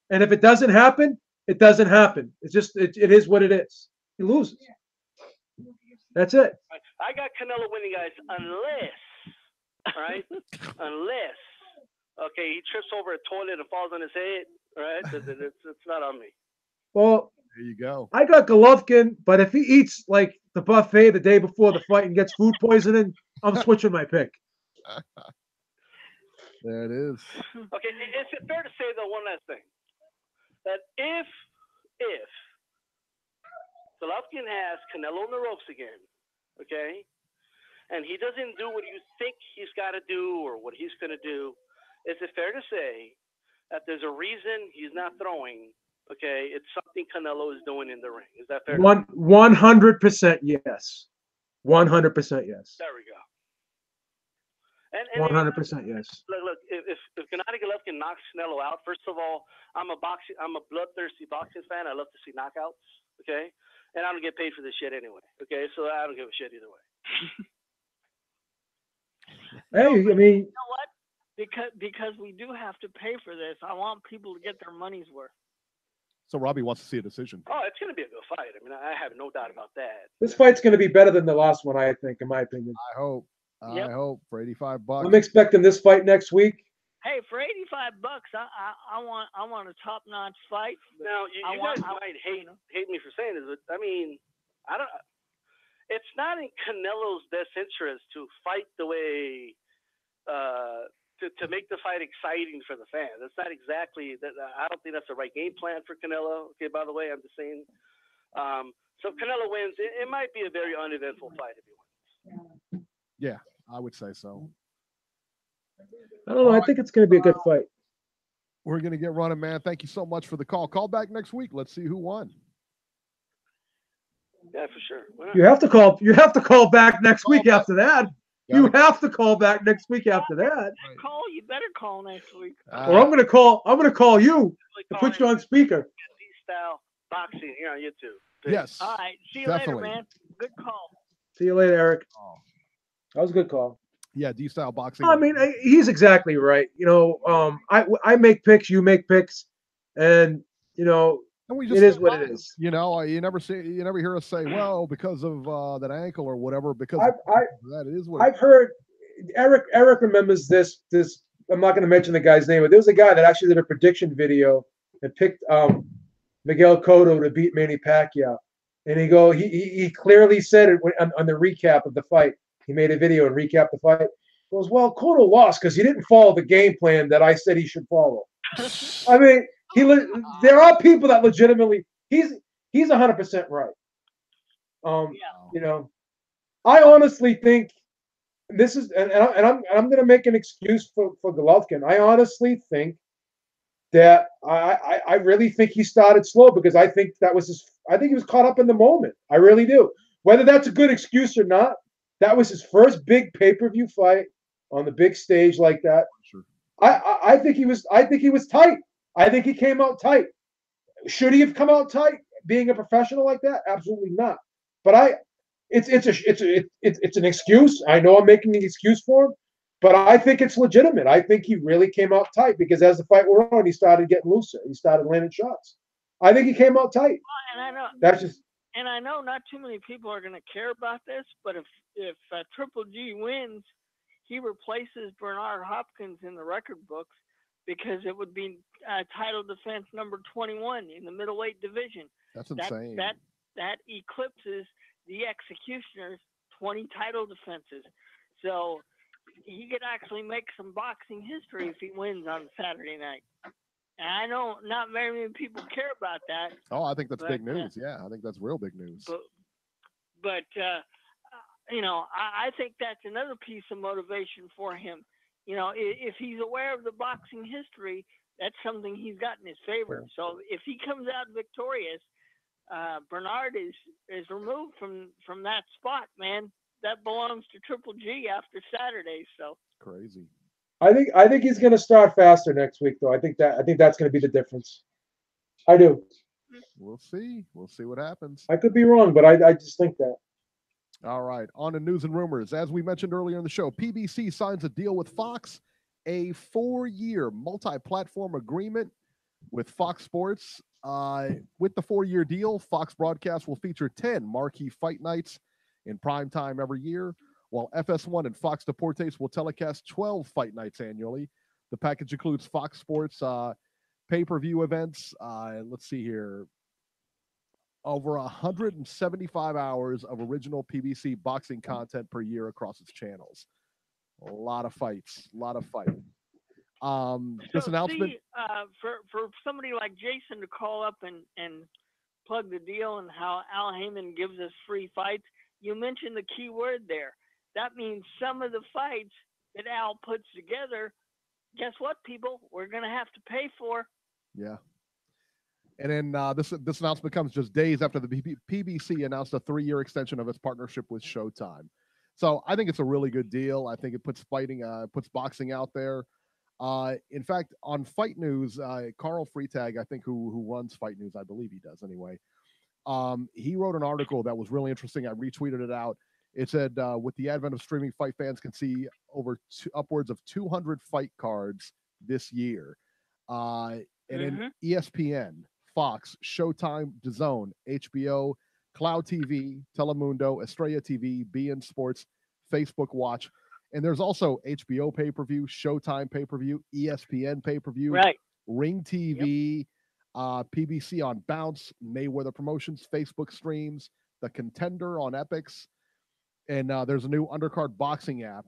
and if it doesn't happen, it doesn't happen. It's just it is what it is. He loses. That's it. I got Canelo winning, guys, unless okay, he trips over a toilet and falls on his head, right? It's not on me. Well, there you go. I got Golovkin, but if he eats like the buffet the day before the fight and gets food poisoning, I'm switching my pick. There it is. Okay, is it fair to say though, one last thing, that if Golovkin has Canelo on the ropes again, okay, and he doesn't do what you think he's got to do or what he's going to do, is it fair to say that there's a reason he's not throwing? Okay, it's something Canelo is doing in the ring. Is that fair? 100% yes. 100% yes. There we go. And 100% yes. Look, if Gennady Golovkin knocks Canelo out, first of all, I'm a bloodthirsty boxing fan. I love to see knockouts. Okay, and I don't get paid for this shit anyway. Okay, so I don't give a shit either way. Hey, I mean, you know what? Because we do have to pay for this. I want people to get their money's worth. So Robbie wants to see a decision. Oh, it's going to be a good fight. I mean, I have no doubt about that. this fight's going to be better than the last one, I think, in my opinion. I hope. Yep. I hope for $85. I'm expecting this fight next week. Hey, for $85, I want a top-notch fight. Now, you guys might hate me for saying this, but I mean, I don't. It's not in Canelo's best interest to fight the way to make the fight exciting for the fans. That's not exactly that. I don't think that's the right game plan for Canelo. Okay, by the way, I'm just saying. So if Canelo wins, it might be a very uneventful fight if he wins. Yeah, I would say so. I don't know. I think it's going to be a good fight. We're going to get running, man. Thank you so much for the call. Call back next week. Let's see who won. Yeah, for sure. You have to call. You have to call back next week after that. You have to call back next week after that. You better call next week. Or I'm going to call. I'm going to call you to put you on speaker. Style boxing here on YouTube. Yes. All right. See you definitely. later, man. Good call. See you later, Eric. That was a good call. Yeah, D-style boxing. I mean, he's exactly right. You know, I make picks, you make picks, and you know, and we just it is what it is. You know, you never hear us say, well, because of that ankle or whatever. Because that is what I've heard. Eric remembers this. I'm not going to mention the guy's name, but there was a guy that actually did a prediction video and picked Miguel Cotto to beat Manny Pacquiao, and he clearly said it on the recap of the fight. He made a video and recapped the fight. He goes, well, Cotto lost because he didn't follow the game plan that I said he should follow. I mean, there are people that legitimately he's 100% right. You know, I honestly think this is, and I'm going to make an excuse for Golovkin. I honestly think that I really think he started slow because I think he was caught up in the moment. I really do. Whether that's a good excuse or not, that was his first big pay-per-view fight on the big stage like that. Sure. I think he was tight. I think he came out tight. Should he have come out tight being a professional like that? Absolutely not. But it's an excuse. I know I'm making an excuse for him, but I think it's legitimate. I think he really came out tight because as the fight went on, he started getting looser. He started landing shots. I think he came out tight. And I know that's just. And I know not too many people are going to care about this, but if Triple G wins, he replaces Bernard Hopkins in the record books because it would be title defense number 21 in the middleweight division. That's insane. That eclipses the Executioner's 20 title defenses. So he could actually make some boxing history if he wins on Saturday night. And I know not very many people care about that. Oh, I think that's big news. Yeah, I think that's real big news. But you know, I think that's another piece of motivation for him. You know, if he's aware of the boxing history, that's something he's got in his favor. So if he comes out victorious, Bernard is removed from that spot, man. That belongs to Triple G after Saturday. So crazy. I think he's going to start faster next week, though. I think that's going to be the difference. I do. We'll see. We'll see what happens. I could be wrong, but I just think that. All right. On to news and rumors. As we mentioned earlier in the show, PBC signs a deal with Fox, a 4-year multi-platform agreement with Fox Sports. With the 4-year deal, Fox Broadcast will feature 10 marquee fight nights in prime time every year, while FS1 and Fox Deportes will telecast 12 fight nights annually. The package includes Fox Sports pay-per-view events. Let's see here. Over 175 hours of original PBC boxing content per year across its channels. A lot of fights. This announcement. See, for somebody like Jason to call up and plug the deal and how Al Heyman gives us free fights, you mentioned the key word there. That means some of the fights that Al puts together, guess what, people? We're going to have to pay for. Yeah. And then this announcement comes just days after the PBC announced a 3-year extension of its partnership with Showtime. So I think it's a really good deal. I think it puts puts boxing out there. In fact, on Fight News, Carl Freitag, I think who runs Fight News, I believe he does anyway. He wrote an article that was really interesting. I retweeted it out. It said, with the advent of streaming, fight fans can see upwards of 200 fight cards this year. And then ESPN, Fox, Showtime, DAZN, HBO, Cloud TV, Telemundo, Estrella TV, beIN Sports, Facebook Watch. And there's also HBO pay-per-view, Showtime pay-per-view, ESPN pay-per-view, right. Ring TV, PBC on Bounce, Mayweather Promotions, Facebook streams, The Contender on Epix, and there's a new undercard boxing app.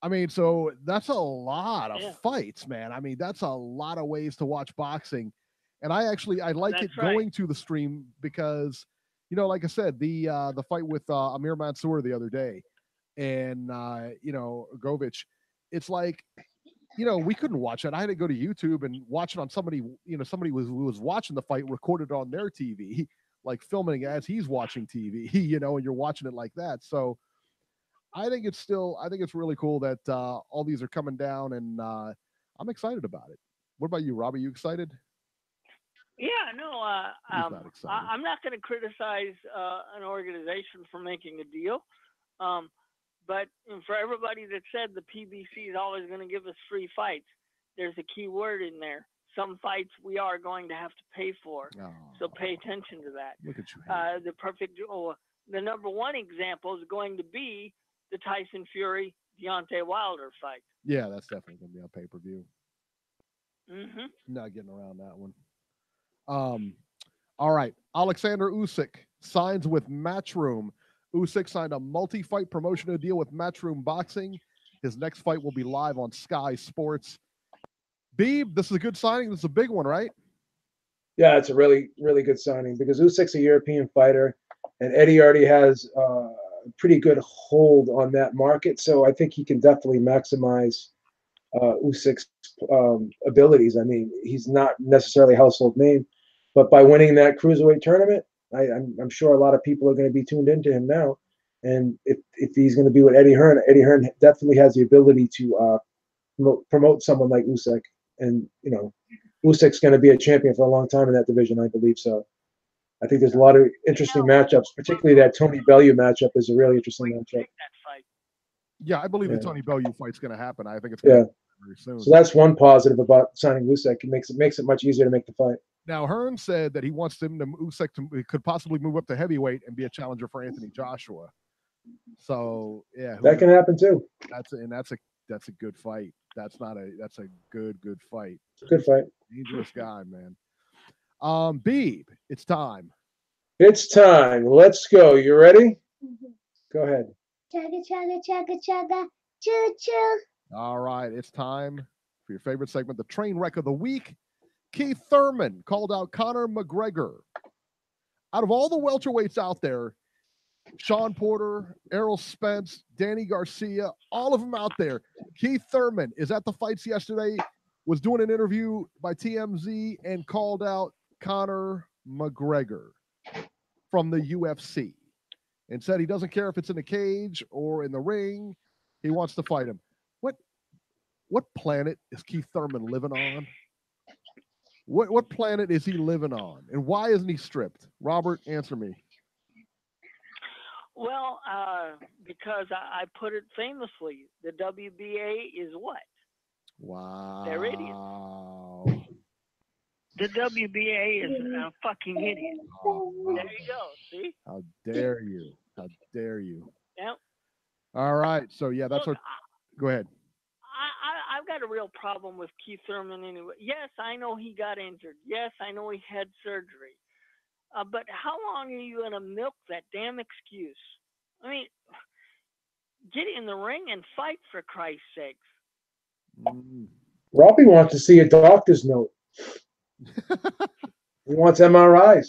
I mean, so that's a lot of fights, man. I mean, that's a lot of ways to watch boxing. And I like it going to the stream because, you know, like I said, the fight with Amir Mansour the other day and, you know, Govich, it's like, you know, we couldn't watch it. I had to go to YouTube and watch it on somebody who was watching the fight, recorded on their TV, like filming as he's watching TV, you know, and you're watching it like that. So I think it's really cool that all these are coming down, and I'm excited about it. What about you, Rob? Are you excited? Yeah, no, I'm not going to criticize an organization for making a deal. But for everybody that said the PBC is always going to give us free fights, there's a key word in there. Some fights we are going to have to pay for. So pay attention to that. Look at you. The number one example is going to be the Tyson Fury Deontay Wilder fight. Yeah, that's definitely going to be on pay-per-view. Not getting around that one. All right. Alexander Usyk signs with Matchroom. Usyk signed a multi-fight promotional deal with Matchroom Boxing. His next fight will be live on Sky Sports. Beeb, this is a good signing. This is a big one, right? Yeah, it's a really, really good signing because Usyk's a European fighter, and Eddie already has a pretty good hold on that market. So I think he can definitely maximize Usyk's abilities. I mean, he's not necessarily a household name, but by winning that cruiserweight tournament, I'm sure a lot of people are going to be tuned into him now. And if he's going to be with Eddie Hearn definitely has the ability to promote someone like Usyk. And, you know, Usyk's going to be a champion for a long time in that division, I believe. So I think there's a lot of interesting matchups, particularly that Tony Bellew matchup is a really interesting matchup. Yeah, I believe the Tony Bellew fight's going to happen. I think it's going to happen very soon. So that's one positive about signing Usyk. It makes it much easier to make the fight. Now, Hearn said that he wants Usyk could possibly move up to heavyweight and be a challenger for Anthony Joshua. So yeah, that can happen too. That's a good fight. That's a good fight. Good fight. Dangerous guy, man. Beeb, it's time. It's time. Let's go. You ready? Go ahead. Chugga, chugga, chugga, chugga, choo choo. All right, it's time for your favorite segment, the train wreck of the week. Keith Thurman called out Conor McGregor. Out of all the welterweights out there, Shawn Porter, Errol Spence, Danny Garcia, all of them out there. Keith Thurman is at the fights yesterday, was doing an interview by TMZ and called out Conor McGregor from the UFC and said he doesn't care if it's in a cage or in the ring. He wants to fight him. What planet is Keith Thurman living on? What planet is he living on? And why isn't he stripped? Robert, answer me. Well, because I put it famously, the WBA is what? Wow. They're idiots. The WBA is a fucking idiot. There you go. See? How dare you? How dare you? Yep. All right. So, yeah, that's what. Go ahead. I I've got a real problem with Keith Thurman anyway. Yes, I know he got injured. Yes, I know he had surgery. But how long are you going to milk that damn excuse? I mean, get in the ring and fight, for Christ's sakes. Robbie wants to see a doctor's note. He wants MRIs.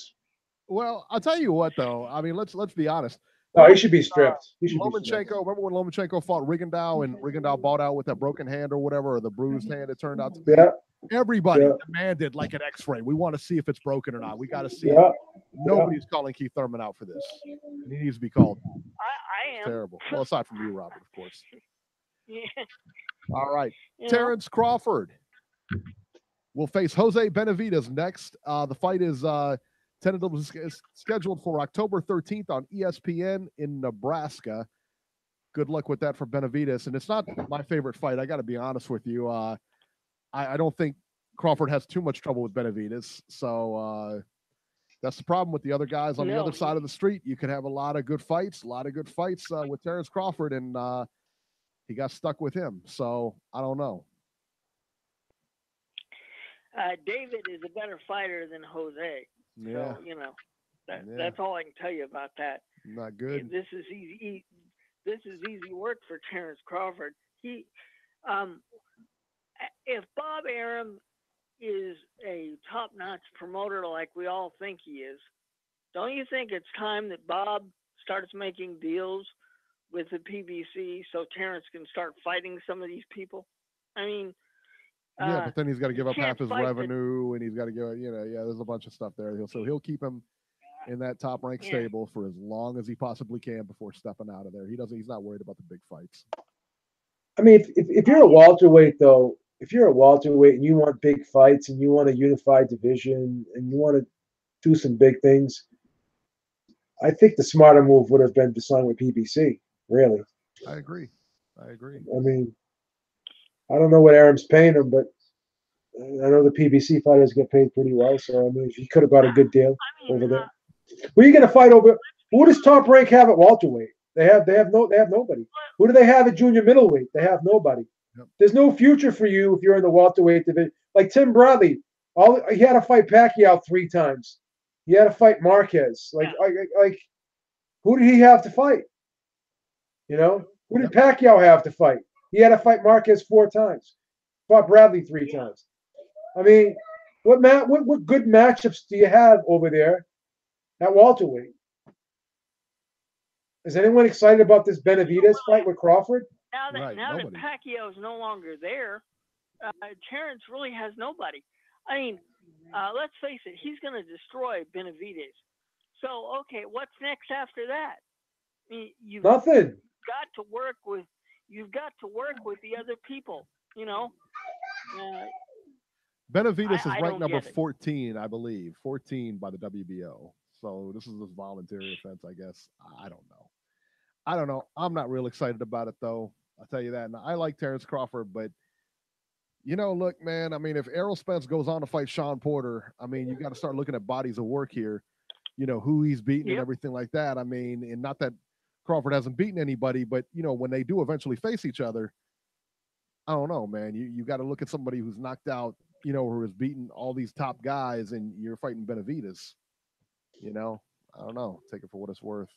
Well, I'll tell you what, though. I mean, let's be honest. No, he should be stripped. Lomachenko, remember when Lomachenko fought Rigondeaux and Rigondeaux bought out with that broken hand or whatever, or the bruised hand it turned out to be? Yeah. Everybody demanded like an X-ray. We want to see if it's broken or not. We got to see it. Nobody's calling Keith Thurman out for this. He needs to be called. I am. Terrible. Well, aside from you, Robert, of course. Yeah. All right. Terrence Crawford will face Jose Benavidez next. The fight is tentatively scheduled for October 13th on ESPN in Nebraska. Good luck with that for Benavidez. And it's not my favorite fight. I got to be honest with you. I don't think Crawford has too much trouble with Benavidez. So that's the problem with the other guys on the other side of the street. You can have a lot of good fights with Terrence Crawford, and he got stuck with him. So I don't know. David is a better fighter than Jose. Yeah. So, that's all I can tell you about that. Not good. This is easy. This is easy work for Terrence Crawford. He, if Bob Arum is a top-notch promoter like we all think he is, don't you think it's time that Bob starts making deals with the PBC so Terrence can start fighting some of these people? I mean, but then he's got to give up half his revenue, and he's got to give, there's a bunch of stuff there. So he'll keep him in that top ranked stable for as long as he possibly can before stepping out of there. He's not worried about the big fights. I mean, if you're a welterweight, though, if you're a welterweight and you want big fights and you want a unified division and you want to do some big things, I think the smarter move would have been to sign with PBC, really. I agree. I mean, I don't know what Arum's paying him, but I know the PBC fighters get paid pretty well. So, I mean, if he could have got a good deal over there. Who are you going to fight over? Who does Top Rank have at welterweight? They have nobody. Who do they have at junior middleweight? They have nobody. Yep. There's no future for you if you're in the welterweight division. Like Tim Bradley, he had to fight Pacquiao 3 times. He had to fight Marquez. Like who did he have to fight? Who did Pacquiao have to fight? He had to fight Marquez 4 times. Fought Bradley 3 times. I mean, what good matchups do you have over there at welterweight? Is anyone excited about this Benavidez fight with Crawford? Now that Pacquiao is no longer there, Terrence really has nobody. I mean, let's face it, he's going to destroy Benavidez. So, okay, what's next after that? I mean, Nothing. You've got to work with the other people. Benavidez is ranked number 14, I believe, 14 by the WBO. So this is a voluntary offense, I guess. I don't know. I'm not real excited about it, though. I'll tell you that. And I like Terrence Crawford, but, look, man, I mean, if Errol Spence goes on to fight Shawn Porter, I mean, you got to start looking at bodies of work here, who he's beaten and everything like that. I mean, and not that Crawford hasn't beaten anybody, but, when they do eventually face each other, I don't know, man. You got to look at somebody who's knocked out, who has beaten all these top guys, and you're fighting Benavidez. I don't know. Take it for what it's worth.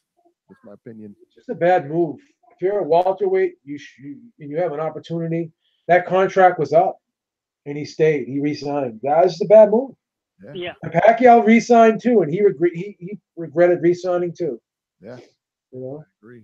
That's my opinion. It's just a bad move. If you're a welterweight, you have an opportunity. That contract was up, and he stayed. He re-signed. That was just a bad move. Yeah. And Pacquiao re-signed too, and he regretted re-signing too. Yeah. I agree.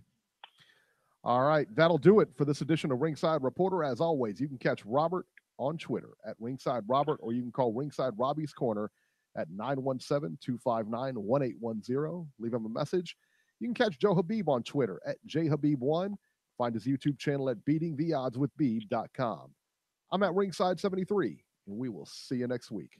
All right, that'll do it for this edition of Ringside Reporter. As always, you can catch Robert on Twitter at Ringside Robert, or you can call Ringside Robbie's Corner at 917-259-1810. Leave him a message. You can catch Joe Habib on Twitter at JHabib1. Find his YouTube channel at beatingtheoddswithbeeb.com. I'm at Ringside 73, and we will see you next week.